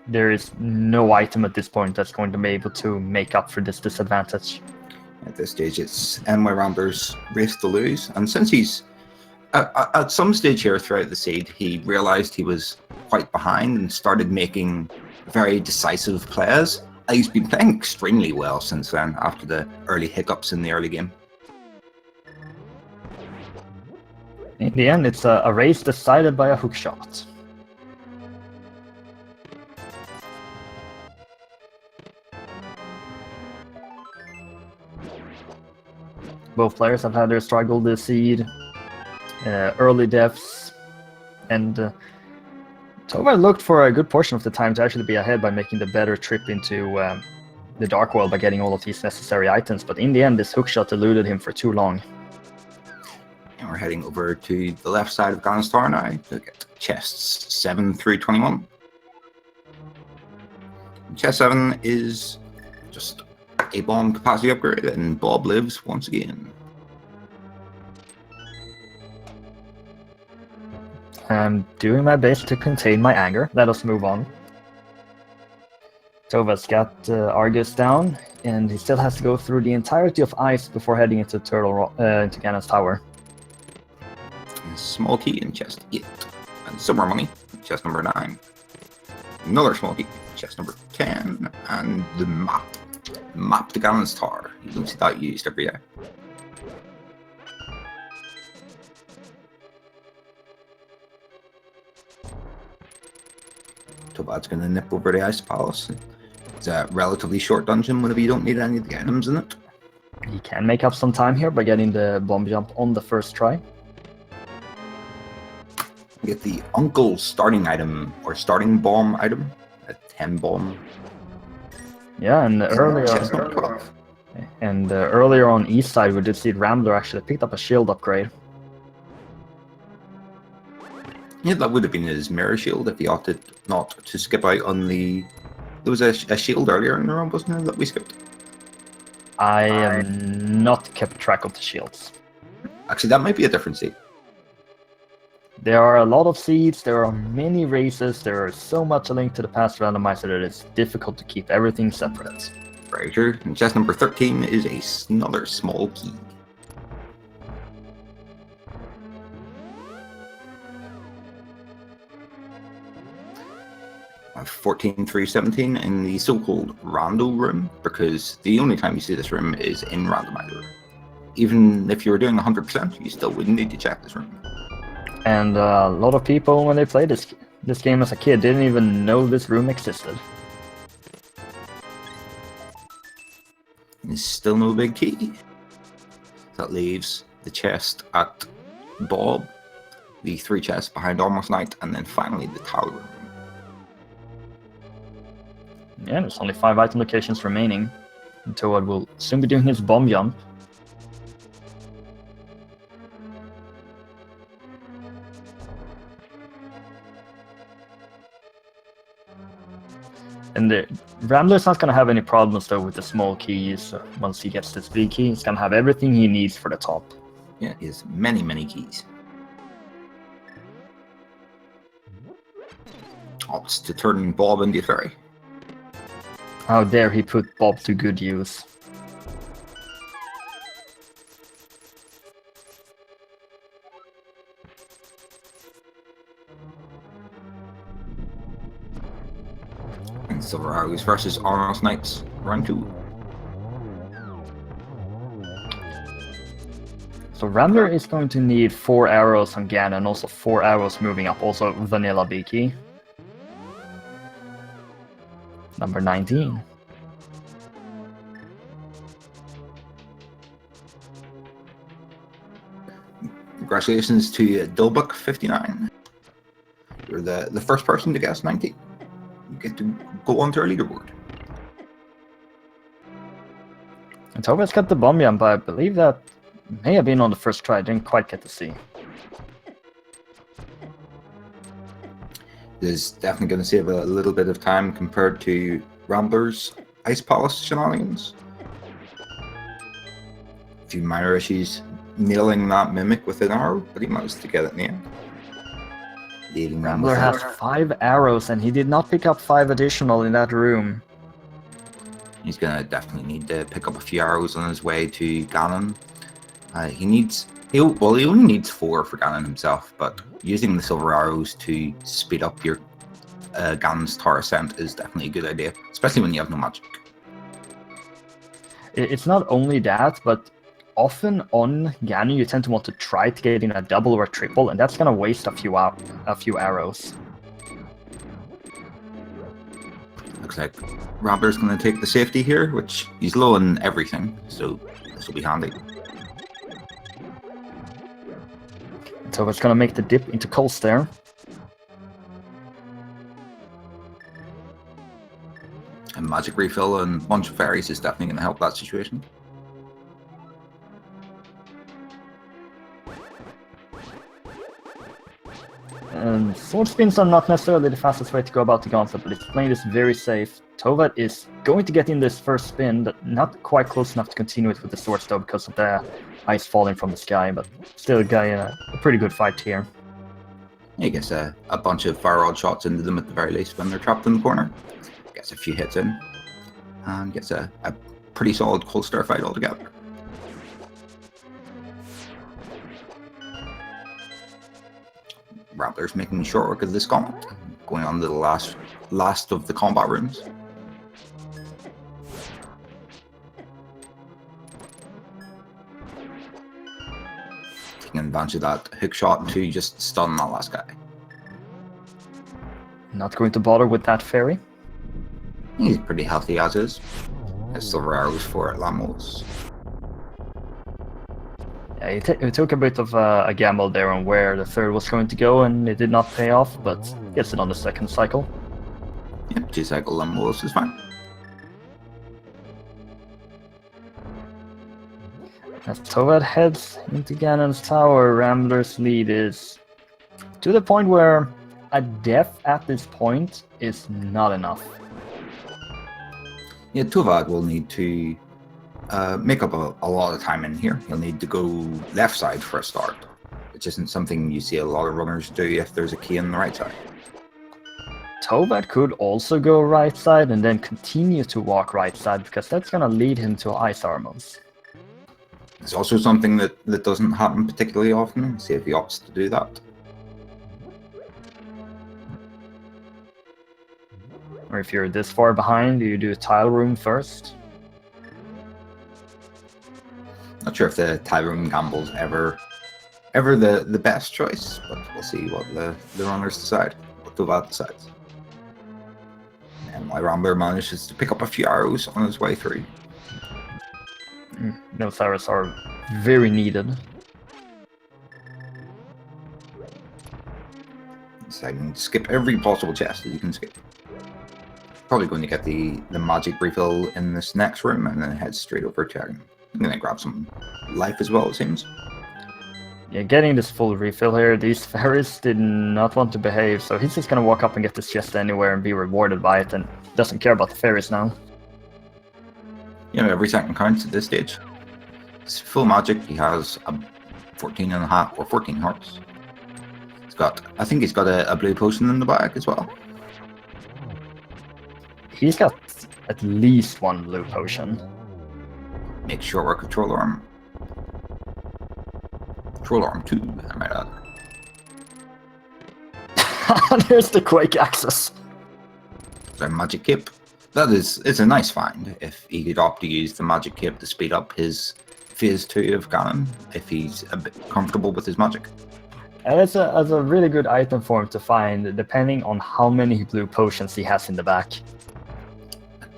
There is no item at this point that's going to be able to make up for this disadvantage. At this stage, it's NYRambler's race to lose, and since he's at some stage here throughout the seed, he realized he was quite behind and started making very decisive plays. He's been playing extremely well since then, after the early hiccups in the early game. In the end, it's a race decided by a hook shot. Both players have had their struggle this seed, early deaths, and Tovad looked for a good portion of the time to actually be ahead by making the better trip into the Dark World by getting all of these necessary items, but in the end this hookshot eluded him for too long. And we're heading over to the left side of Ganon's Tower now to get chests 7 through 21. Chest 7 is just a bomb capacity upgrade, and Bob lives once again. I'm doing my best to contain my anger. Let us move on. Tovad's got Argus down, and he still has to go through the entirety of ice before heading into into Ganon's Tower. A small key in chest 8, and some more money in chest number 9. Another small key in chest number 10, and the map. Map to Ganon's Tower. You don't see that used every day. Tovad's going to nip over the Ice Palace. It's a relatively short dungeon whenever you don't need any of the items in it. He can make up some time here by getting the bomb jump on the first try. Get the Uncle starting item, or starting bomb item, a 10 bomb. Yeah, and earlier on east side we did see Rambler actually picked up a shield upgrade. Yeah, that would have been his mirror shield if he opted not to skip out on the... There was a shield earlier in the round, wasn't there, that we skipped? I am not kept track of the shields. Actually, that might be a different seed. There are a lot of seeds, there are many races, there is so much a link to the past randomizer that it's difficult to keep everything separate. Very true. And chest number 13 is another small key. 14 through 17 in the so-called Rando room, because the only time you see this room is in Randomizer. Even if you were doing 100%, you still wouldn't need to check this room. And a lot of people, when they played this game as a kid, didn't even know this room existed. There's still no big key. That leaves the chest at Bob, the 3 chests behind Almost Night, and then finally the tower room. Yeah, there's only 5 item locations remaining. And Tovad will soon be doing his bomb jump. And the Rambler's not going to have any problems though with the small keys. Once he gets this big key, he's going to have everything he needs for the top. Yeah, he has many, many keys. Opts to turn Bob into a fairy. How dare he put Bob to good use. And Silver Arrows versus Almost Knights, round 2. So Rambler is going to need 4 arrows on Ganon and also 4 arrows moving up, also vanilla B key. Number 19. Congratulations to Dilbuck59. You're the first person to guess 19. You get to go onto our leaderboard. And Towad's got the bomb jump, but I believe that may have been on the first try. I didn't quite get to see. Is definitely going to save a little bit of time compared to Rambler's Ice Palace shenanigans. A few minor issues nailing that mimic with an arrow, but he managed to get it in the end. Rambler has 5 arrows, and he did not pick up 5 additional in that room. He's going to definitely need to pick up a few arrows on his way to Ganon. He only needs 4 for Ganon himself, but using the silver arrows to speed up your Ganon's tower ascent is definitely a good idea, especially when you have no magic. It's not only that, but often on Ganon you tend to want to try to get in a double or a triple, and that's gonna waste a few arrows. Looks like Rambler's going to take the safety here, which he's low on everything, so this will be handy. So it's gonna make the dip into Coals there. A magic refill and a bunch of fairies is definitely going to help that situation. And sword spins are not necessarily the fastest way to go about the gauntlet, but it's playing this very safe. Tovad is going to get in this first spin, but not quite close enough to continue it with the sword though because of the ice falling from the sky, but still a guy in a pretty good fight here. He gets a bunch of fire rod shots into them at the very least when they're trapped in the corner. Gets a few hits in, and gets a pretty solid cold star fight altogether. Rambler's making short work of this gauntlet, going on to the last of the combat rooms. Taking advantage of that hook shot to just stun that last guy. Not going to bother with that fairy. He's pretty healthy as is. Has silver arrows for Lamos. Yeah, he took a bit of a gamble there on where the third was going to go, and it did not pay off, but gets it on the second cycle. Yep, 2-cycle Lamos is fine. As Tovad heads into Ganon's tower, Rambler's lead is to the point where a death at this point is not enough. Yeah, Tovad will need to make up a lot of time in here. He'll need to go left side for a start, which isn't something you see a lot of runners do if there's a key on the right side. Tovad could also go right side and then continue to walk right side, because that's going to lead him to ice armors. It's also something that doesn't happen particularly often. See if he opts to do that. Or if you're this far behind, you do tile room first. Not sure if the tile room gamble's ever the best choice, but we'll see what the runners decide, what Tovad decides. And NYRambler manages to pick up a few arrows on his way through. Those arrows are very needed. Deciding to skip every possible chest that you can skip. Probably going to get the magic refill in this next room and then head straight over to him. I'm going to grab some life as well, it seems. Yeah, getting this full refill here, these fairies did not want to behave, so he's just going to walk up and get this chest anywhere and be rewarded by it, and doesn't care about the fairies now. You know, every second counts at this stage. It's full magic. He has a 14.5 or 14 hearts. I think he's got a blue potion in the bag as well. He's got at least one blue potion. Make short work of Troll Arm. Troll Arm 2, I might add. There's the Quake Axis. So magic cape. It's a nice find if he could opt to use the magic cape to speed up his phase 2 of Ganon, if he's a bit comfortable with his magic. And it's a really good item for him to find, depending on how many blue potions he has in the back.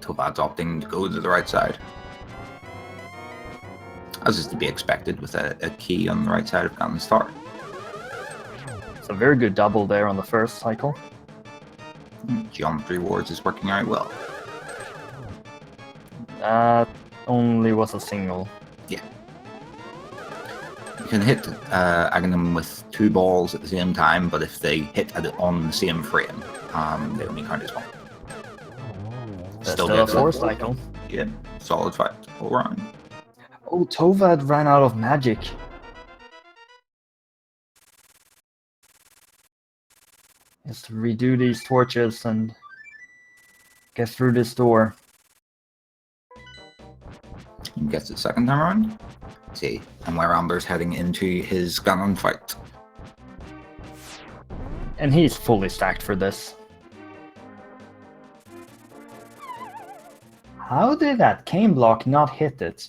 Tovad's opting to go to the right side. As is to be expected with a key on the right side of Ganon's Tower. It's a very good double there on the first cycle. Geometry Wars is working out well. That only was a single. Yeah. You can hit Aghanim with 2 balls at the same time, but if they hit on the same frame, they only count as one. That's still a 4th cycle. Yeah, solid fight all around. Oh, Tovad ran out of magic. He has to redo these torches and get through this door. He gets it second time around. See, NYRambler's heading into his Ganon fight. And he's fully stacked for this. How did that cane block not hit it?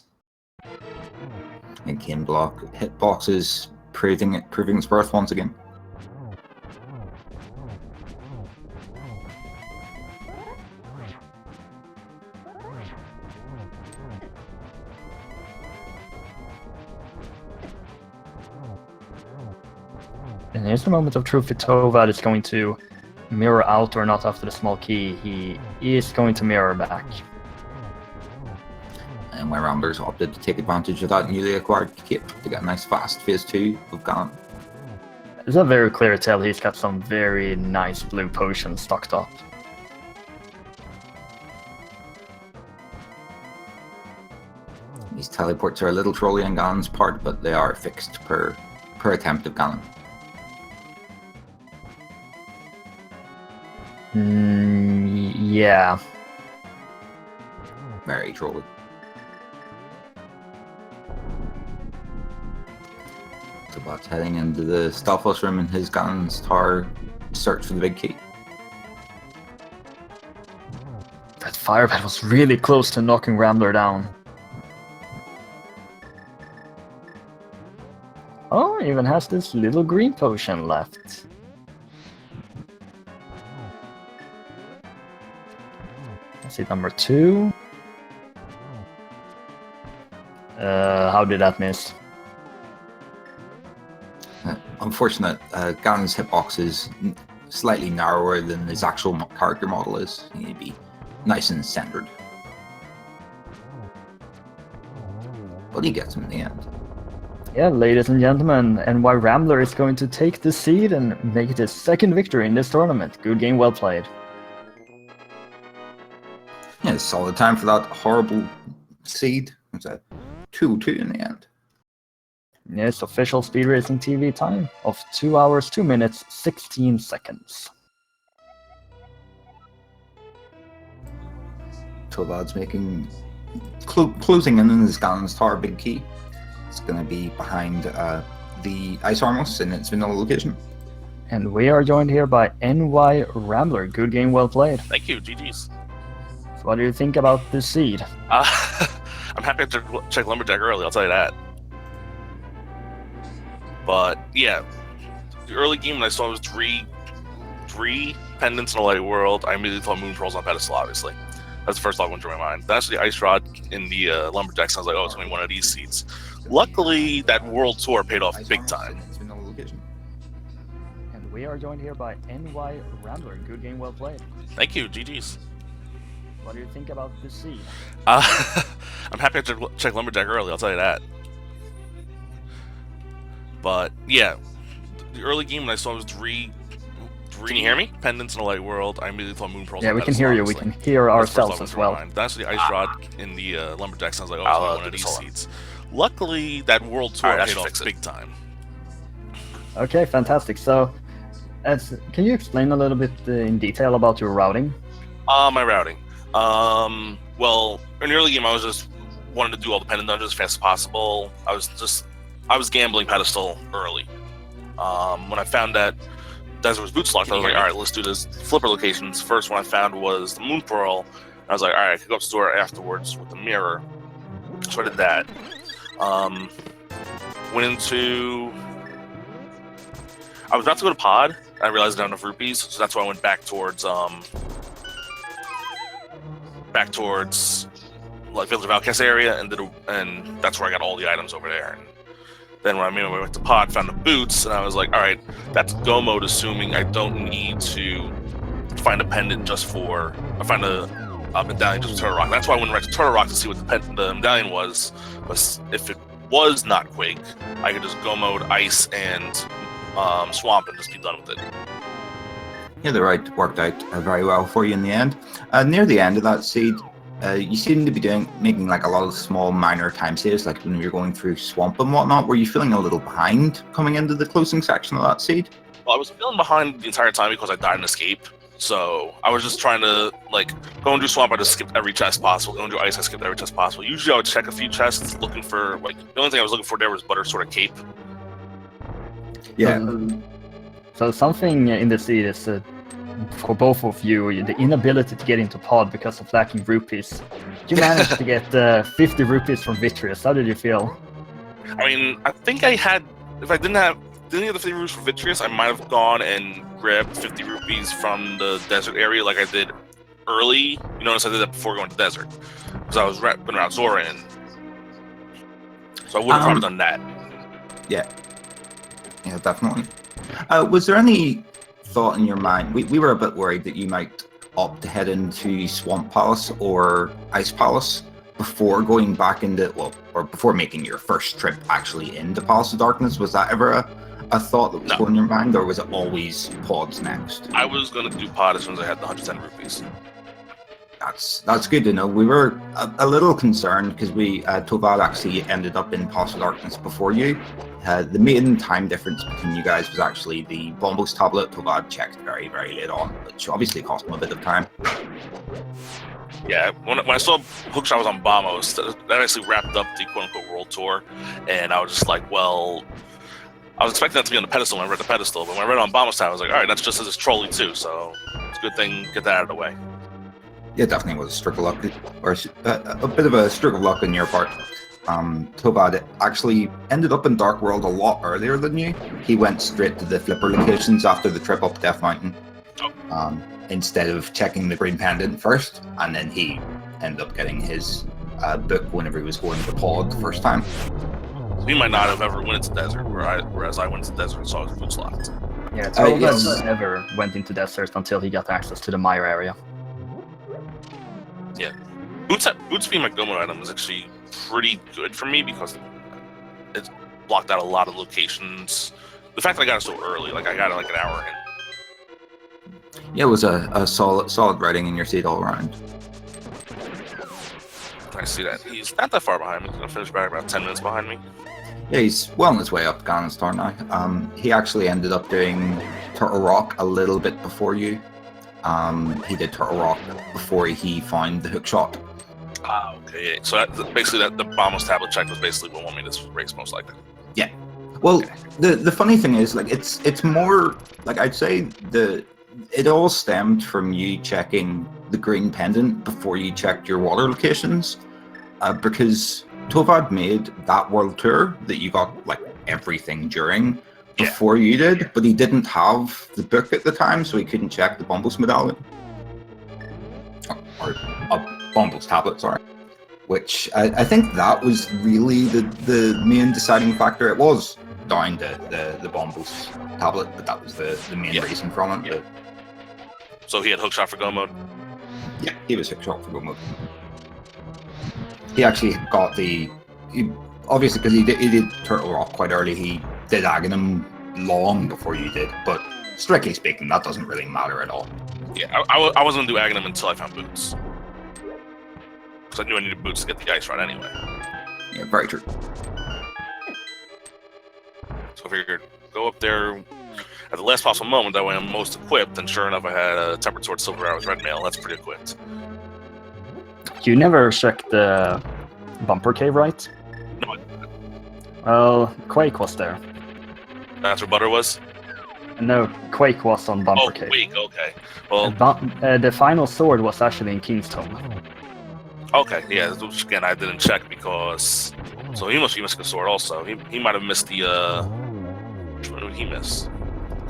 And cane block hitboxes proving its worth once again. And here's the moment of truth. If Tovad is going to mirror out or not after the small key, he is going to mirror back. And NYRambler's opted to take advantage of that newly acquired kit to get a nice fast phase 2 of Ganon. It's a very clear tell he's got some very nice blue potions stocked up. These teleports are a little trolly on Ganon's part, but they are fixed per attempt of Ganon. Yeah. Very trolly. Towad's heading into the Stealthos room in his Ganon's Tower search for the big key. That fire pit was really close to knocking Rambler down. Oh, even has this little green potion left. Let's see, number 2. How did that miss? Unfortunate, Ganon's hitbox is slightly narrower than his actual character model is. He need to be nice and centered. But he gets him in the end. Yeah, ladies and gentlemen, NYRambler is going to take the seed and make it his 2nd victory in this tournament. Good game, well played. Yeah, solid time for that horrible seed. It's a 2-2 in the end. Yes, official Speed Racing TV time of 2 hours, 2 minutes, 16 seconds. Tovad's making closing in his Ganon's Tower big key. It's going to be behind the Ice Armos in its vanilla location. And we are joined here by NYRambler. Good game, well played. Thank you, GG's. So what do you think about this seed? I'm happy to check Lumberjack early, I'll tell you that. But yeah, the early game when I saw it was three pendants in a light world, I immediately thought Moon Pearls on pedestal, obviously. That's the first thought went through my mind. That's the Ice Rod in the Lumberjack sounds like, oh, it's only one of these seeds. Luckily, that world tour paid off big time. And we are joined here by NYRambler. Good game, well played. Thank you, GG's. What do you think about this seed? I'm happy to check Lumberjack early, I'll tell you that. But yeah, the early game when I saw it was three. Can you hear me? Pendants in a light world. I immediately thought Moon Pearls. Yeah, we can hear you. We can hear ourselves as well. That's the Ice Rod in the Lumberjack sounds like, oh, it's only one of these seeds. Luckily, that world tour paid off big time. Okay, fantastic. So, can you explain a little bit in detail about your routing? My routing. Well, in the early game, I was just wanted to do all the pendant dungeons as fast as possible. I was gambling pedestal early. When I found that Desert was boot locked, I was like, all right, let's do this. Flipper locations. First one I found was the Moon Pearl. I was like, all right, I could go up to the store afterwards with the mirror. So I did that. Went into... I was about to go to Pod. I realized I didn't have enough rupees, so that's why I went back towards back towards like Village of Outcast area, and that's where I got all the items over there. And then when I made my way back to Pod, found the boots, and I was like, all right, that's go mode, assuming I don't need to find a pendant just for find a medallion just for Turtle Rock. That's why I went right to Turtle Rock to see what the medallion was if it was not Quake, I could just go mode Ice and Swamp and just be done with it. Yeah, the right worked out very well for you in the end. Near the end of that seed, you seem to be making like a lot of small minor time saves, like when you're going through Swamp and whatnot. Were you feeling a little behind coming into the closing section of that seed? Well, I was feeling behind the entire time because I died in Escape. So I was just trying to like go and do Swamp. I just skipped every chest possible. Go and do Ice. I skipped every chest possible. Usually I would check a few chests looking for like the only thing I was looking for there was Butter sort of cape. Yeah. So something in the seed is for both of you, the inability to get into Pod because of lacking rupees. You managed to get 50 rupees from Vitreous. How did you feel? I mean, I think I had. If I didn't have the 50 rupees for Vitreous, I might have gone and grabbed 50 rupees from the desert area like I did early. You notice I did that before going to desert because I was been around Zoran, so I would have probably done that. Yeah, definitely. Was there any thought in your mind? We were a bit worried that you might opt to head into Swamp Palace or Ice Palace before going back into, or before making your first trip actually into Palace of Darkness. Was that ever a thought that was going in your mind, or was it always Pods next? I was going to do Pod as soon as I had the 110 rupees. That's good to know. We were a little concerned because Tovad actually ended up in Palace of Darkness before you. The main time difference between you guys was actually the Bombos tablet. Tovad checked very, very late on, which obviously cost him a bit of time. Yeah, when I saw Hookshot was on Bombos, that actually wrapped up the quote-unquote world tour, and I was just like, well, I was expecting that to be on the pedestal when I read the pedestal, but when I read it on Bombos time, I was like, all right, that's just as it's trolley too, so it's a good thing, get that out of the way. Yeah, definitely was a stroke of luck, or a bit of a stroke of luck on your part. Tovad actually ended up in Dark World a lot earlier than you. He went straight to the flipper locations after the trip up Death Mountain, instead of checking the green pendant first, and then he ended up getting his book whenever he was going to Pod the first time. So he might not have ever went into desert, whereas I went into desert and saw his boots locked. Yeah, Tovad never went into desert until he got access to the Mire area. Yeah, boots being my go-mode item is actually pretty good for me because it's blocked out a lot of locations. The fact that I got it so early, like I got it like an hour in. Yeah, it was a solid writing in your seat all around. I see that. He's not that far behind me. He's going to finish back about 10 minutes behind me. Yeah, he's well on his way up Ganon's Tower now. He actually ended up doing Turtle Rock a little bit before you. He did Turtle Rock before he found the hookshot. Okay. So basically, the Bombos tablet check was basically what won me this race, most likely. Yeah. Well, the funny thing is, like, it's more like I'd say it all stemmed from you checking the green pendant before you checked your water locations, because Tovad made that world tour that you got like everything during before you did, but he didn't have the book at the time, so he couldn't check the Bombos medallion. Or Bombos tablet, sorry. Which I think that was really the main deciding factor. It was down to the Bombos tablet, but that was the main reason from it. Yeah. So he had hookshot for go mode? Yeah, he was hookshot for go mode. He actually got obviously because he did Turtle Rock quite early, he did Aghanim long before you did, but strictly speaking, that doesn't really matter at all. Yeah, I wasn't going to do Aghanim until I found boots. Because I knew I needed boots to get the ice rod anyway. Yeah, very true. So I figured, go up there at the last possible moment, that way I'm most equipped, and sure enough I had a Tempered Sword, Silver Arrows, Red Mail. That's pretty equipped. You never checked the bumper cave, right? No. Well, Quake was there. That's where Butter was? No, Quake was on bumper cave. Quake, okay. Well, the final sword was actually in Kingstone. Okay, yeah, which again I didn't check because... So he must be missing a sword also. He might have missed the... Which one did he miss?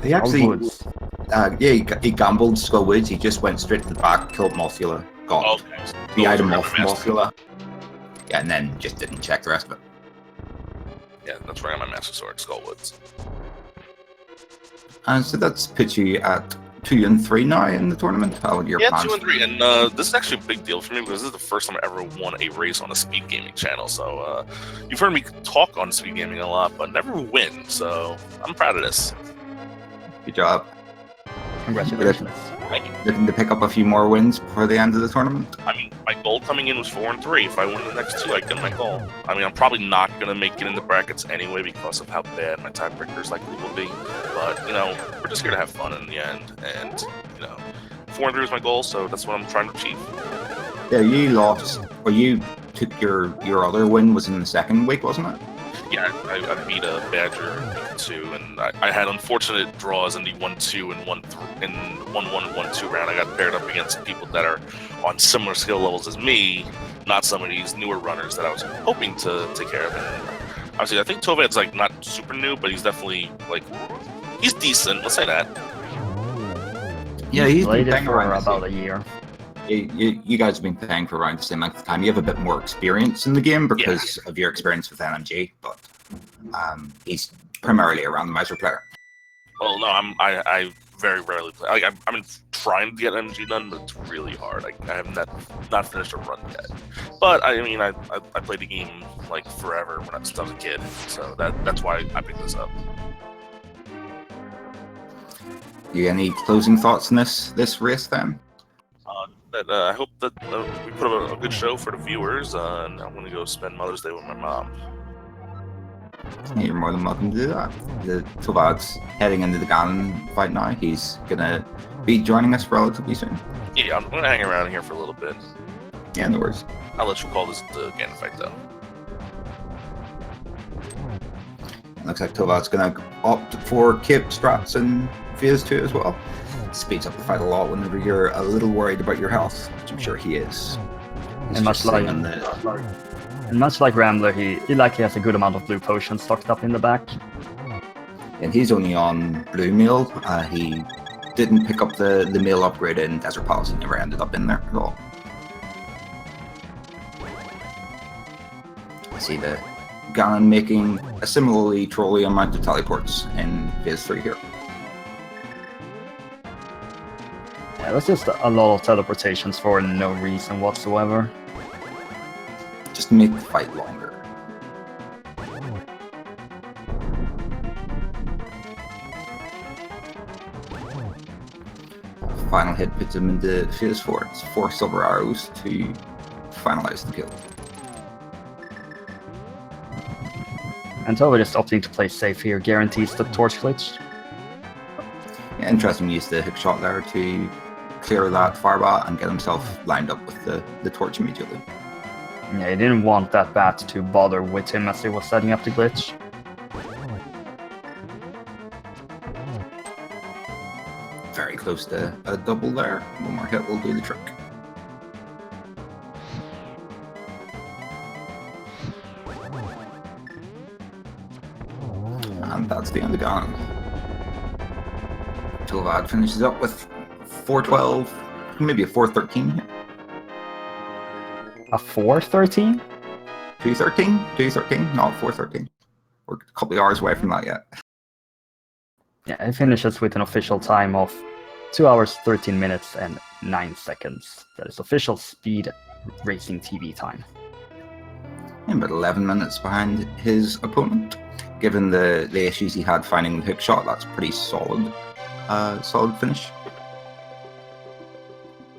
He actually... he gambled Skull Woods. He just went straight to the back, killed Mothula, got Okay. So the those item are off my master- Mothula. Yeah, and then just didn't check the rest of it. Yeah, that's where I got my Master Sword, Skullwoods. And so that's put you at 2 and 3 now in the tournament. How would your Yeah, plans? 2 and 3, and this is actually a big deal for me because this is the first time I ever won a race on a speed gaming channel. So you've heard me talk on speed gaming a lot, but never win. So I'm proud of this. Good job. Congratulations. Looking to pick up a few more wins before the end of the tournament. I mean, my goal coming in was 4 and 3. If I win the next 2, I get my goal. I mean, I'm probably not gonna make it in the brackets anyway because of how bad my tiebreakers likely will be. But you know, we're just here to have fun in the end, and you know, 4 and 3 is my goal, so that's what I'm trying to achieve. Yeah, you lost, or you took your other win was in the second week, wasn't it? Yeah, I beat a Badger in week 2, and I had unfortunate draws in the 1-2 and 1-1 and 1-2 round. I got paired up against people that are on similar skill levels as me, not some of these newer runners that I was hoping to take care of. And obviously, I think Tovad's like not super new, but he's definitely like he's decent. Let's say that. Yeah, he's Played been it playing for around the about same. a year. You guys have been playing for around the same length of time. You have a bit more experience in the game because of your experience with NMG, but he's primarily a randomizer player. Well, no, I very rarely play. Like I've been trying to get MG done, but it's really hard. I have not finished a run yet. But I mean, I played the game like forever when I was a kid, so that's why I picked this up. You any closing thoughts on this race then? I hope that we put up a good show for the viewers, and I'm gonna go spend Mother's Day with my mom. You're more than welcome to do that. The Tovad's heading into the Ganon fight now. He's gonna be joining us relatively soon. Yeah, I'm gonna hang around here for a little bit. Yeah, no worries. I'll let you call this the Ganon fight, though. Looks like Tovad's gonna opt for Kip strats in phase 2 as well. Speeds up the fight a lot whenever you're a little worried about your health, which I'm sure he is. He's And much just like sitting on the- And much like Rambler, he likely has a good amount of blue potions stocked up in the back. and he's only on blue meal. He didn't pick up the meal upgrade in Desert Palace. He never ended up in there at all. I see the Ganon making a similarly trolly amount of teleports in phase 3 here. Yeah, that's just a lot of teleportations for no reason whatsoever. Just to make the fight longer. Final hit puts him into phase 4. It's 4 silver arrows to finalize the kill. And Tovad is opting to play safe here, guarantees the torch glitch. Yeah, interesting use the hook shot there to clear that firebat and get himself lined up with the torch immediately. Yeah, he didn't want that bat to bother with him as he was setting up the glitch. Very close to a double there. One more hit will do the trick. And that's the end of Ganon. Tovad finishes up with 412, maybe a 413. A 413? 213? 213? Not 413. We're a couple of hours away from that yet. Yeah, he finishes with an official time of 2 hours, 13 minutes, and 9 seconds. That is official speed racing TV time. And about 11 minutes behind his opponent. Given the issues he had finding the hook shot, that's pretty solid. Solid finish.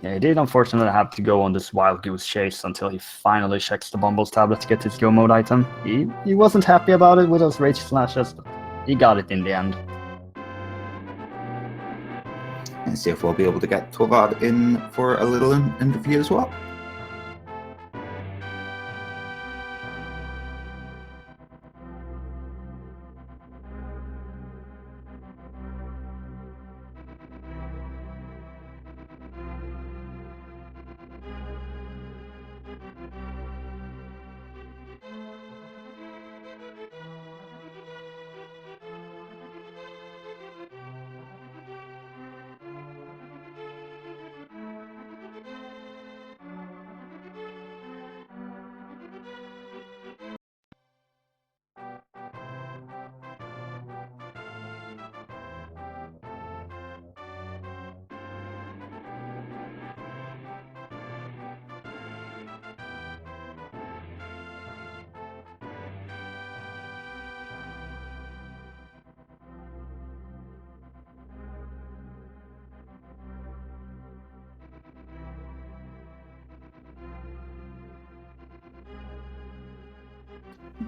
Yeah, he did unfortunately have to go on this wild goose chase until he finally checks the Bumble's tablet to get his go mode item. He wasn't happy about it with those rage slashes, but he got it in the end. And see if we'll be able to get Tovad in for a little interview as well.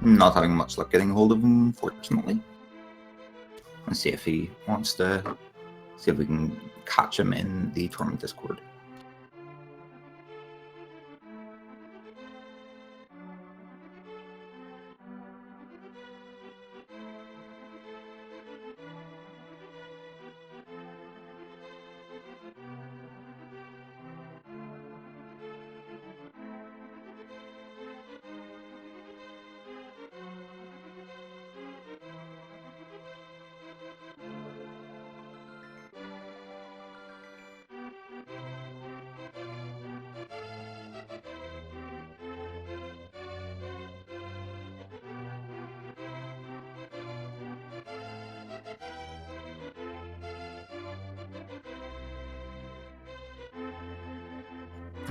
Not having much luck getting hold of him, fortunately. Let's see if he wants to. See if we can catch him in the tournament Discord.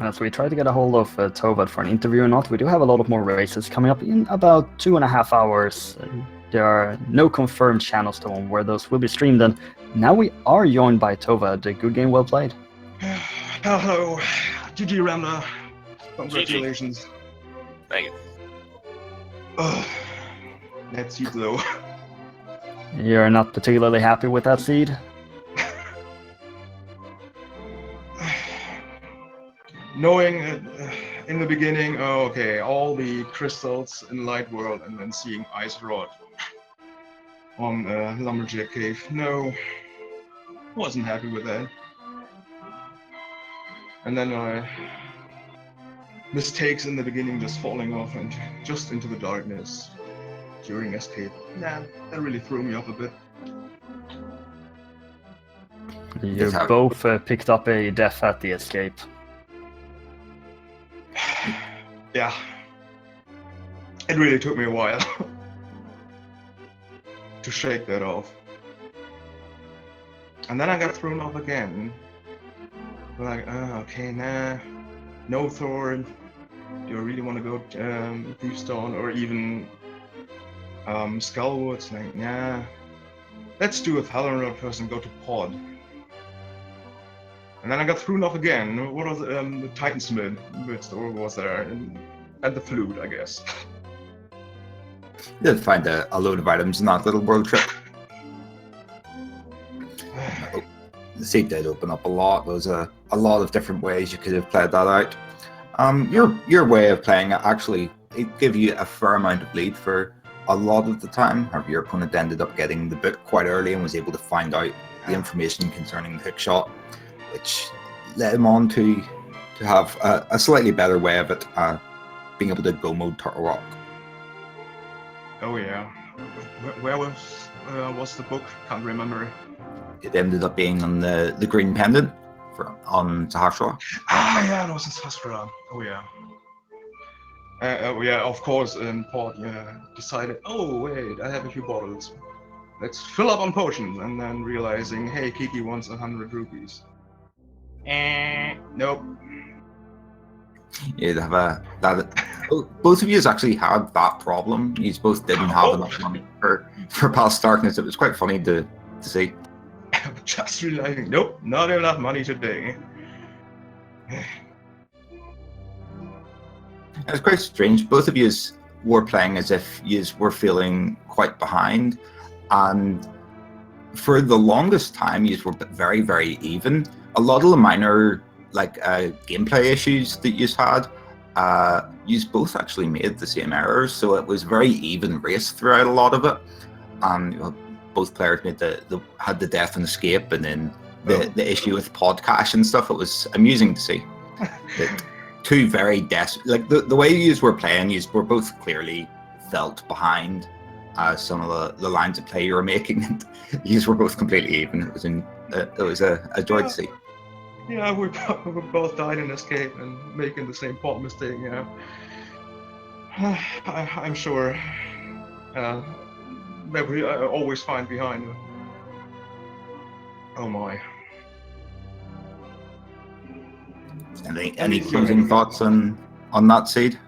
As we try to get a hold of Tovad for an interview or not, we do have a lot of more races coming up in about 2.5 hours. There are no confirmed channels to where those will be streamed, and now we are joined by Tovad. A good game, well played. Hello, GG Rambler. Congratulations. GG. Thank you. That seed though. You're not particularly happy with that seed? Knowing in the beginning, oh, okay, all the crystals in Light World, and then seeing Ice Rod on Lumberjack Cave. No, wasn't happy with that. And then mistakes in the beginning, just falling off and just into the darkness during escape. Nah, that really threw me off a bit. You both picked up a death at the escape. Yeah, it really took me a while to shake that off. And then I got thrown off again. Like, okay, nah, no Thorn. Do I really want to go Deepstone or even Skullwoods? Like, nah, let's do a Talonrod first and go to Pod. And then I got thrown off again. What was the Titansmith store was there? And the flute, I guess. You did find a load of items in that little world trip. The seed did open up a lot. There was a lot of different ways you could have played that out. Your way of playing it actually, it gave you a fair amount of lead for a lot of the time. However, your opponent ended up getting the book quite early and was able to find out the information concerning the hook shot, which led him on to have a slightly better way of it, being able to go mode Turtle Rock. Oh yeah. Where was the book? Can't remember. It ended up being on the green pendant on Sahasra. Ah yeah, it was in Sahasra. Oh yeah. Oh yeah, of course. Port decided. Oh wait, I have a few bottles. Let's fill up on potions, and then realizing, hey, Kiki wants 100 rupees. Nope. You'd have both of you actually had that problem. You both didn't have enough money for Past Darkness. It was quite funny to see. Just realizing, nope, not enough money today. It was quite strange. Both of you were playing as if you were feeling quite behind, and for the longest time you were very, very even. A lot of the minor gameplay issues that you had, you both actually made the same errors, so it was very even race throughout a lot of it. Both players made had the death and escape, and then the issue with pod cache and stuff. It was amusing to see. Two very the way you were playing, you were both clearly felt behind some of the lines of play you were making, and you were both completely even. It was a joy to see. Yeah, we both died in escape and making the same pot mistake. Yeah, I'm sure that we always find behind. Oh my. Any closing thoughts on that seed?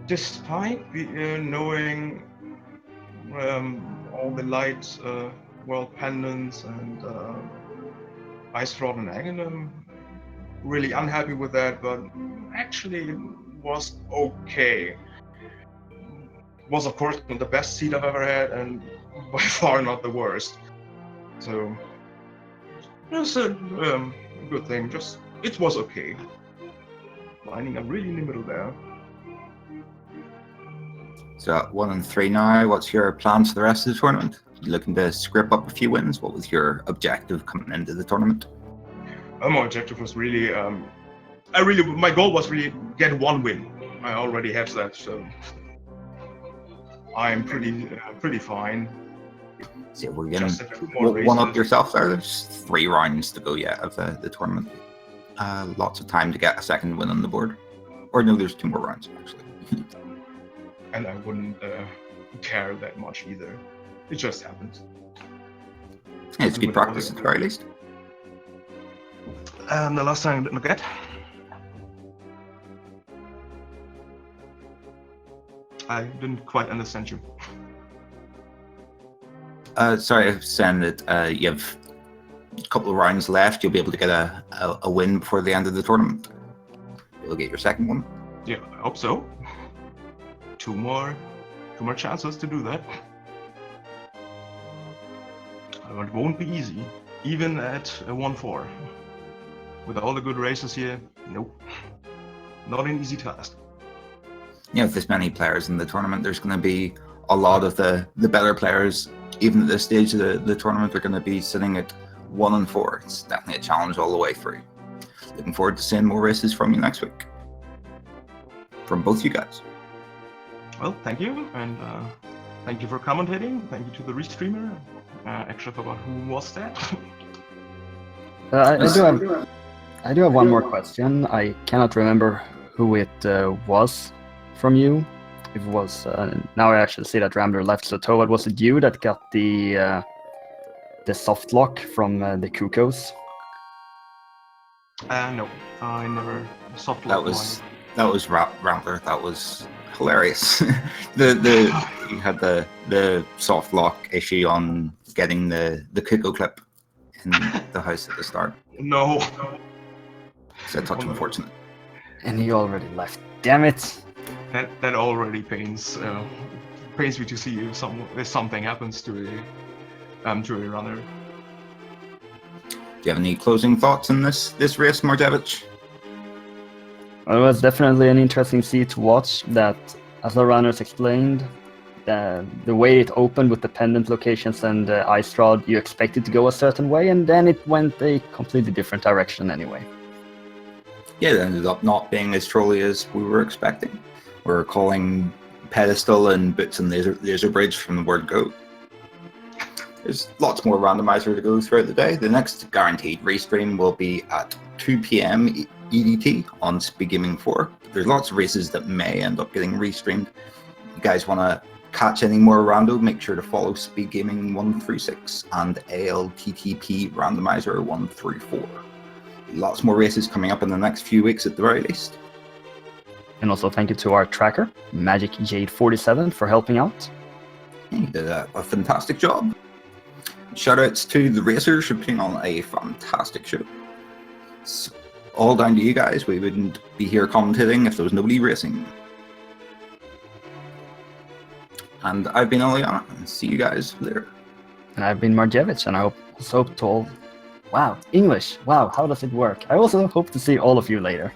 Despite knowing all the light world pendants and Ice Rod and Aghanim, really unhappy with that, but actually it was okay. Was of course not the best seat I've ever had, and by far not the worst. So it's a good thing. Just it was okay. Lining up really in the middle there. So at 1-3 now, what's your plans for the rest of the tournament? You looking to scrape up a few wins? What was your objective coming into the tournament? My objective was really, my goal was really get one win. I already have that, so I'm pretty fine. So we're going Just a few more to one up races. yourself there. There's 3 rounds to go yet of the tournament. Lots of time to get a second win on the board. Or no, there's 2 more rounds actually. And I wouldn't care that much either. It just happened. Yeah, it's good practice at the very least. The last time I didn't get. I didn't quite understand you. Sorry, I was saying that you have a couple of rounds left. You'll be able to get a win before the end of the tournament. You'll get your second one. Yeah, I hope so. Two more chances to do that. It won't be easy, even at a 1-4. With all the good races here, nope. Not an easy task. You know, with this many players in the tournament, there's going to be a lot of the better players, even at this stage of the tournament, are going to be sitting at 1-4. It's definitely a challenge all the way through. Looking forward to seeing more races from you next week. From both you guys. Well, thank you, and thank you for commentating. Thank you to the restreamer. Actually forgot who was that. I do have one more question. I cannot remember who it was from you. If it was now I actually see that Rambler left. So Tovad, was it you that got the soft lock from the Kukos? No, I never soft locked That was Rambler. That was hilarious. You had the soft lock issue on getting the Kuko clip in the house at the start. No. It's a touch unfortunate. And he already left. Damn it! That already pains me to see if something happens to a runner. Do you have any closing thoughts on this race, Marjevich? Well, it was definitely an interesting scene to watch. That, as the runners explained, the way it opened with the pendant locations and ice rod, you expected to go a certain way, and then it went a completely different direction anyway. Yeah, it ended up not being as trolly as we were expecting. We were calling pedestal and boots and laser bridge from the word go. There's lots more randomizer to go throughout the day. The next guaranteed restream will be at 2 PM EDT on Speed Gaming 4. There's lots of races that may end up getting restreamed. If you guys want to catch any more rando, make sure to follow Speed Gaming 1-6 and ALTTP Randomizer 1-4. Lots more races coming up in the next few weeks at the very least. And also thank you to our tracker, Magic Jade 47, for helping out. He did a fantastic job. Shoutouts to the racers for putting on a fantastic show. It's all down to you guys. We wouldn't be here commentating if there was nobody racing. And I've been Eliana, and see you guys later. And I've been Marjevich, and I hope to all... Wow, English! Wow, how does it work? I also hope to see all of you later.